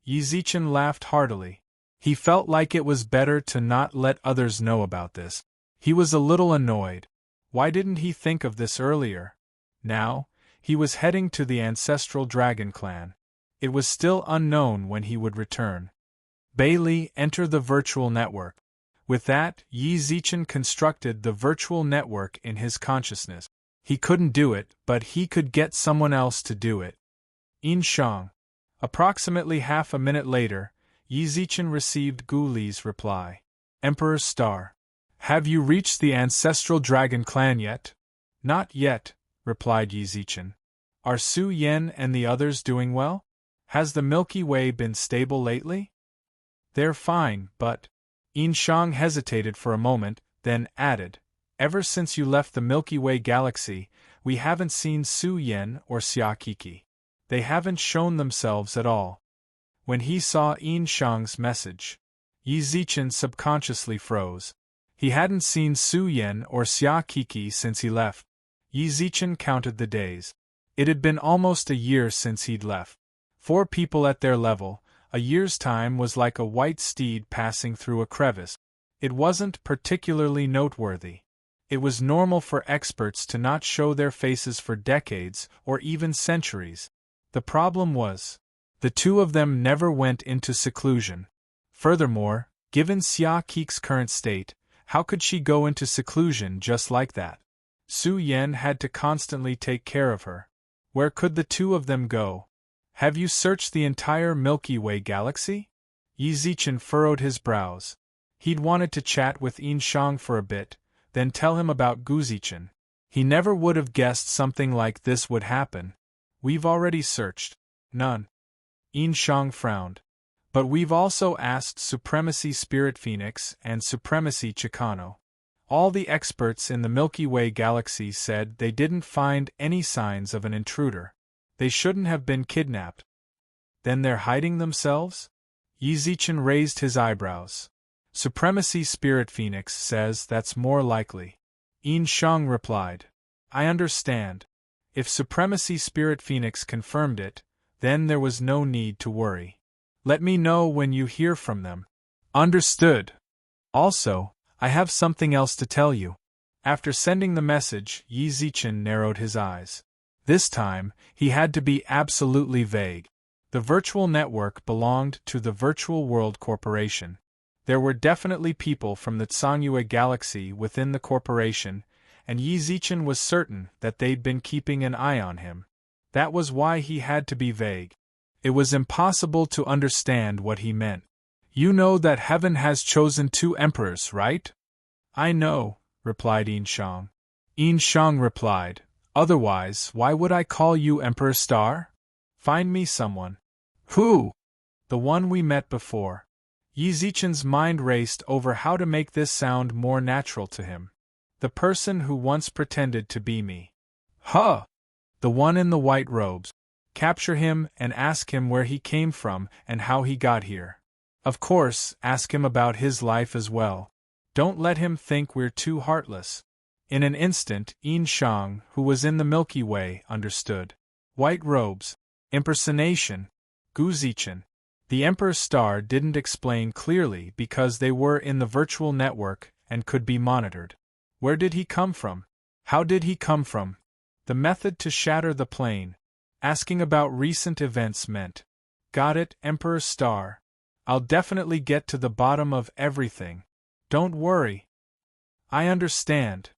Yi Zichen laughed heartily. He felt like it was better to not let others know about this. He was a little annoyed. Why didn't he think of this earlier? Now, he was heading to the ancestral dragon clan. It was still unknown when he would return. Bailey, enter the virtual network. With that, Yi Zichen constructed the virtual network in his consciousness. He couldn't do it, but he could get someone else to do it. Yin Shang. Approximately half a minute later, Yi Zichen received Gu Li's reply. Emperor's Star. Have you reached the ancestral dragon clan yet? Not yet, replied Yi Zichen. Are Su Yen and the others doing well? Has the Milky Way been stable lately? They're fine, but… Yin Shang hesitated for a moment, then added, ever since you left the Milky Way galaxy, we haven't seen Su Yen or Xia Kiki. They haven't shown themselves at all. When he saw Yin Shang's message, Yi Zichen subconsciously froze. He hadn't seen Su Yen or Xia Kiki since he left. Yi Zichen counted the days. It had been almost a year since he'd left. For people at their level, a year's time was like a white steed passing through a crevice. It wasn't particularly noteworthy. It was normal for experts to not show their faces for decades or even centuries. The problem was, the two of them never went into seclusion. Furthermore, given Xia Kiki's current state, how could she go into seclusion just like that? Su Yen had to constantly take care of her. Where could the two of them go? Have you searched the entire Milky Way galaxy? Yi Zichen furrowed his brows. He'd wanted to chat with Yin Shang for a bit, then tell him about Gu Zichen. He never would have guessed something like this would happen. We've already searched. None. Yin Shang frowned. But we've also asked Supremacy Spirit Phoenix and Supremacy Chicano. All the experts in the Milky Way galaxy said they didn't find any signs of an intruder. They shouldn't have been kidnapped. Then they're hiding themselves? Yi Zichen raised his eyebrows. Supremacy Spirit Phoenix says that's more likely. Yin Shang replied. I understand. If Supremacy Spirit Phoenix confirmed it, then there was no need to worry. Let me know when you hear from them. Understood. Also, I have something else to tell you. After sending the message, Yi Zichen narrowed his eyes. This time, he had to be absolutely vague. The virtual network belonged to the Virtual World Corporation. There were definitely people from the Tsangyue galaxy within the corporation, and Yi Zichen was certain that they'd been keeping an eye on him. That was why he had to be vague. It was impossible to understand what he meant. You know that heaven has chosen 2 emperors, right? I know, replied Yin Shang. Yin Shang replied, otherwise, why would I call you Emperor Star? Find me someone. Who? The one we met before. Yi Zichen's mind raced over how to make this sound more natural to him. The person who once pretended to be me. Huh! The one in the white robes. Capture him and ask him where he came from and how he got here. Of course, ask him about his life as well. Don't let him think we're too heartless. In an instant, Yin Shang, who was in the Milky Way, understood. White robes. Impersonation. Gu Zichen. The Emperor's Star didn't explain clearly because they were in the virtual network and could be monitored. Where did he come from? How did he come from? The method to shatter the plane. Asking about recent events meant. Got it, Emperor Star. I'll definitely get to the bottom of everything. Don't worry. I understand.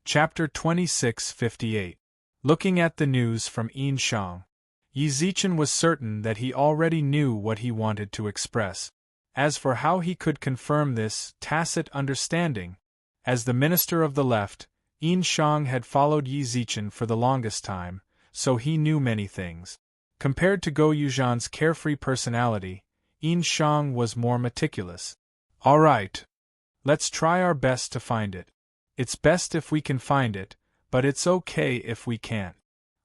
Chapter 2658. Looking at the news from Yin Shang. Yi Zichen was certain that he already knew what he wanted to express. As for how he could confirm this tacit understanding, as the minister of the left, Yin Shang had followed Yi Zichen for the longest time, so he knew many things. Compared to Go Yuzhan's carefree personality, Yin Shang was more meticulous. All right. Let's try our best to find it. It's best if we can find it, but it's okay if we can't.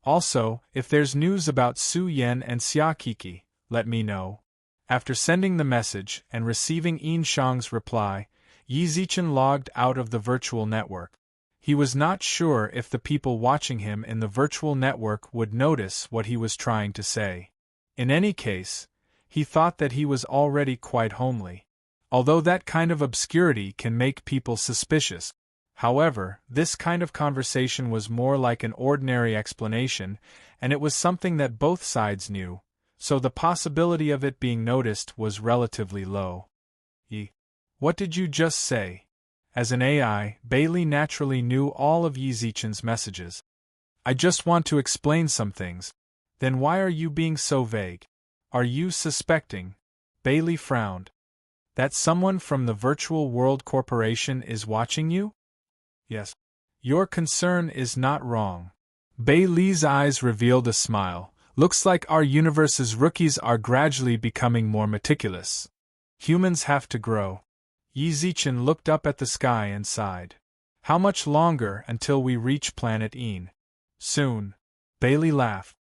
Also, if there's news about Su Yan and Xia Kiki, let me know. After sending the message and receiving Yin Shang's reply, Yi Zichen logged out of the virtual network. He was not sure if the people watching him in the virtual network would notice what he was trying to say. In any case, he thought that he was already quite homely. Although that kind of obscurity can make people suspicious. However, this kind of conversation was more like an ordinary explanation, and it was something that both sides knew, so the possibility of it being noticed was relatively low. What did you just say? As an AI, Bailey naturally knew all of Yi Zichen's messages. I just want to explain some things. Then why are you being so vague? Are you suspecting? Bailey frowned. That someone from the Virtual World Corporation is watching you? Yes. Your concern is not wrong. Bailey's eyes revealed a smile. Looks like our universe's rookies are gradually becoming more meticulous. Humans have to grow. Yi Zichen looked up at the sky and sighed. How much longer until we reach planet Yin? Soon. Bailey laughed.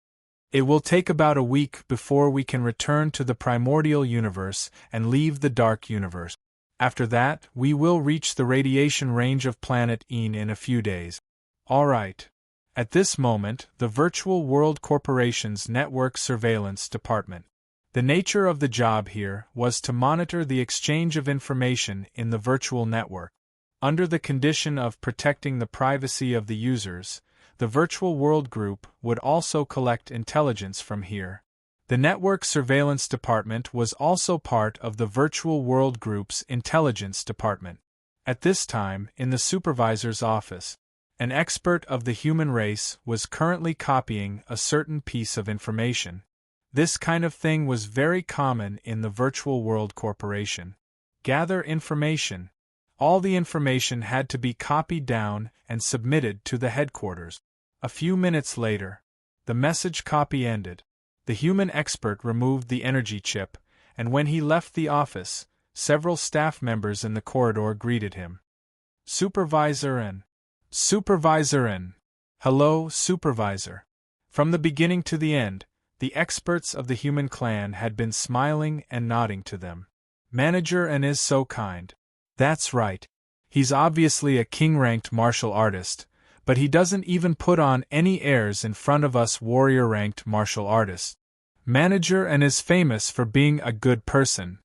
It will take about a week before we can return to the primordial universe and leave the dark universe. After that, we will reach the radiation range of planet Yin in a few days. All right. At this moment, the Virtual World Corporation's Network Surveillance Department. The nature of the job here was to monitor the exchange of information in the virtual network. Under the condition of protecting the privacy of the users, the Virtual World Group would also collect intelligence from here. The Network Surveillance Department was also part of the Virtual World Group's Intelligence Department. At this time, in the supervisor's office, an expert of the human race was currently copying a certain piece of information. This kind of thing was very common in the Virtual World Corporation. Gather information. All the information had to be copied down and submitted to the headquarters. A few minutes later, the message copy ended. The human expert removed the energy chip, and when he left the office, several staff members in the corridor greeted him. Supervisor N. Hello, Supervisor. From the beginning to the end, the experts of the human clan had been smiling and nodding to them. Manager N is so kind. That's right. He's obviously a king-ranked martial artist, but he doesn't even put on any airs in front of us warrior-ranked martial artists. Manager N is famous for being a good person.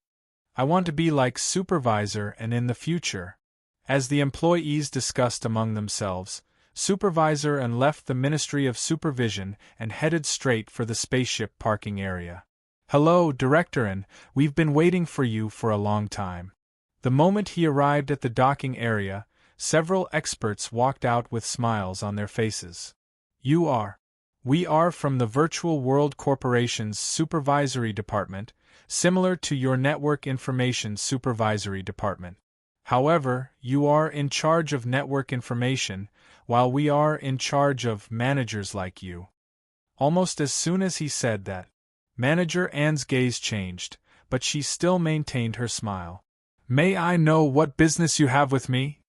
I want to be like Supervisor N in the future. As the employees discussed among themselves, Supervisor N left the Ministry of Supervision and headed straight for the spaceship parking area. Hello, Director N, we've been waiting for you for a long time. The moment he arrived at the docking area, several experts walked out with smiles on their faces. We are from the Virtual World Corporation's Supervisory Department, similar to your Network Information Supervisory Department. However, you are in charge of network information, while we are in charge of managers like you. Almost as soon as he said that, Manager Ann's gaze changed, but she still maintained her smile. May I know what business you have with me?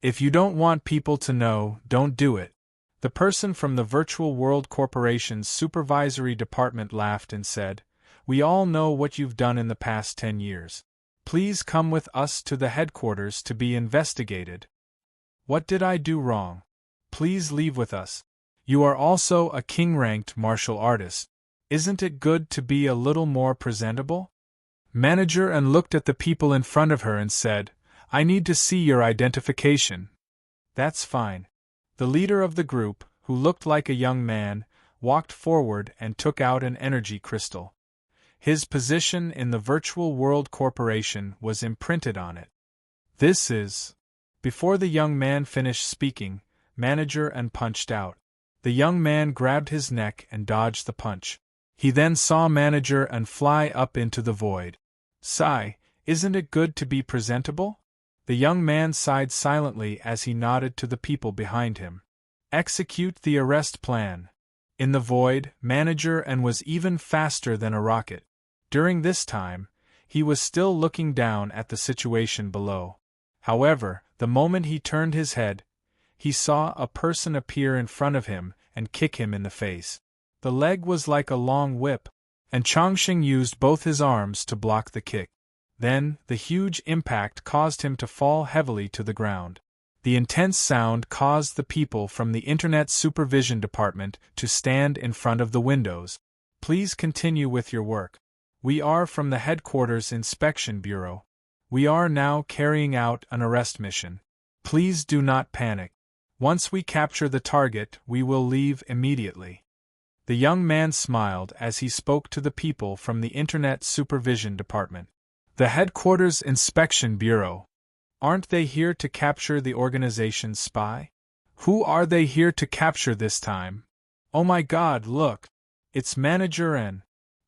If you don't want people to know, don't do it. The person from the Virtual World Corporation's Supervisory Department laughed and said, We all know what you've done in the past 10 years. Please come with us to the headquarters to be investigated. What did I do wrong? Please leave with us. You are also a king-ranked martial artist. Isn't it good to be a little more presentable? Manager N looked at the people in front of her and said, I need to see your identification. That's fine. The leader of the group, who looked like a young man, walked forward and took out an energy crystal. His position in the Virtual World Corporation was imprinted on it. This is... Before the young man finished speaking, Manager N punched out. The young man grabbed his neck and dodged the punch. He then saw Manager N fly up into the void. Sigh, isn't it good to be presentable? The young man sighed silently as he nodded to the people behind him. Execute the arrest plan. in the void, manager and was even faster than a rocket. During this time, he was still looking down at the situation below. However, the moment he turned his head, he saw a person appear in front of him and kick him in the face. The leg was like a long whip, and Chongqing used both his arms to block the kick. Then, the huge impact caused him to fall heavily to the ground. The intense sound caused the people from the Internet Supervision Department to stand in front of the windows. Please continue with your work. We are from the Headquarters Inspection Bureau. We are now carrying out an arrest mission. Please do not panic. Once we capture the target, we will leave immediately. The young man smiled as he spoke to the people from the Internet Supervision Department. The Headquarters Inspection Bureau. Aren't they here to capture the organization's spy? Who are they here to capture this time? Oh my God, look! It's Manager N.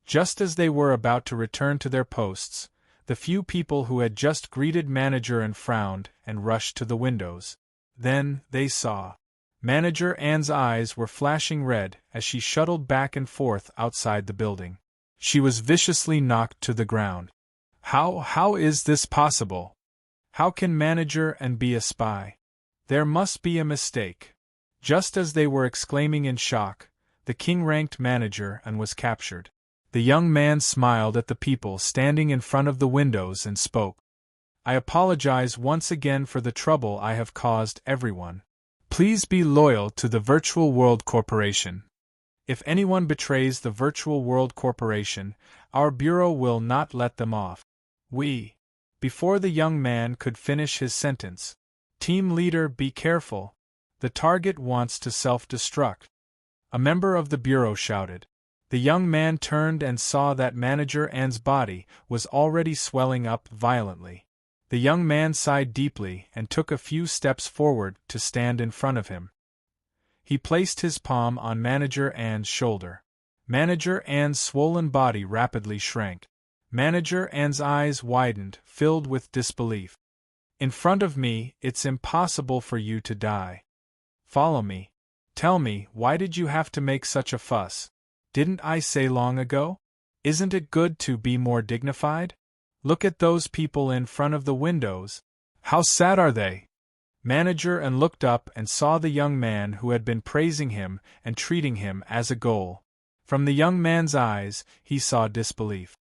Just as they were about to return to their posts, the few people who had just greeted Manager N frowned and rushed to the windows. Then, they saw. Manager Ann's eyes were flashing red as she shuttled back and forth outside the building. She was viciously knocked to the ground. How is this possible? How can Manager N be a spy? There must be a mistake. Just as they were exclaiming in shock, the king-ranked Manager N was captured. The young man smiled at the people standing in front of the windows and spoke. I apologize once again for the trouble I have caused everyone. Please be loyal to the Virtual World Corporation. If anyone betrays the Virtual World Corporation, our bureau will not let them off. Before the young man could finish his sentence, Team Leader, be careful. The target wants to self-destruct. A member of the bureau shouted. The young man turned and saw that Manager Ann's body was already swelling up violently. The young man sighed deeply and took a few steps forward to stand in front of him. He placed his palm on Manager Ann's shoulder. Manager Ann's swollen body rapidly shrank. Manager Ann's eyes widened, filled with disbelief. In front of me, it's impossible for you to die. Follow me. Tell me, why did you have to make such a fuss? Didn't I say long ago? Isn't it good to be more dignified? Look at those people in front of the windows. How sad are they? Manager N looked up and saw the young man who had been praising him and treating him as a goal. From the young man's eyes, he saw disbelief.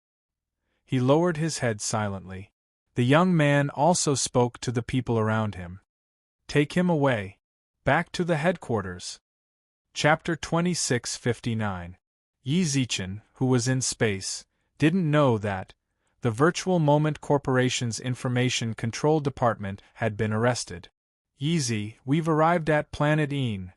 He lowered his head silently. The young man also spoke to the people around him. Take him away. Back to the headquarters. Chapter 2659. Yi Zichen, who was in space, didn't know that the Virtual Moment Corporation's Information Control Department had been arrested. Yi, we've arrived at Planet Een.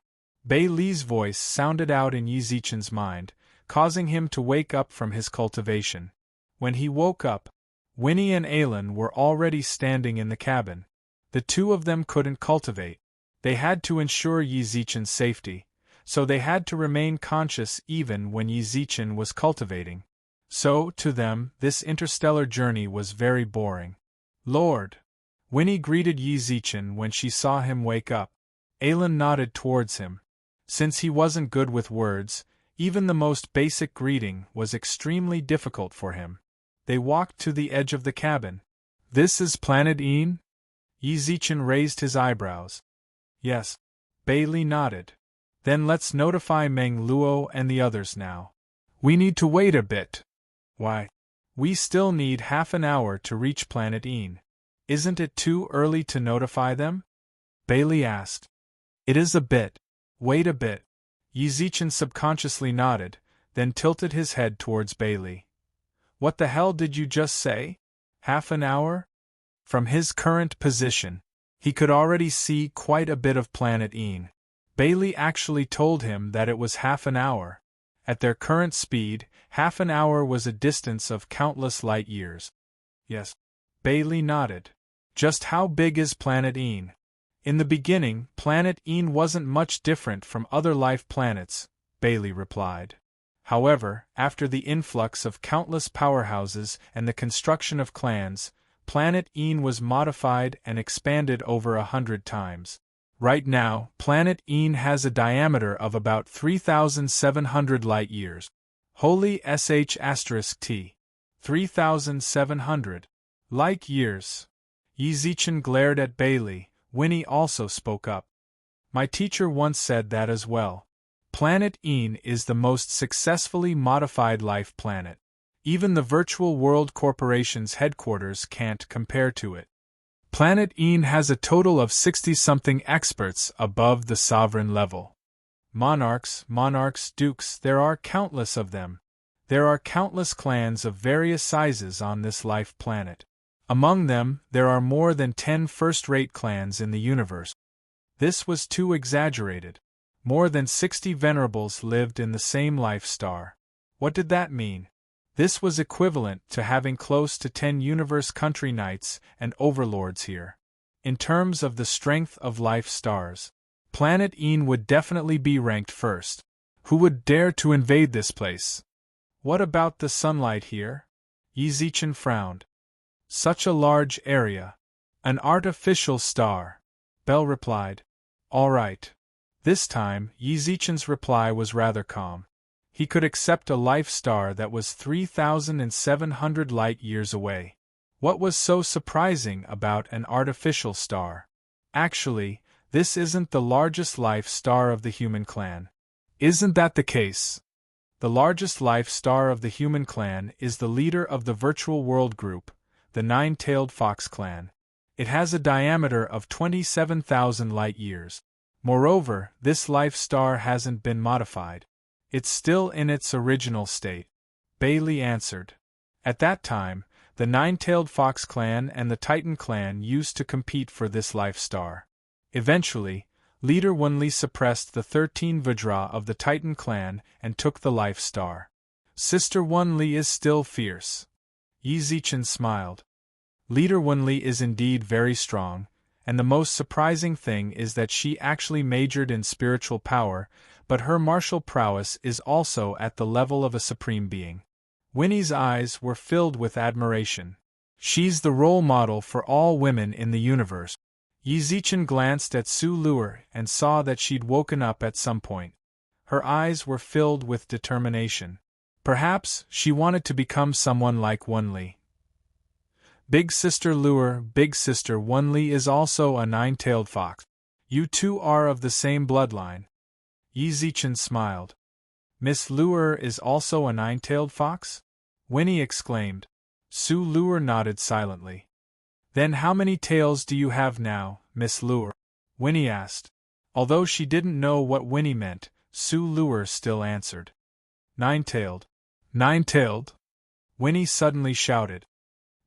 Bei Li's voice sounded out in Yi Zichen's mind, causing him to wake up from his cultivation. When he woke up, Winnie and Alan were already standing in the cabin. The two of them couldn't cultivate. They had to ensure Yi Zichen's safety, so they had to remain conscious even when Yi Zichen was cultivating. So, to them, this interstellar journey was very boring. Lord! Winnie greeted Yi Zichen when she saw him wake up. Alan nodded towards him. Since he wasn't good with words, even the most basic greeting was extremely difficult for him. They walked to the edge of the cabin. This is Planet Een? Yi Zichen raised his eyebrows. Yes. Bei Li nodded. Then let's notify Meng Luo and the others now. We need to wait a bit. Why? We still need half an hour to reach Planet Een. Isn't it too early to notify them? Bei Li asked. It is a bit. Wait a bit. Yi Zichen subconsciously nodded, then tilted his head towards Bei Li. What the hell did you just say? Half an hour? From his current position, he could already see quite a bit of Planet Een. Bei Li actually told him that it was half an hour. At their current speed, half an hour was a distance of countless light years. Yes. Bei Li nodded. Just how big is Planet Een? In the beginning, Planet Een wasn't much different from other life planets, Bei Li replied. However, after the influx of countless powerhouses and the construction of clans, Planet Een was modified and expanded over 100 times. Right now, planet Een has a diameter of about 3,700 light-years. Holy sh*t. 3,700 light-years. Yi glared at Bailey. Winnie also spoke up. My teacher once said that as well. Planet Een is the most successfully modified life planet. Even the Virtual World Corporation's headquarters can't compare to it. Planet Een has a total of 60-something experts above the sovereign level. Monarchs, dukes, there are countless of them. There are countless clans of various sizes on this life planet. Among them, there are more than 10 first-rate clans in the universe. This was too exaggerated. More than 60 venerables lived in the same life star. What did that mean? This was equivalent to having close to 10 universe country knights and overlords here. In terms of the strength of life stars, Planet Een would definitely be ranked first. Who would dare to invade this place? What about the sunlight here? Yi frowned. Such a large area. An artificial star. Bell replied. All right. This time, Yi-Zichen's reply was rather calm. He could accept a life star that was 3,700 light-years away. What was so surprising about an artificial star? Actually, this isn't the largest life star of the human clan. Isn't that the case? The largest life star of the human clan is the leader of the Virtual World Group, the Nine-Tailed Fox clan. It has a diameter of 27,000 light-years. Moreover, this life star hasn't been modified. It's still in its original state. Bailey answered. At that time, the Nine-Tailed Fox clan and the Titan clan used to compete for this life star. Eventually, Leader Wunli suppressed the 13 Vajra of the Titan clan and took the life star. Sister Wunli is still fierce. Yi-Zichen smiled. Leader Wunli is indeed very strong, and the most surprising thing is that she actually majored in spiritual power, but her martial prowess is also at the level of a supreme being. Winnie's eyes were filled with admiration. She's the role model for all women in the universe. Yi-Zichen glanced at Su Luer and saw that she'd woken up at some point. Her eyes were filled with determination. Perhaps she wanted to become someone like Wunli. Big Sister Luer, Big Sister Wunli is also a nine-tailed fox. You two are of the same bloodline. Yi-Zichen smiled. Miss Luer is also a nine-tailed fox? Winnie exclaimed. Su Luer nodded silently. Then how many tails do you have now, Miss Luer? Winnie asked. Although she didn't know what Winnie meant, Su Luer still answered. Nine-tailed. Nine-tailed? Winnie suddenly shouted.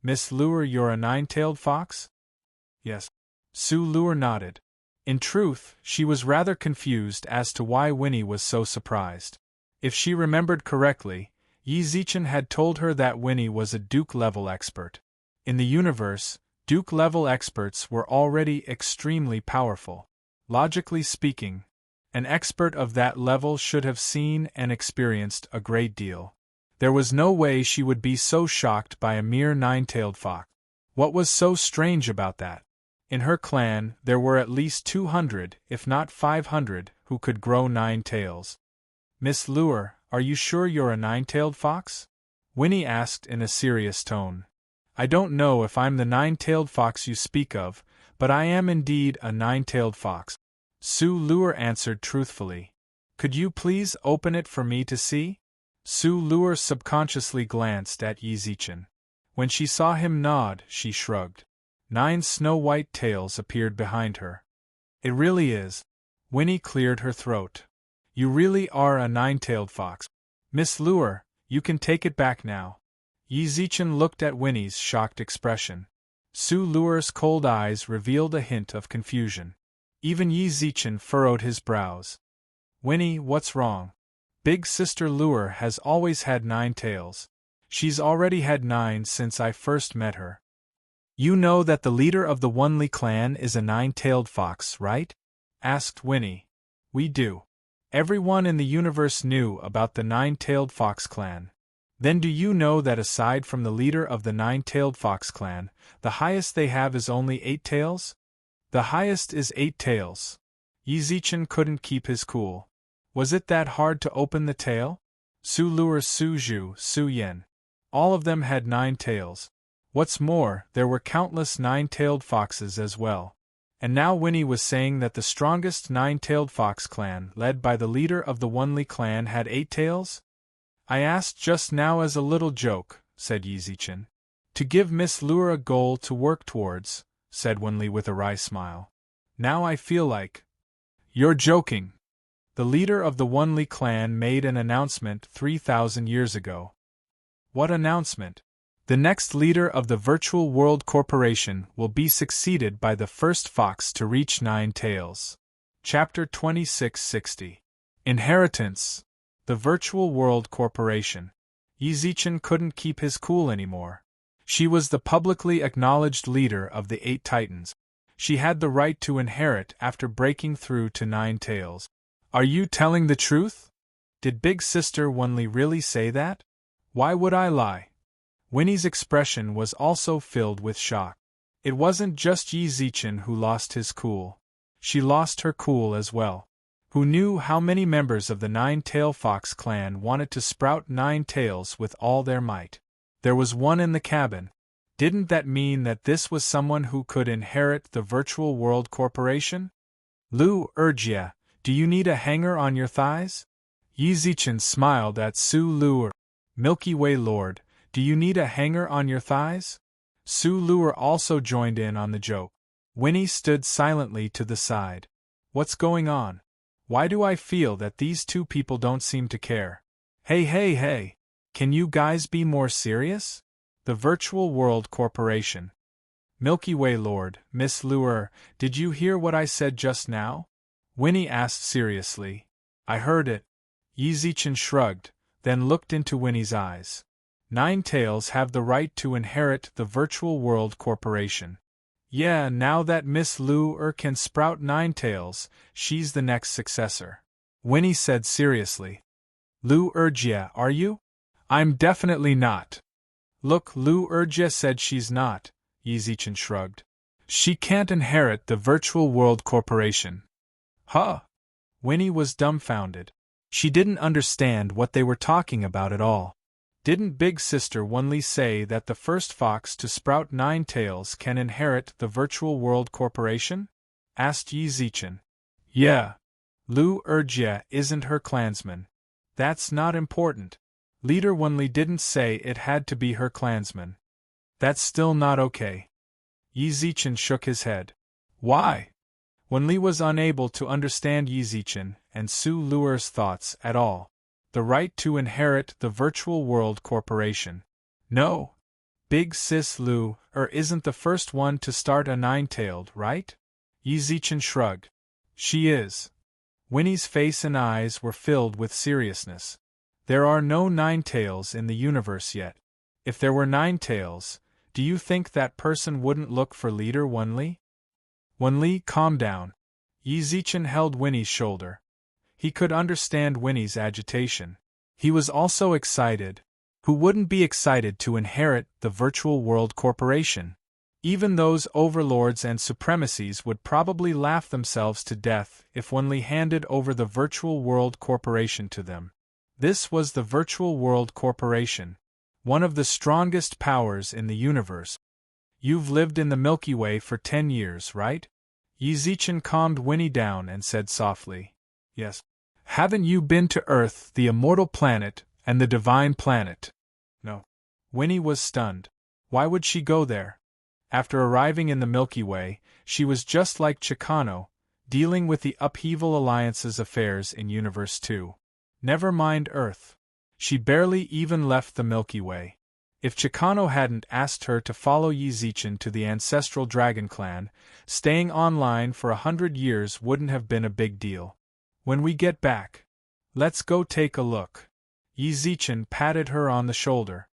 Miss Luer, you're a nine-tailed fox? Yes. Su Luer nodded. In truth, she was rather confused as to why Winnie was so surprised. If she remembered correctly, Yi-Zichen had told her that Winnie was a Duke-level expert. In the universe, Duke-level experts were already extremely powerful. Logically speaking, an expert of that level should have seen and experienced a great deal. There was no way she would be so shocked by a mere nine-tailed fox. What was so strange about that? In her clan, there were at least 200, if not 500, who could grow 9 tails. Miss Luer, are you sure you're a nine-tailed fox? Winnie asked in a serious tone. I don't know if I'm the nine-tailed fox you speak of, but I am indeed a nine-tailed fox. Su Luer answered truthfully. Could you please open it for me to see? Su Luer subconsciously glanced at Yi-Zichen. When she saw him nod, she shrugged. 9 snow-white tails appeared behind her. It really is. Winnie cleared her throat. You really are a nine-tailed fox. Miss Luer, you can take it back now. Yi-Zichen looked at Winnie's shocked expression. Su Luer's cold eyes revealed a hint of confusion. Even Yi-Zichen furrowed his brows. Winnie, what's wrong? Big Sister Luer has always had 9 tails. She's already had 9 since I first met her. You know that the leader of the Wunli clan is a nine-tailed fox, right? Asked Winnie. We do. Everyone in the universe knew about the nine-tailed fox clan. Then do you know that aside from the leader of the nine-tailed fox clan, the highest they have is only 8 tails? The highest is 8 tails. Yizichin couldn't keep his cool. Was it that hard to open the tail? Su Luer, Su Zhu, Su Yen. All of them had 9 tails. What's more, there were countless 9-tailed foxes as well. And now Winnie was saying that the strongest 9-tailed fox clan, led by the leader of the Wunli clan, had 8 tails? I asked just now as a little joke, said Yizichin. To give Miss Luer a goal to work towards, said Wunli with a wry smile. Now I feel like... You're joking. The leader of the Wunli clan made an announcement 3,000 years ago. What announcement? The next leader of the Virtual World Corporation will be succeeded by the first fox to reach 9 tails. Chapter 2660. Inheritance. The Virtual World Corporation. Yizichin couldn't keep his cool anymore. She was the publicly acknowledged leader of the 8 Titans. She had the right to inherit after breaking through to 9 tails. Are you telling the truth? Did Big Sister Wunli really say that? Why would I lie? Winnie's expression was also filled with shock. It wasn't just Yizichin who lost his cool. She lost her cool as well. Who knew how many members of the 9-tail fox clan wanted to sprout 9 tails with all their might? There was one in the cabin. Didn't that mean that this was someone who could inherit the Virtual World Corporation? Lu Erjia, do you need a hanger on your thighs? Yizichin smiled at Su Luer. Milky Way Lord, do you need a hanger on your thighs? Su Luer also joined in on the joke. Winnie stood silently to the side. What's going on? Why do I feel that these two people don't seem to care? Hey. Can you guys be more serious? The Virtual World Corporation. Milky Way Lord, Miss Luer, did you hear what I said just now? Winnie asked seriously. I heard it. Yizichin shrugged, then looked into Winnie's eyes. 9 tails have the right to inherit the Virtual World Corporation. Yeah, now that Miss Luer can sprout 9 tails, she's the next successor. Winnie said seriously. Lu Erjia, are you? I'm definitely not. Look, Lu Erjia said she's not, Yizichin shrugged. She can't inherit the Virtual World Corporation. Huh? Winnie was dumbfounded. She didn't understand what they were talking about at all. Didn't Big Sister Wunli say that the first fox to sprout 9 tails can inherit the Virtual World Corporation? Asked Yizichin. Yeah. Lu Erjia isn't her clansman. That's not important. Leader Wunli didn't say it had to be her clansman. That's still not okay. Yizichin shook his head. Why? Wunli was unable to understand Yizichin and Su Luer's thoughts at all. The right to inherit the Virtual World Corporation. No. Big Sis Luer isn't the first one to start a 9-tailed, right? Yizichin shrugged. She is. Winnie's face and eyes were filled with seriousness. There are no 9 tails in the universe yet. If there were 9 tails, do you think that person wouldn't look for Leader Wunli? Wunli, calm down. Yizichin held Winnie's shoulder. He could understand Winnie's agitation. He was also excited. Who wouldn't be excited to inherit the Virtual World Corporation? Even those overlords and supremacies would probably laugh themselves to death if Wunli handed over the Virtual World Corporation to them. This was the Virtual World Corporation, one of the strongest powers in the universe. You've lived in the Milky Way for 10 years, right? Yizichin calmed Winnie down and said softly. Yes. Haven't you been to Earth, the immortal planet, and the divine planet? No. Winnie was stunned. Why would she go there? After arriving in the Milky Way, she was just like Chicano, dealing with the Upheaval Alliance's affairs in Universe 2. Never mind Earth. She barely even left the Milky Way. If Chicano hadn't asked her to follow Yizichin to the ancestral dragon clan, staying online for 100 years wouldn't have been a big deal. When we get back, let's go take a look. Yizichin patted her on the shoulder.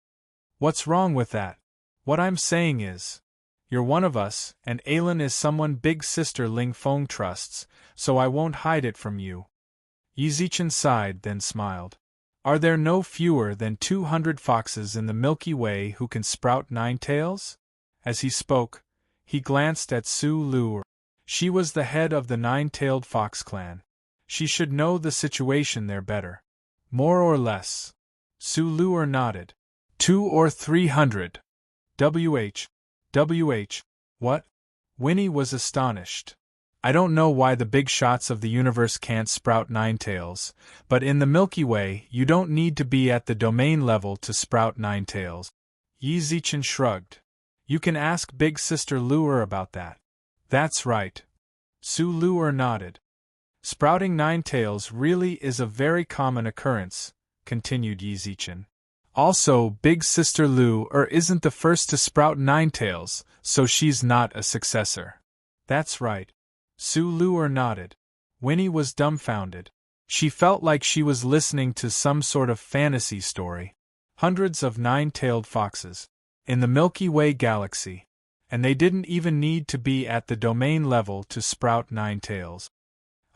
What's wrong with that? What I'm saying is, you're one of us, and Aylin is someone Big Sister Ling Feng trusts, so I won't hide it from you. Yizichin sighed, then smiled. Are there no fewer than 200 foxes in the Milky Way who can sprout 9 tails? As he spoke, he glanced at Su Luer. She was the head of the nine-tailed fox clan. She should know the situation there better. More or less. Su-Luer nodded. 200 or 300. WH. What? Winnie was astonished. I don't know why the big shots of the universe can't sprout nine tails, but in the Milky Way you don't need to be at the domain level to sprout nine tails. Yi Zichen shrugged. You can ask Big Sister Luer about that. That's right. Su-Luer nodded. Sprouting nine tails really is a very common occurrence, continued Yi Zichen. Also, Big Sister Luer isn't the first to sprout nine tails, so she's not a successor. That's right. Su-Luer nodded. Winnie was dumbfounded. She felt like she was listening to some sort of fantasy story. Hundreds of nine-tailed foxes. In the Milky Way galaxy. And they didn't even need to be at the domain level to sprout nine tails.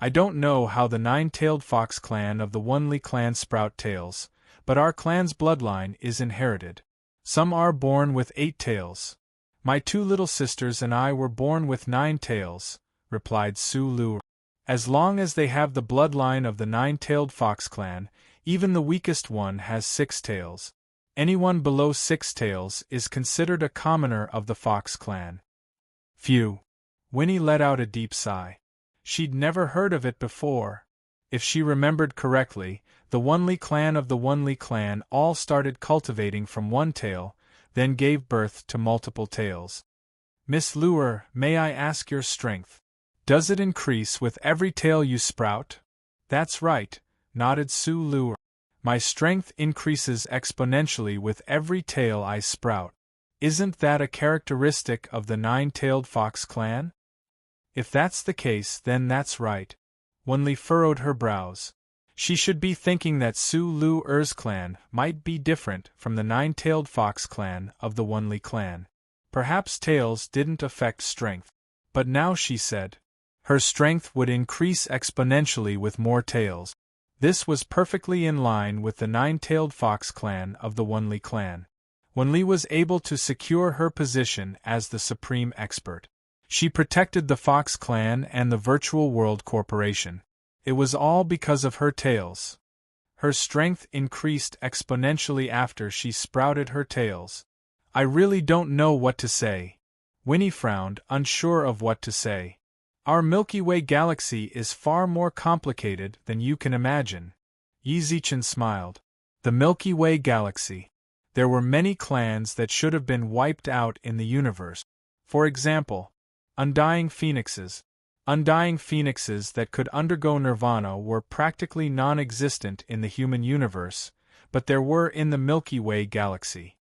I don't know how the nine-tailed fox clan of the Wunli clan sprout tails, but our clan's bloodline is inherited. Some are born with 8 tails. My 2 little sisters and I were born with 9 tails, replied Su-Luer. As long as they have the bloodline of the nine-tailed fox clan, even the weakest one has 6 tails. Anyone below 6 tails is considered a commoner of the fox clan. Phew! Winnie let out a deep sigh. She'd never heard of it before. If she remembered correctly, the Wunli clan of the Wunli clan all started cultivating from 1 tail, then gave birth to multiple tails. Miss Luer, may I ask your strength? Does it increase with every tail you sprout? That's right, nodded Su-Luer. My strength increases exponentially with every tail I sprout. Isn't that a characteristic of the nine-tailed fox clan? If that's the case, then that's right. Wunli furrowed her brows. She should be thinking that Su-Luer's clan might be different from the nine-tailed fox clan of the Wunli clan. Perhaps tails didn't affect strength. But now she said, her strength would increase exponentially with more tails. This was perfectly in line with the nine-tailed fox clan of the Wunli clan. Wunli was able to secure her position as the supreme expert. She protected the Fox clan and the Virtual World Corporation. It was all because of her tails. Her strength increased exponentially after she sprouted her tails. I really don't know what to say. Winnie frowned, unsure of what to say. Our Milky Way galaxy is far more complicated than you can imagine. Yi Zichen smiled. The Milky Way galaxy. There were many clans that should have been wiped out in the universe. For example, undying phoenixes. Undying phoenixes that could undergo nirvana were practically non-existent in the human universe, but there were in the Milky Way galaxy.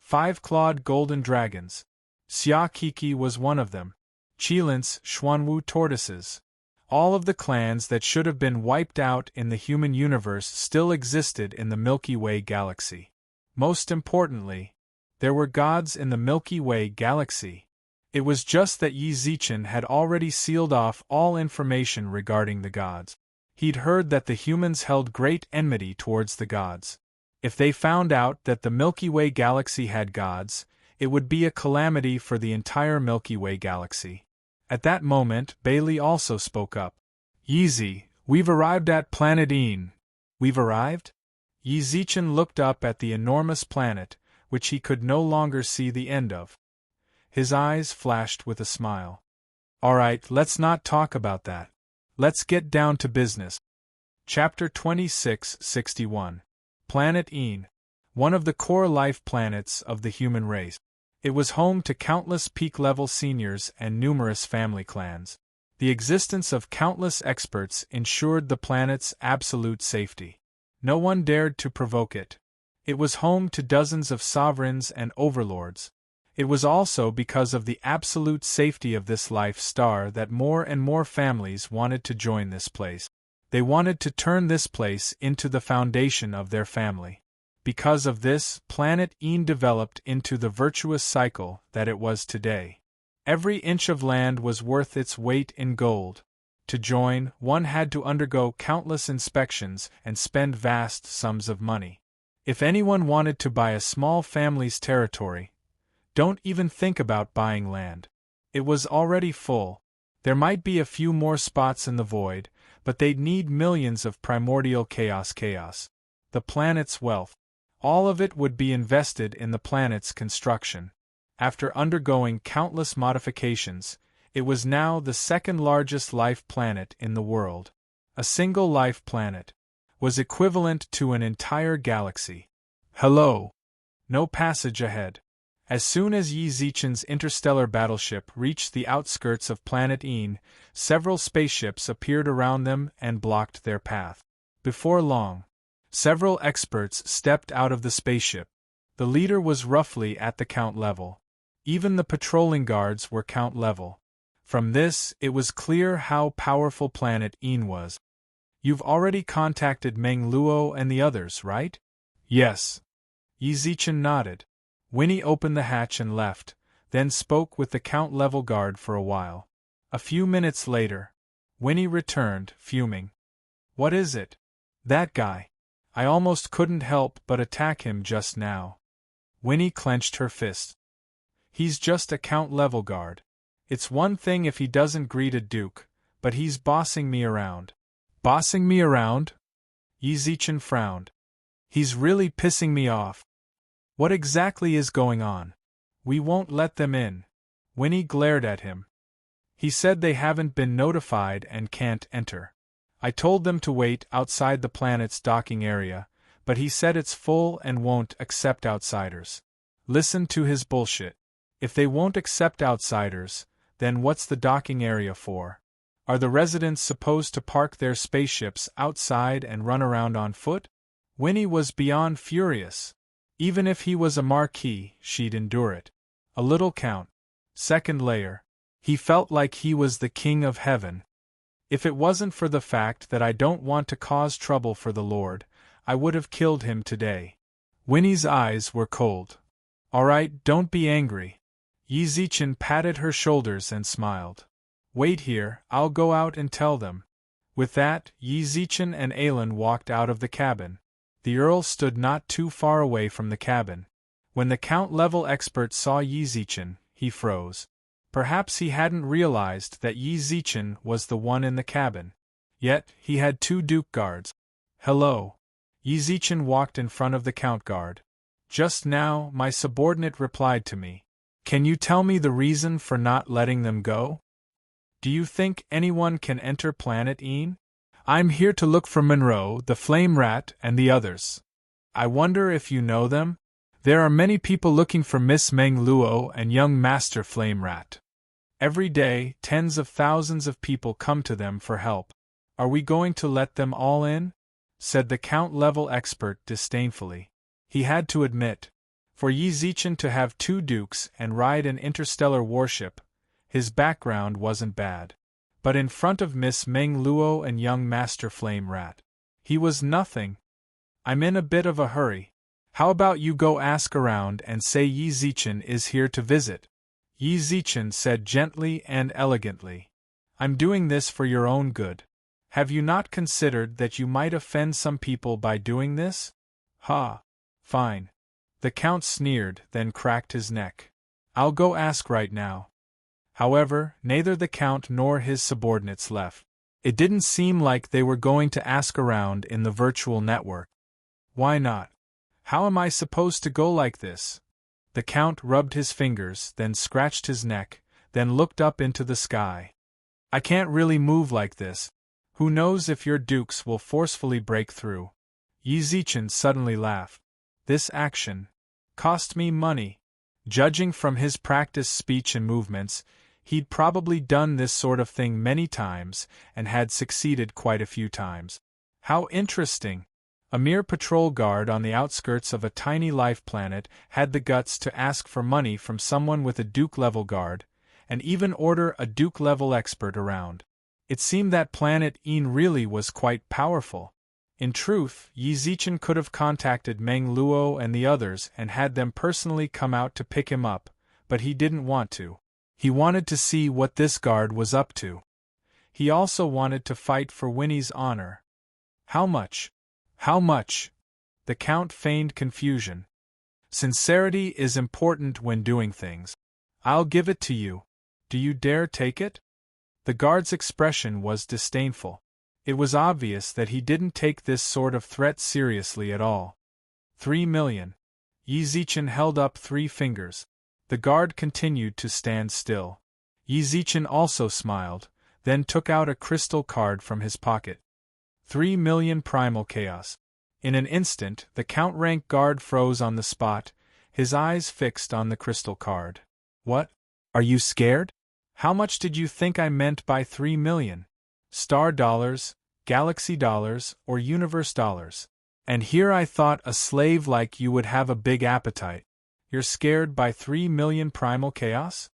5-clawed golden dragons. Xia Kiki was one of them. Qilins, Xuanwu tortoises. All of the clans that should have been wiped out in the human universe still existed in the Milky Way galaxy. Most importantly, there were gods in the Milky Way galaxy. It was just that Yi Zichen had already sealed off all information regarding the gods. He'd heard that the humans held great enmity towards the gods. If they found out that the Milky Way galaxy had gods, it would be a calamity for the entire Milky Way galaxy. At that moment, Bailey also spoke up. Yeezy, we've arrived at planet Een. We've arrived? Yi Zichen looked up at the enormous planet, which he could no longer see the end of. His eyes flashed with a smile. All right, let's not talk about that. Let's get down to business. Chapter 2661. Planet Een. One of the core life planets of the human race. It was home to countless peak-level seniors and numerous family clans. The existence of countless experts ensured the planet's absolute safety. No one dared to provoke it. It was home to dozens of sovereigns and overlords. It was also because of the absolute safety of this life star that more and more families wanted to join this place. They wanted to turn this place into the foundation of their family. Because of this, planet Een developed into the virtuous cycle that it was today. Every inch of land was worth its weight in gold. To join, one had to undergo countless inspections and spend vast sums of money. If anyone wanted to buy a small family's territory, don't even think about buying land. It was already full. There might be a few more spots in the void, but they'd need millions of primordial chaos. The planet's wealth. All of it would be invested in the planet's construction. After undergoing countless modifications, it was now the second largest life planet in the world. A single life planet was equivalent to an entire galaxy. Hello. No passage ahead. As soon as Yi Zichen's interstellar battleship reached the outskirts of planet Een, several spaceships appeared around them and blocked their path. Before long, several experts stepped out of the spaceship. The leader was roughly at the count level. Even the patrolling guards were count level. From this, it was clear how powerful planet Een was. You've already contacted Meng Luo and the others, right? Yes. Yi Zichen nodded. Winnie opened the hatch and left, then spoke with the count-level guard for a while. A few minutes later, Winnie returned, fuming. What is it? That guy. I almost couldn't help but attack him just now. Winnie clenched her fist. He's just a count-level guard. It's one thing if he doesn't greet a duke, but he's bossing me around. Bossing me around? Yi Zichen frowned. He's really pissing me off. What exactly is going on? We won't let them in. Winnie glared at him. He said they haven't been notified and can't enter. I told them to wait outside the planet's docking area, but he said it's full and won't accept outsiders. Listen to his bullshit. If they won't accept outsiders, then what's the docking area for? Are the residents supposed to park their spaceships outside and run around on foot? Winnie was beyond furious. Even if he was a marquis, she'd endure it. A little count. Second layer. He felt like he was the king of heaven. If it wasn't for the fact that I don't want to cause trouble for the Lord, I would have killed him today. Winnie's eyes were cold. All right, don't be angry. Yi Zichen patted her shoulders and smiled. Wait here, I'll go out and tell them. With that, Yi Zichen and Alan walked out of the cabin. The Earl stood not too far away from the cabin. When the count-level expert saw Yi Zichen, he froze. Perhaps he hadn't realized that Yi Zichen was the one in the cabin. Yet, he had two Duke guards. Hello. Yi Zichen walked in front of the count guard. Just now, my subordinate replied to me. Can you tell me the reason for not letting them go? Do you think anyone can enter planet Een? I'm here to look for Monroe, the Flame Rat, and the others. I wonder if you know them? There are many people looking for Miss Meng Luo and young Master Flame Rat. Every day, tens of thousands of people come to them for help. Are we going to let them all in? Said the count-level expert disdainfully. He had to admit, for Yi Zichen to have two dukes and ride an interstellar warship, his background wasn't bad. But in front of Miss Meng Luo and young Master Flame Rat, he was nothing. I'm in a bit of a hurry. How about you go ask around and say Yi Zichen is here to visit? Yi Zichen said gently and elegantly. I'm doing this for your own good. Have you not considered that you might offend some people by doing this? Ha! Fine. The Count sneered, then cracked his neck. I'll go ask right now. However, neither the Count nor his subordinates left. It didn't seem like they were going to ask around in the virtual network. Why not? How am I supposed to go like this? The Count rubbed his fingers, then scratched his neck, then looked up into the sky. I can't really move like this. Who knows if your dukes will forcefully break through? Yi Zichen suddenly laughed. This action cost me money. Judging from his practiced speech and movements, he'd probably done this sort of thing many times and had succeeded quite a few times. How interesting! A mere patrol guard on the outskirts of a tiny life planet had the guts to ask for money from someone with a Duke-level guard, and even order a Duke-level expert around. It seemed that planet Een really was quite powerful. In truth, Yi Zichen could have contacted Meng Luo and the others and had them personally come out to pick him up, but he didn't want to. He wanted to see what this guard was up to. He also wanted to fight for Winnie's honor. How much? How much? The Count feigned confusion. Sincerity is important when doing things. I'll give it to you. Do you dare take it? The guard's expression was disdainful. It was obvious that he didn't take this sort of threat seriously at all. 3 million. Yi Zichen held up 3 fingers. The guard continued to stand still. Yi Zichen also smiled, then took out a crystal card from his pocket. 3 million primal chaos. In an instant, the Count rank guard froze on the spot, his eyes fixed on the crystal card. What? Are you scared? How much did you think I meant by 3 million? Star dollars, galaxy dollars, or universe dollars? And here I thought a slave like you would have a big appetite. You're scared by 3 million primal chaos?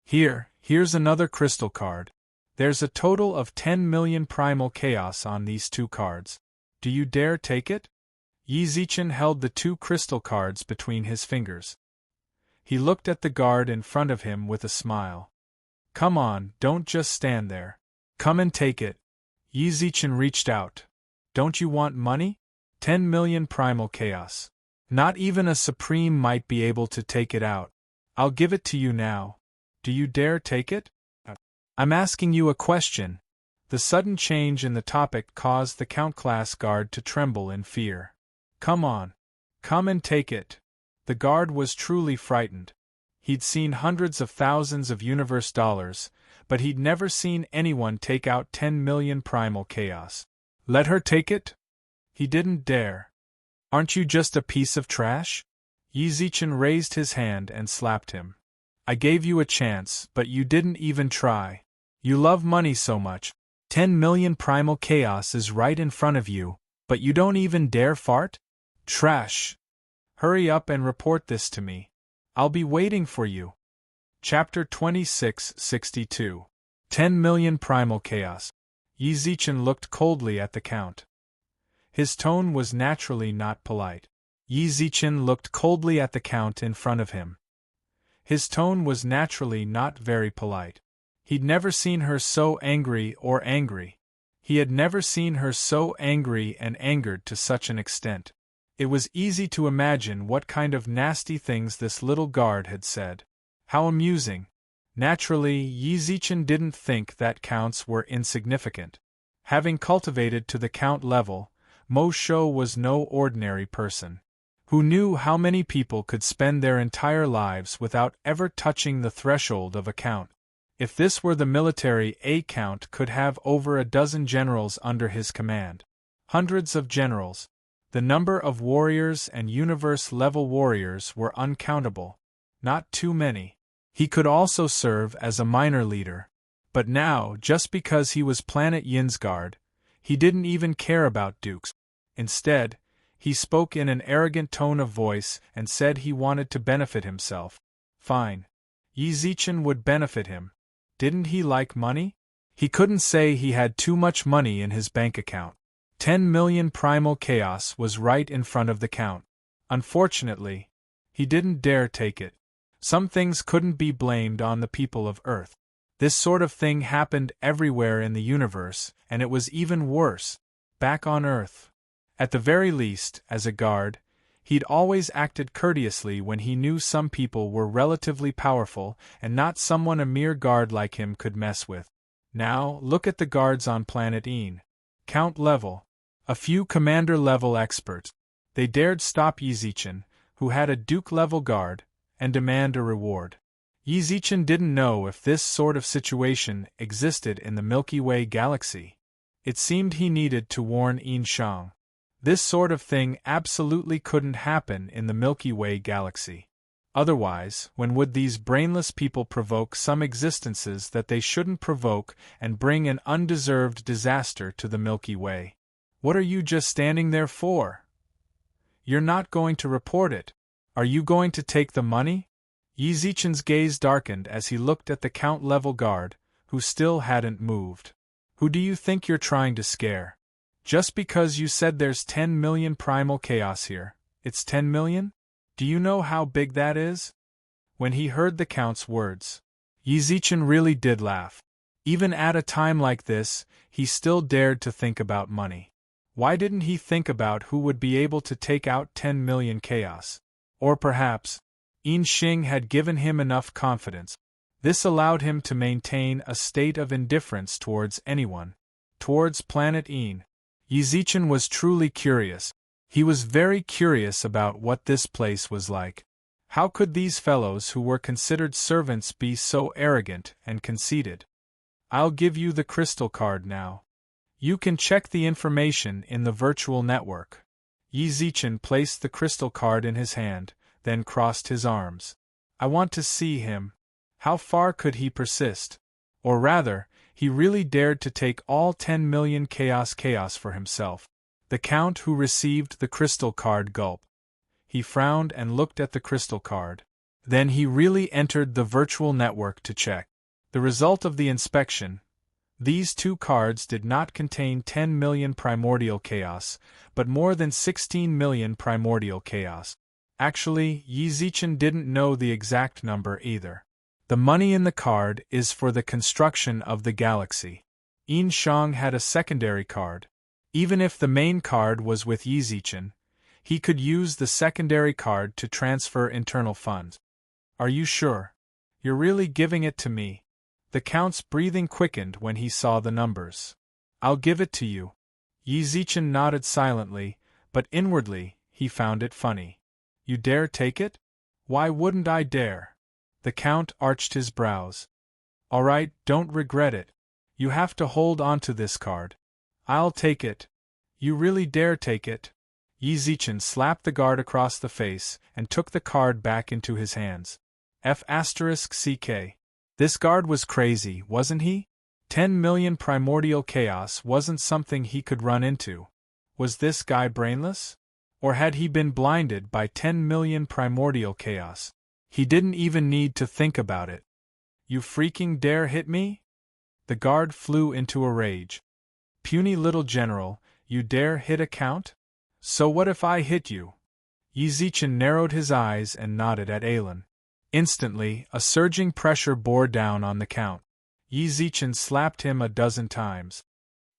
Here's another crystal card. There's a total of 10 million primal chaos on these 2 cards. Do you dare take it? Yi Zichen held the 2 crystal cards between his fingers. He looked at the guard in front of him with a smile. Come on, don't just stand there. Come and take it. Yi Zichen reached out. Don't you want money? 10 million primal chaos. Not even a supreme might be able to take it out. I'll give it to you now. Do you dare take it? I'm asking you a question. The sudden change in the topic caused the Count-class guard to tremble in fear. Come on. Come and take it. The guard was truly frightened. He'd seen hundreds of thousands of universe dollars, but he'd never seen anyone take out 10 million primal chaos. Let her take it? He didn't dare. Aren't you just a piece of trash? Yi Zichen raised his hand and slapped him. I gave you a chance, but you didn't even try. You love money so much. 10 million primal chaos is right in front of you, but you don't even dare fart? Trash. Hurry up and report this to me. I'll be waiting for you. Chapter 2662. 10 million primal chaos. Yi Zichen looked coldly at the Count. His tone was naturally not polite. Yi Zichen looked coldly at the Count in front of him. His tone was naturally not very polite. He'd never seen her so angry or angry. He had never seen her so angry and angered to such an extent. It was easy to imagine what kind of nasty things this little guard had said. How amusing. Naturally, Yi Zichen didn't think that Counts were insignificant. Having cultivated to the Count level, Mo Shou was no ordinary person. Who knew how many people could spend their entire lives without ever touching the threshold of a Count? If this were the military, a Count could have over a dozen generals under his command. Hundreds of generals. The number of warriors and universe-level warriors were uncountable. Not too many. He could also serve as a minor leader. But now, just because he was Planet Yin's guard, he didn't even care about dukes. Instead, he spoke in an arrogant tone of voice and said he wanted to benefit himself. Fine. Yi Zichen would benefit him. Didn't he like money? He couldn't say he had too much money in his bank account. 10 million primal chaos was right in front of the Count. Unfortunately, he didn't dare take it. Some things couldn't be blamed on the people of Earth. This sort of thing happened everywhere in the universe, and it was even worse back on Earth. At the very least, as a guard, he'd always acted courteously when he knew some people were relatively powerful and not someone a mere guard like him could mess with. Now, look at the guards on planet Een. Count level. A few commander-level experts. They dared stop Yi Zichen, who had a Duke-level guard, and demand a reward. Yi Zichen didn't know if this sort of situation existed in the Milky Way galaxy. It seemed he needed to warn Yin Shang. This sort of thing absolutely couldn't happen in the Milky Way galaxy. Otherwise, when would these brainless people provoke some existences that they shouldn't provoke and bring an undeserved disaster to the Milky Way? What are you just standing there for? You're not going to report it. Are you going to take the money? Yi Zichen's gaze darkened as he looked at the Count-level guard, who still hadn't moved. Who do you think you're trying to scare? Just because you said there's 10 million primal chaos here, it's 10 million? Do you know how big that is? When he heard the Count's words, Yi Zichen really did laugh. Even at a time like this, he still dared to think about money. Why didn't he think about who would be able to take out 10 million chaos? Or perhaps, Yin Xing had given him enough confidence. This allowed him to maintain a state of indifference towards anyone. Towards Planet Een. Yizichen was truly curious. He was very curious about what this place was like. How could these fellows who were considered servants be so arrogant and conceited? I'll give you the crystal card now. You can check the information in the virtual network. Yizichen placed the crystal card in his hand, then crossed his arms. I want to see him. How far could he persist? Or rather, he really dared to take all 10 million chaos for himself. The Count who received the crystal card gulped. He frowned and looked at the crystal card. Then he really entered the virtual network to check. The result of the inspection: these two cards did not contain 10 million primordial chaos, but more than 16 million primordial chaos. Actually, Yizichen didn't know the exact number either. The money in the card is for the construction of the galaxy. Yin Shang had a secondary card. Even if the main card was with Yizichen, he could use the secondary card to transfer internal funds. Are you sure? You're really giving it to me? The Count's breathing quickened when he saw the numbers. I'll give it to you. Yizichen nodded silently, but inwardly, he found it funny. You dare take it? Why wouldn't I dare? The Count arched his brows. All right, don't regret it. You have to hold on to this card. I'll take it. You really dare take it? Yizichen slapped the guard across the face and took the card back into his hands. F***CK. This guard was crazy, wasn't he? 10 million primordial chaos wasn't something he could run into. Was this guy brainless? Or had he been blinded by 10 million primordial chaos? He didn't even need to think about it. You freaking dare hit me? The guard flew into a rage. Puny little general, you dare hit a Count? So what if I hit you? Yizichen narrowed his eyes and nodded at Alan. Instantly, a surging pressure bore down on the Count. Yizichen slapped him a dozen times.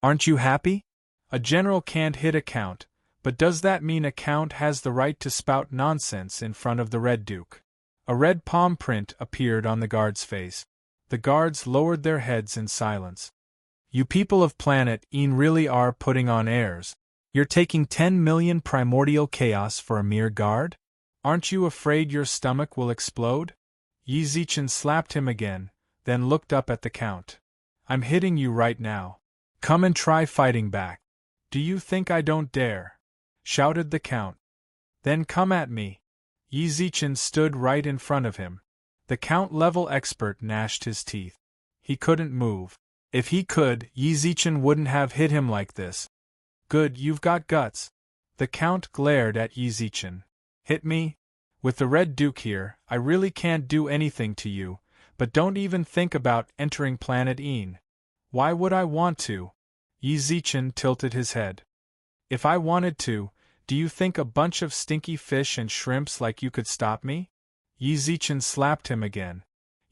Aren't you happy? A general can't hit a Count, but does that mean a Count has the right to spout nonsense in front of the Red Duke? A red palm print appeared on the guard's face. The guards lowered their heads in silence. You people of Planet Een really are putting on airs. You're taking 10 million primordial chaos for a mere guard? Aren't you afraid your stomach will explode? Yizichen slapped him again, then looked up at the Count. I'm hitting you right now. Come and try fighting back. Do you think I don't dare? Shouted the Count. Then come at me. Yizichen stood right in front of him. The Count-level expert gnashed his teeth. He couldn't move. If he could, Yizichen wouldn't have hit him like this. Good, you've got guts. The Count glared at Yizichen. Hit me? With the Red Duke here, I really can't do anything to you, but don't even think about entering Planet Een. Why would I want to? Yizichen tilted his head. If I wanted to, do you think a bunch of stinky fish and shrimps like you could stop me? Yizichen slapped him again.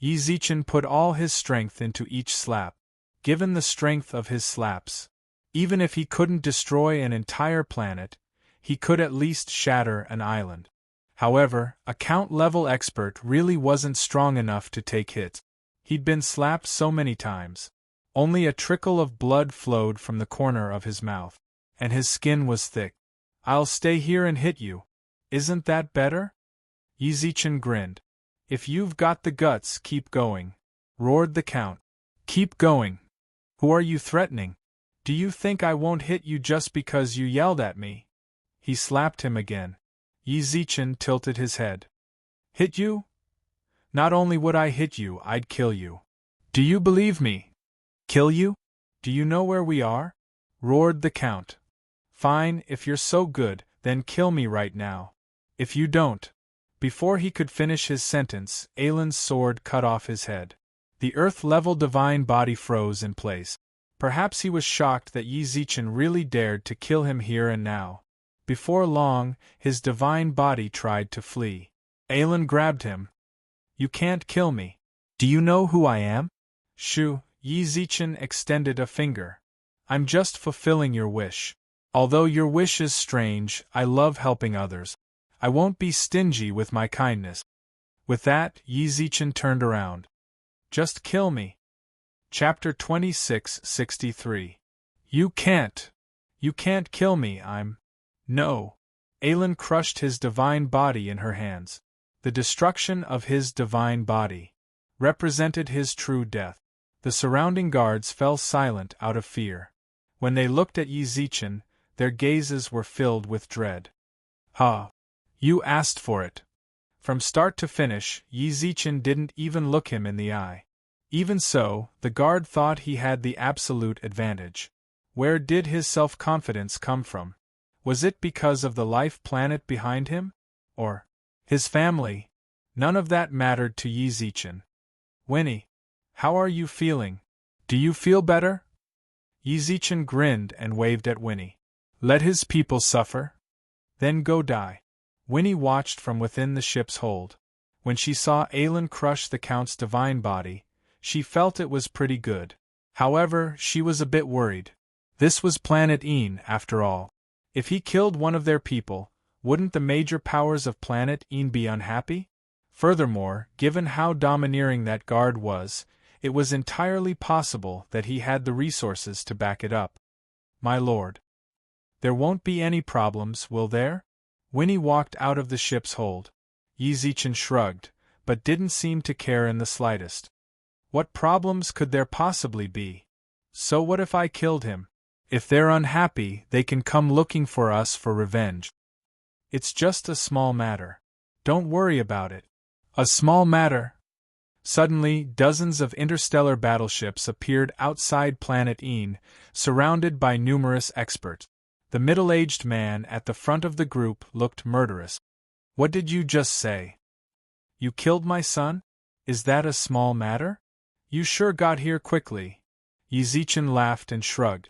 Yizichen put all his strength into each slap. Given the strength of his slaps, even if he couldn't destroy an entire planet, he could at least shatter an island. However, a Count-level expert really wasn't strong enough to take hits. He'd been slapped so many times. Only a trickle of blood flowed from the corner of his mouth, and his skin was thick. I'll stay here and hit you. Isn't that better? Yizichen grinned. If you've got the guts, keep going, roared the Count. Keep going. Who are you threatening? Do you think I won't hit you just because you yelled at me? He slapped him again. Yizichen tilted his head. Hit you? Not only would I hit you, I'd kill you. Do you believe me? Kill you? Do you know where we are? Roared the Count. Fine, if you're so good, then kill me right now. If you don't. Before he could finish his sentence, Alan's sword cut off his head. The Earth-level divine body froze in place. Perhaps he was shocked that Yizichen really dared to kill him here and now. Before long, his divine body tried to flee. Alan grabbed him. You can't kill me. Do you know who I am? Shoo, Yizichen extended a finger. I'm just fulfilling your wish. Although your wish is strange, I love helping others. I won't be stingy with my kindness. With that, Yizichen turned around. Just kill me. Chapter 2663. You can't. You can't kill me, No. Aelin crushed his divine body in her hands. The destruction of his divine body represented his true death. The surrounding guards fell silent out of fear. When they looked at Yi Zichen, their gazes were filled with dread. Ha! You asked for it. From start to finish, Yi Zichen didn't even look him in the eye. Even so, the guard thought he had the absolute advantage. Where did his self-confidence come from? Was it because of the life planet behind him? Or his family? None of that mattered to Yi Zichen. Winnie, how are you feeling? Do you feel better? Yi Zichen grinned and waved at Winnie. Let his people suffer? Then go die. Winnie watched from within the ship's hold. When she saw Aelin crush the Count's divine body, she felt it was pretty good. However, she was a bit worried. This was Planet Een, after all. If he killed one of their people, wouldn't the major powers of Planet Een be unhappy? Furthermore, given how domineering that guard was, it was entirely possible that he had the resources to back it up. My lord. There won't be any problems, will there? Winnie walked out of the ship's hold. Yi Zichen shrugged, but didn't seem to care in the slightest. What problems could there possibly be? So what if I killed him? If they're unhappy, they can come looking for us for revenge. It's just a small matter. Don't worry about it. A small matter? Suddenly, dozens of interstellar battleships appeared outside Planet Een, surrounded by numerous experts. The middle-aged man at the front of the group looked murderous. What did you just say? You killed my son? Is that a small matter? You sure got here quickly. Yi Zichen laughed and shrugged.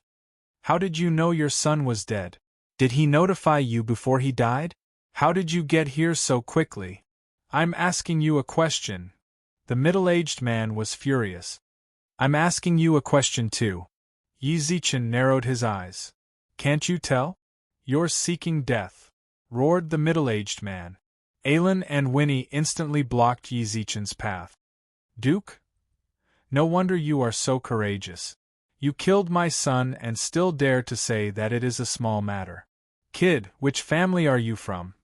How did you know your son was dead? Did he notify you before he died? How did you get here so quickly? I'm asking you a question. The middle-aged man was furious. I'm asking you a question too. Yi Zichen narrowed his eyes. Can't you tell? You're seeking death, roared the middle-aged man. Aelin and Winnie instantly blocked Yi Zichen's path. Duke? No wonder you are so courageous. You killed my son and still dare to say that it is a small matter. Kid, which family are you from?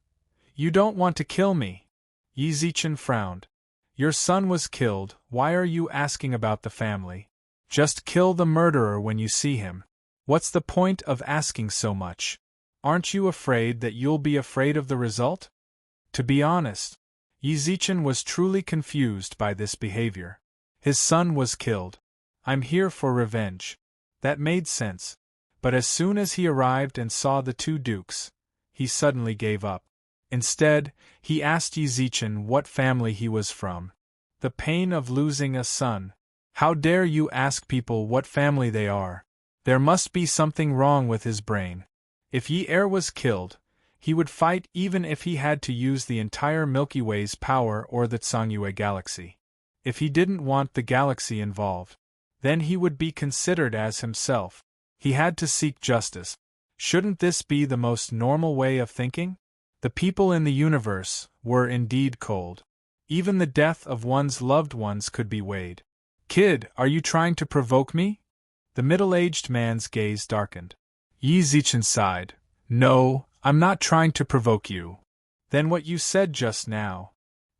You don't want to kill me. Yi Zichen frowned. Your son was killed, why are you asking about the family? Just kill the murderer when you see him. What's the point of asking so much? Aren't you afraid that you'll be afraid of the result? To be honest, Yi Zichen was truly confused by this behavior. His son was killed. I'm here for revenge. That made sense. But as soon as he arrived and saw the two dukes, he suddenly gave up. Instead, he asked Yi Zichen what family he was from. The pain of losing a son. How dare you ask people what family they are? There must be something wrong with his brain. If Yi Er was killed, he would fight even if he had to use the entire Milky Way's power or the Tsangyue galaxy. If he didn't want the galaxy involved, then he would be considered as himself. He had to seek justice. Shouldn't this be the most normal way of thinking? The people in the universe were indeed cold. Even the death of one's loved ones could be weighed. Kid, are you trying to provoke me? The middle-aged man's gaze darkened. Yi Zichen sighed. No, I'm not trying to provoke you. Then what you said just now?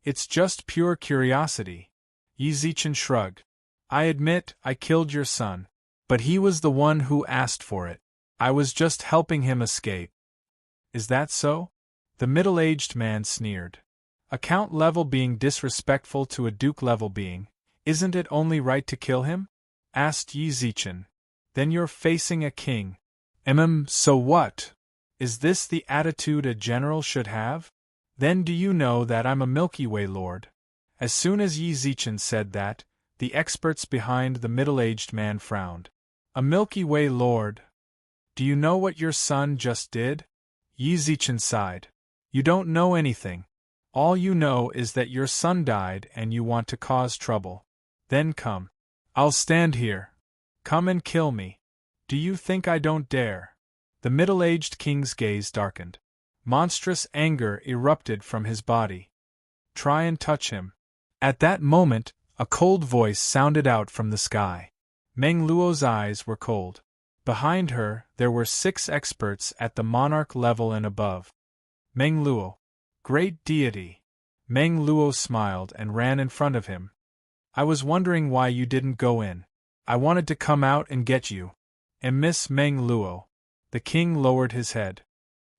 It's just pure curiosity. Yi Zichen shrugged. I admit I killed your son, but he was the one who asked for it. I was just helping him escape. Is that so? The middle-aged man sneered. A count-level being disrespectful to a duke-level being, isn't it only right to kill him? Asked Yi Zichen. Then you're facing a king. So what? Is this the attitude a general should have? Then do you know that I'm a Milky Way lord? As soon as Yi Zichen said that, the experts behind the middle-aged man frowned. A Milky Way lord? Do you know what your son just did? Yi Zichen sighed. You don't know anything. All you know is that your son died and you want to cause trouble. Then come. I'll stand here. Come and kill me. Do you think I don't dare? The middle-aged king's gaze darkened. Monstrous anger erupted from his body. Try and touch him. At that moment, A cold voice sounded out from the sky. Meng Luo's eyes were cold. Behind her, there were 6 experts at the monarch level and above. Meng Luo. Great deity. Meng Luo smiled and ran in front of him. I was wondering why you didn't go in. I wanted to come out and get you. And Miss Meng Luo. The king lowered his head.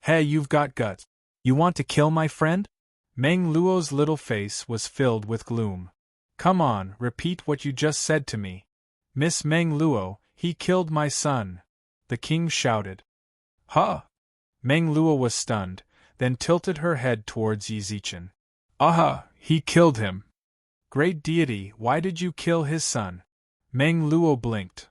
Hey, you've got guts. You want to kill my friend? Meng Luo's little face was filled with gloom. Come on, repeat what you just said to me. Miss Meng Luo, he killed my son. The king shouted. Huh? Meng Luo was stunned, then tilted her head towards Yi Zichen. He killed him. Great deity, why did you kill his son? Meng Luo blinked.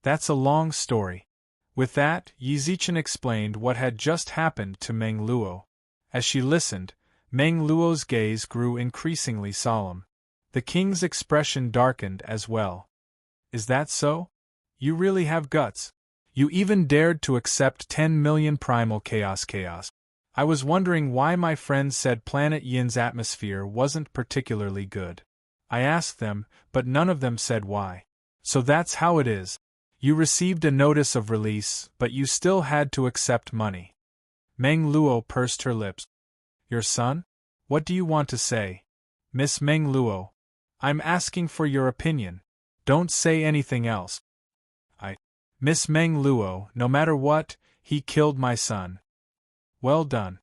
That's a long story. With that, Yi Zichen explained what had just happened to Meng Luo. As she listened, Meng Luo's gaze grew increasingly solemn. The king's expression darkened as well. Is that so? You really have guts. You even dared to accept 10 million primal chaos. I was wondering why my friends said Planet Yin's atmosphere wasn't particularly good. I asked them, but none of them said why. So that's how it is. You received a notice of release, but you still had to accept money. Meng Luo pursed her lips. Your son? What do you want to say? Miss Meng Luo. I'm asking for your opinion. Don't say anything else. Miss Meng Luo, no matter what, he killed my son. Well done.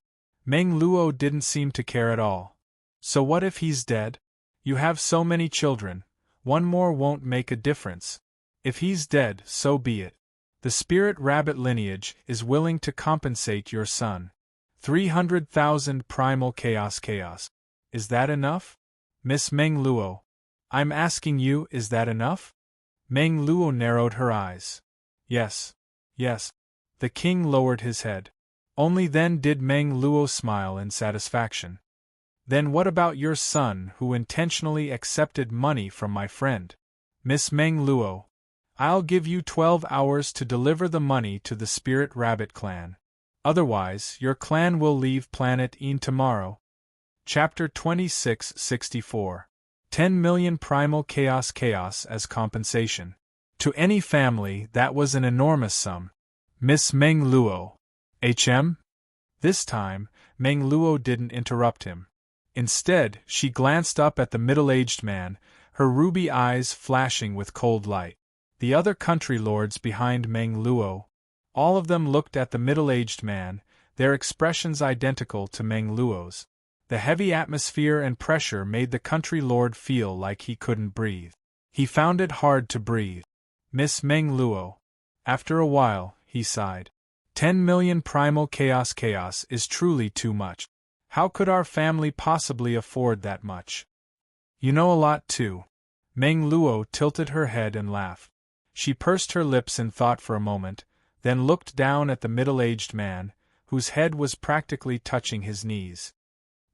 Meng Luo didn't seem to care at all. So what if he's dead? You have so many children, one more won't make a difference. If he's dead, so be it. The spirit rabbit lineage is willing to compensate your son. 300,000 primal chaos. Is that enough? Miss Meng Luo. I'm asking you, is that enough? Meng Luo narrowed her eyes. Yes. The king lowered his head. Only then did Meng Luo smile in satisfaction. Then what about your son who intentionally accepted money from my friend? Miss Meng Luo. I'll give you 12 hours to deliver the money to the Spirit Rabbit clan. Otherwise, your clan will leave Planet Yin tomorrow. Chapter 2664. 10 million primal chaos as compensation. To any family, that was an enormous sum. Miss Meng Luo. HM? This time, Meng Luo didn't interrupt him. Instead, she glanced up at the middle-aged man, her ruby eyes flashing with cold light. The other country lords behind Meng Luo, all of them looked at the middle-aged man, their expressions identical to Meng Luo's. The heavy atmosphere and pressure made the country lord feel like he couldn't breathe. He found it hard to breathe. Miss Meng Luo. After a while, he sighed. 10 million primal chaos is truly too much. How could our family possibly afford that much? You know a lot too. Meng Luo tilted her head and laughed. She pursed her lips in thought for a moment, then looked down at the middle-aged man, whose head was practically touching his knees.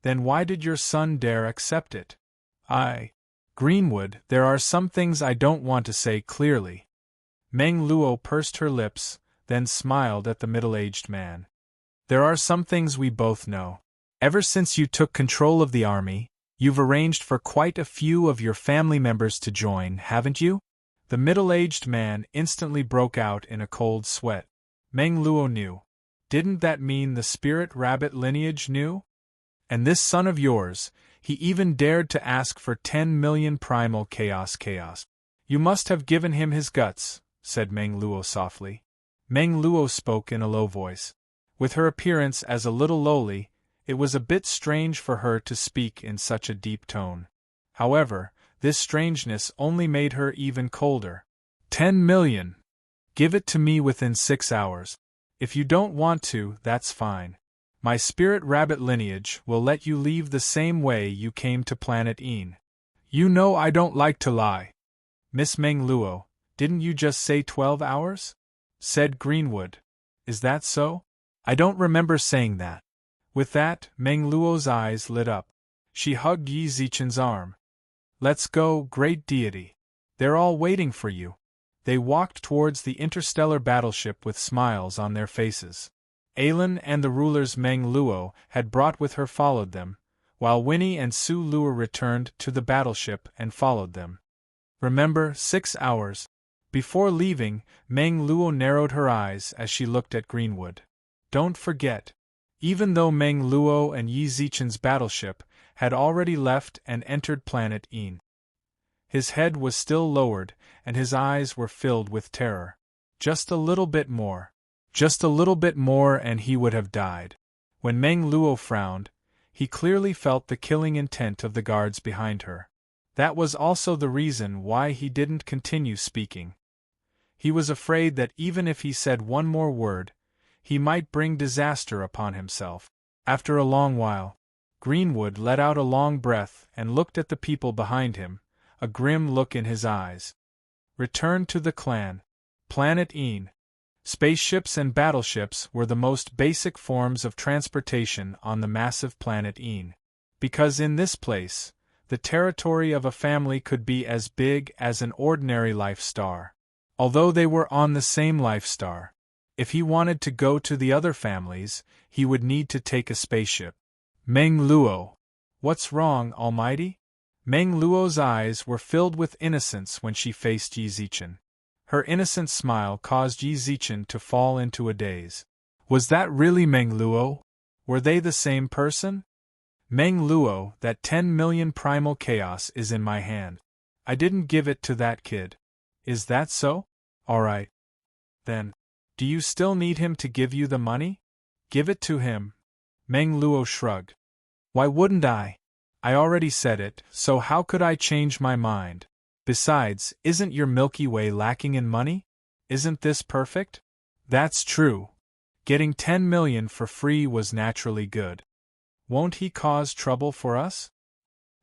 Then why did your son dare accept it? Greenwood, there are some things I don't want to say clearly. Meng Luo pursed her lips, then smiled at the middle-aged man. There are some things we both know. Ever since you took control of the army, you've arranged for quite a few of your family members to join, haven't you? The middle-aged man instantly broke out in a cold sweat. Meng Luo knew. Didn't that mean the spirit rabbit lineage knew? And this son of yours, he even dared to ask for 10 million primal chaos. You must have given him his guts, said Meng Luo softly. Meng Luo spoke in a low voice. With her appearance as a little lowly, it was a bit strange for her to speak in such a deep tone. However, this strangeness only made her even colder. 10 million! Give it to me within 6 hours. If you don't want to, that's fine. My spirit rabbit lineage will let you leave the same way you came to Planet Yin. You know I don't like to lie. Miss Meng Luo, didn't you just say 12 hours? Said Greenwood. Is that so? I don't remember saying that. With that, Meng Luo's eyes lit up. She hugged Yi Zichen's arm. Let's go, great deity. They're all waiting for you. They walked towards the interstellar battleship with smiles on their faces. Aylin and the rulers Meng Luo had brought with her followed them, while Winnie and Su Lure returned to the battleship and followed them. Remember, 6 hours. Before leaving, Meng Luo narrowed her eyes as she looked at Greenwood. Don't forget. Even though Meng Luo and Yi Zichen's battleship had already left and entered planet Yin, his head was still lowered, and his eyes were filled with terror. Just a little bit more. Just a little bit more and he would have died. When Meng Luo frowned, he clearly felt the killing intent of the guards behind her. That was also the reason why he didn't continue speaking. He was afraid that even if he said one more word, he might bring disaster upon himself. After a long while, Greenwood let out a long breath and looked at the people behind him, a grim look in his eyes. Return to the clan. Planet Yin. Spaceships and battleships were the most basic forms of transportation on the massive planet Yin. Because in this place, the territory of a family could be as big as an ordinary life star. Although they were on the same life star, if he wanted to go to the other families, he would need to take a spaceship. Meng Luo. What's wrong, Almighty? Meng Luo's eyes were filled with innocence when she faced Yi Zichen. Her innocent smile caused Yi Zichen to fall into a daze. Was that really Meng Luo? Were they the same person? Meng Luo, that 10 million primal chaos is in my hand. I didn't give it to that kid. Is that so? Alright. Then, do you still need him to give you the money? Give it to him. Meng Luo shrugged. Why wouldn't I? I already said it, so how could I change my mind? Besides, isn't your Milky Way lacking in money? Isn't this perfect? That's true. Getting 10 million for free was naturally good. Won't he cause trouble for us?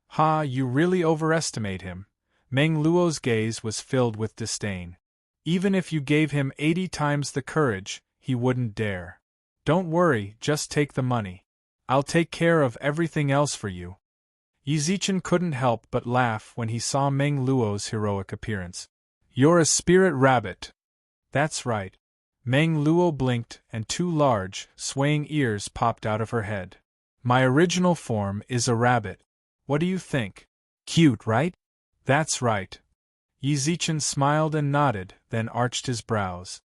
Ha, you really overestimate him. Meng Luo's gaze was filled with disdain. Even if you gave him 80 times the courage, he wouldn't dare. Don't worry, just take the money. I'll take care of everything else for you. Yi Zichen couldn't help but laugh when he saw Meng Luo's heroic appearance. You're a spirit rabbit. That's right. Meng Luo blinked and 2 large, swaying ears popped out of her head. My original form is a rabbit. What do you think? Cute, right? That's right. Yi Zichen smiled and nodded, then arched his brows.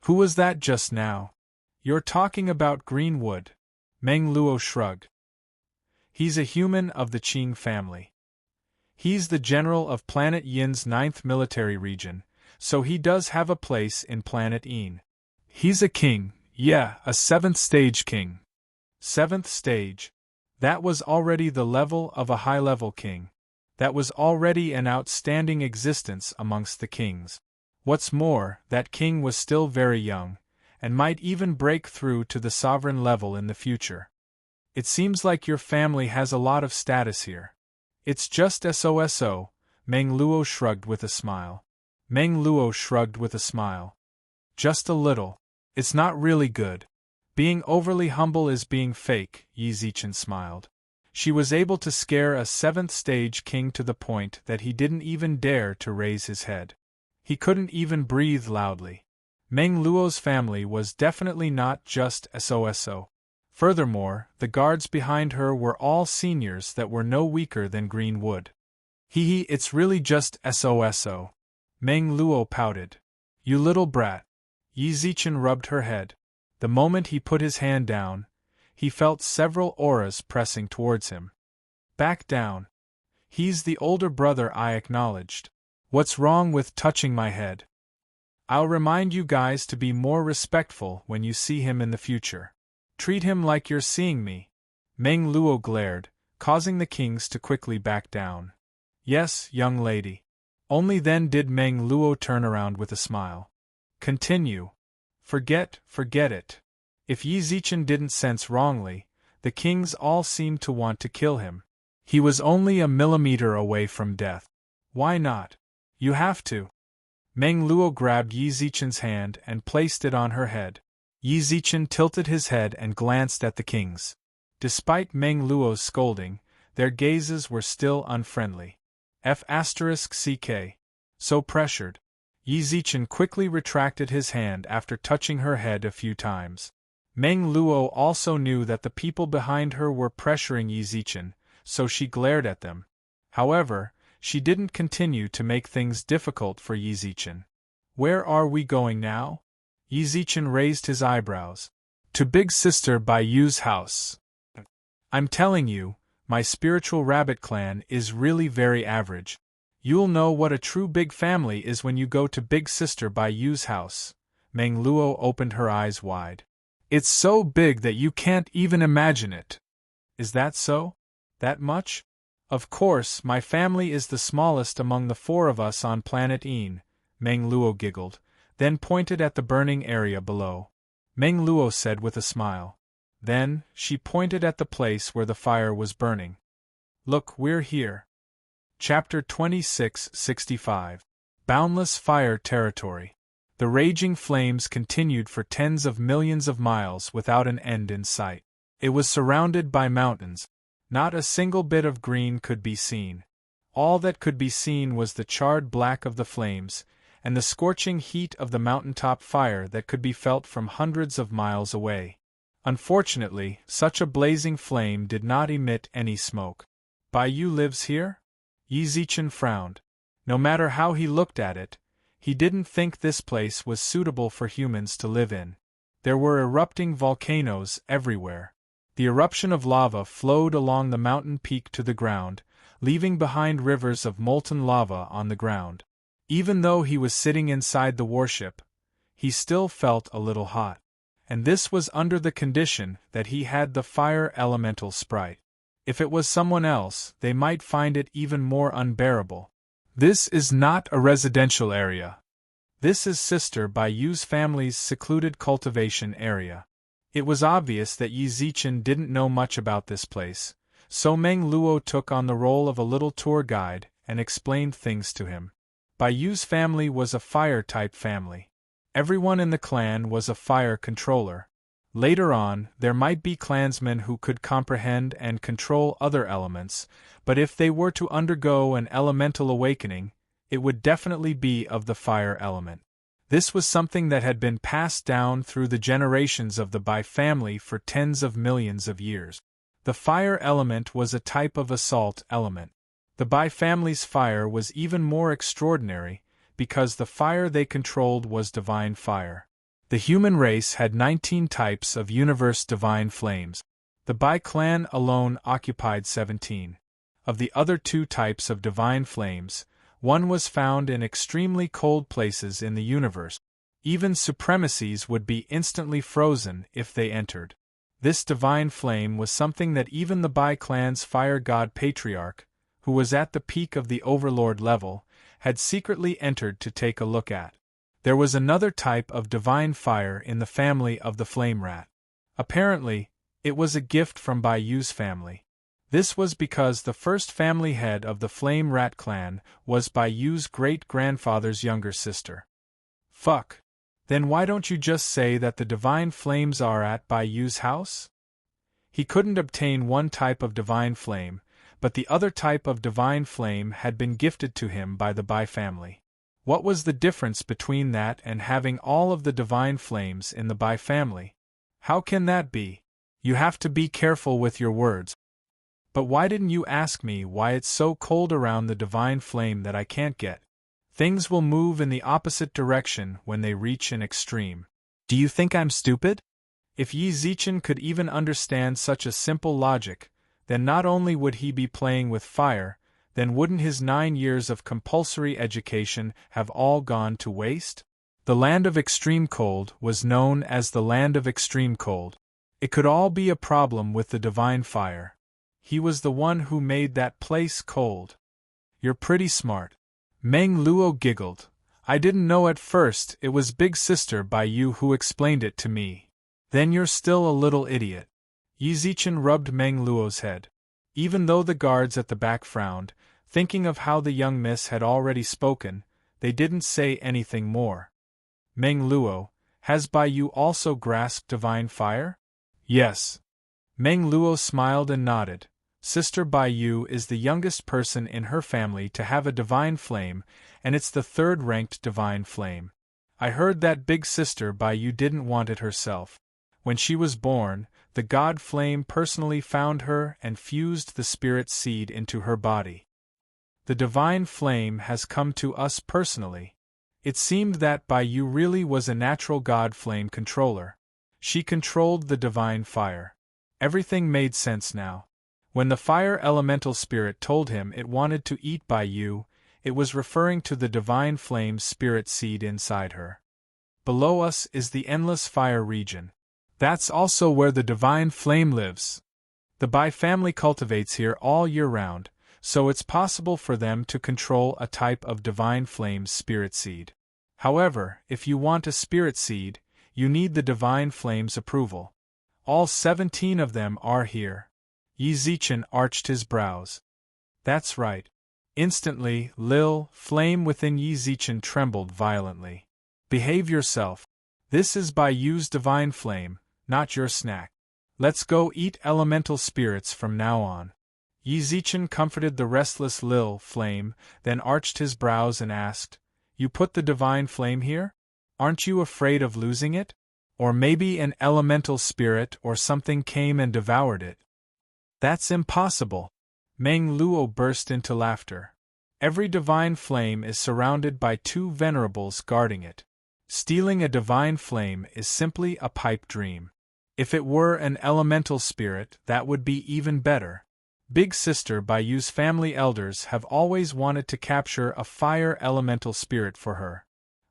Who was that just now? You're talking about Greenwood. Meng Luo shrugged. He's a human of the Qing family. He's the general of Planet Yin's 9th military region, so he does have a place in Planet Yin. He's a king, yeah, a 7th stage king. 7th stage. That was already the level of a high-level king. That was already an outstanding existence amongst the kings. What's more, that king was still very young, and might even break through to the sovereign level in the future. It seems like your family has a lot of status here. It's just so, Meng Luo shrugged with a smile. Meng Luo shrugged with a smile. Just a little. It's not really good. Being overly humble is being fake, Yi Zichen smiled. She was able to scare a 7th stage king to the point that he didn't even dare to raise his head. He couldn't even breathe loudly. Meng Luo's family was definitely not just so. Furthermore, the guards behind her were all seniors that were no weaker than Greenwood. It's really just so. Meng Luo pouted. You little brat. Yi Zichen rubbed her head. The moment he put his hand down, he felt several auras pressing towards him. Back down. He's the older brother, I acknowledged. What's wrong with touching my head? I'll remind you guys to be more respectful when you see him in the future. Treat him like you're seeing me. Meng Luo glared, causing the kings to quickly back down. Yes, young lady. Only then did Meng Luo turn around with a smile. Continue. Forget it. If Yi Zichen didn't sense wrongly, the kings all seemed to want to kill him. He was only a millimeter away from death. Why not? You have to. Meng Luo grabbed Yi Zichen's hand and placed it on her head. Yi Zichen tilted his head and glanced at the kings. Despite Meng Luo's scolding, their gazes were still unfriendly. F***ck. So pressured. Yi Zichen quickly retracted his hand after touching her head a few times. Meng Luo also knew that the people behind her were pressuring Yi Zichen, so she glared at them. However, she didn't continue to make things difficult for Yizichin. Where are we going now? Yizichin raised his eyebrows. To Big Sister Bayu's house. I'm telling you, my spiritual rabbit clan is really very average. You'll know what a true big family is when you go to Big Sister Bayu's house. Meng Luo opened her eyes wide. It's so big that you can't even imagine it. Is that so? That much? Of course, my family is the smallest among the 4 of us on planet Een, Meng Luo giggled, then pointed at the burning area below. Meng Luo said with a smile. Then, she pointed at the place where the fire was burning. Look, we're here. Chapter 2665. Boundless Fire Territory. The raging flames continued for tens of millions of miles without an end in sight. It was surrounded by mountains. Not a single bit of green could be seen. All that could be seen was the charred black of the flames, and the scorching heat of the mountaintop fire that could be felt from hundreds of miles away. Unfortunately, such a blazing flame did not emit any smoke. Bayu lives here? Yizichin frowned. No matter how he looked at it, he didn't think this place was suitable for humans to live in. There were erupting volcanoes everywhere. The eruption of lava flowed along the mountain peak to the ground, leaving behind rivers of molten lava on the ground. Even though he was sitting inside the warship, he still felt a little hot. And this was under the condition that he had the fire elemental sprite. If it was someone else, they might find it even more unbearable. This is not a residential area. This is Sister Bayu's family's secluded cultivation area. It was obvious that Yizichin didn't know much about this place, so Meng Luo took on the role of a little tour guide and explained things to him. Bayu's family was a fire-type family. Everyone in the clan was a fire controller. Later on, there might be clansmen who could comprehend and control other elements, but if they were to undergo an elemental awakening, it would definitely be of the fire element. This was something that had been passed down through the generations of the Bai family for tens of millions of years. The fire element was a type of assault element. The Bai family's fire was even more extraordinary, because the fire they controlled was divine fire. The human race had 19 types of universe divine flames. The Bai clan alone occupied 17. Of the other 2 types of divine flames, one was found in extremely cold places in the universe. Even supremacies would be instantly frozen if they entered. This divine flame was something that even the Bai clan's fire god patriarch, who was at the peak of the overlord level, had secretly entered to take a look at. There was another type of divine fire in the family of the flame rat. Apparently, it was a gift from Bayu's family. This was because the first family head of the flame rat clan was Bayu's great-grandfather's younger sister. Fuck. Then why don't you just say that the divine flames are at Bayu's house? He couldn't obtain one type of divine flame, but the other type of divine flame had been gifted to him by the Bai family. What was the difference between that and having all of the divine flames in the Bai family? How can that be? You have to be careful with your words. But why didn't you ask me why it's so cold around the divine flame that I can't get? Things will move in the opposite direction when they reach an extreme. Do you think I'm stupid? If Yizichin could even understand such a simple logic, then not only would he be playing with fire, then wouldn't his 9 years of compulsory education have all gone to waste? The land of extreme cold was known as the land of extreme cold. It could all be a problem with the divine fire. He was the one who made that place cold. You're pretty smart. Meng Luo giggled. I didn't know at first it was Big Sister Bayu who explained it to me. Then you're still a little idiot. Yizichin rubbed Meng Luo's head. Even though the guards at the back frowned, thinking of how the young miss had already spoken, they didn't say anything more. Meng Luo, has Bayu also grasped divine fire? Yes. Meng Luo smiled and nodded. Sister Bayu is the youngest person in her family to have a divine flame, and it's the 3rd-ranked divine flame. I heard that Big Sister Bayu didn't want it herself. When she was born, The God Flame personally found her and fused the spirit seed into her body. The Divine Flame has come to us personally. It seemed that Bai Yu really was a natural God Flame controller. She controlled the Divine Fire. Everything made sense now. When the Fire Elemental Spirit told him it wanted to eat Bai Yu, it was referring to the Divine Flame's spirit seed inside her. Below us is the Endless Fire region. That's also where the Divine Flame lives. The Bai family cultivates here all year round, so it's possible for them to control a type of Divine Flame's spirit seed. However, if you want a spirit seed, you need the Divine Flame's approval. All 17 of them are here. Yi Zichen arched his brows. That's right. Instantly, Lil, flame within Yi Zichen trembled violently. Behave yourself. This is Bai Yu's Divine Flame, not your snack. Let's go eat elemental spirits from now on. Yi Zichen comforted the restless Lil Flame, then arched his brows and asked, You put the Divine Flame here? Aren't you afraid of losing it? Or maybe an elemental spirit or something came and devoured it? That's impossible. Meng Luo burst into laughter. Every Divine Flame is surrounded by 2 venerables guarding it. Stealing a Divine Flame is simply a pipe dream. If it were an elemental spirit, that would be even better. Big Sister Bai Yu's family elders have always wanted to capture a fire elemental spirit for her.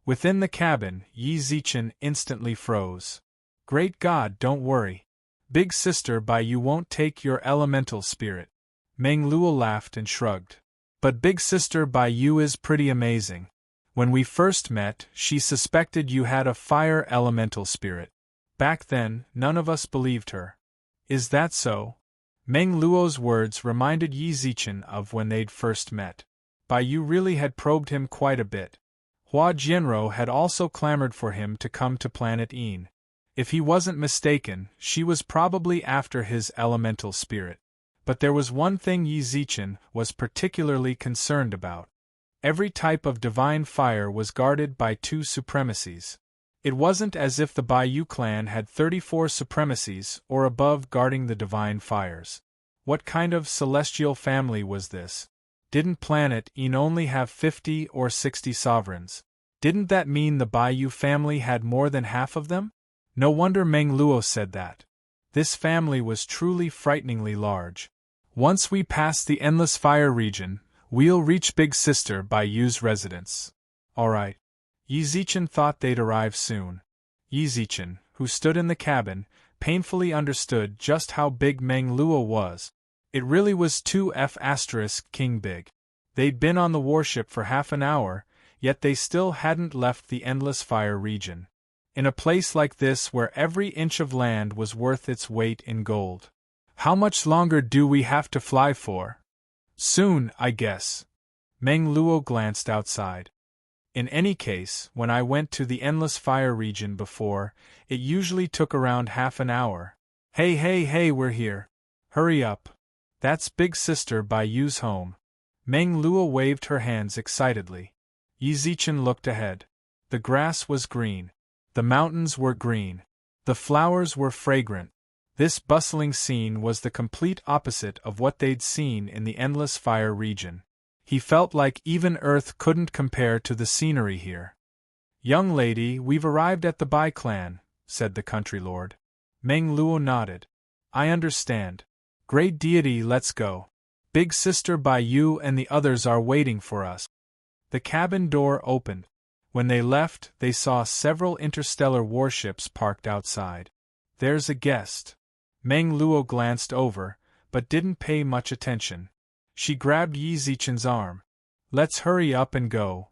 Within the cabin, Yi Zichen instantly froze. Great God, don't worry. Big Sister Bai Yu won't take your elemental spirit. Meng Luo laughed and shrugged. But Big Sister Bai Yu is pretty amazing. When we first met, she suspected you had a fire elemental spirit. Back then, none of us believed her. Is that so? Meng Luo's words reminded Yi Zichen of when they'd first met. Bai Yu really had probed him quite a bit. Hua Jianro had also clamored for him to come to planet Yin. If he wasn't mistaken, she was probably after his elemental spirit. But there was one thing Yi Zichen was particularly concerned about. Every type of divine fire was guarded by 2 supremacies. It wasn't as if the Bai Yu clan had 34 supremacies or above guarding the divine fires. What kind of celestial family was this? Didn't planet Yin only have 50 or 60 sovereigns? Didn't that mean the Bai Yu family had more than half of them? No wonder Meng Luo said that. This family was truly frighteningly large. Once we pass the Endless Fire region, we'll reach Big Sister Bai Yu's residence. Alright. Yi Zichen thought they'd arrive soon. Yi Zichen, who stood in the cabin, painfully understood just how big Meng Luo was. It really was 2F** King big. They'd been on the warship for half an hour, yet they still hadn't left the Endless Fire region. In a place like this where every inch of land was worth its weight in gold. How much longer do we have to fly for? Soon, I guess. Meng Luo glanced outside. In any case, when I went to the Endless Fire region before, it usually took around half an hour. Hey, we're here. Hurry up. That's Big Sister Bai Yu's home. Meng Luo waved her hands excitedly. Yi Zichen looked ahead. The grass was green. The mountains were green. The flowers were fragrant. This bustling scene was the complete opposite of what they'd seen in the Endless Fire region. He felt like even Earth couldn't compare to the scenery here. Young lady, we've arrived at the Bai clan, said the country lord. Meng Luo nodded. I understand. Great deity, let's go. Big Sister Bai Yu and the others are waiting for us. The cabin door opened. When they left, they saw several interstellar warships parked outside. There's a guest. Meng Luo glanced over, but didn't pay much attention. She grabbed Yi Zichen's arm. Let's hurry up and go.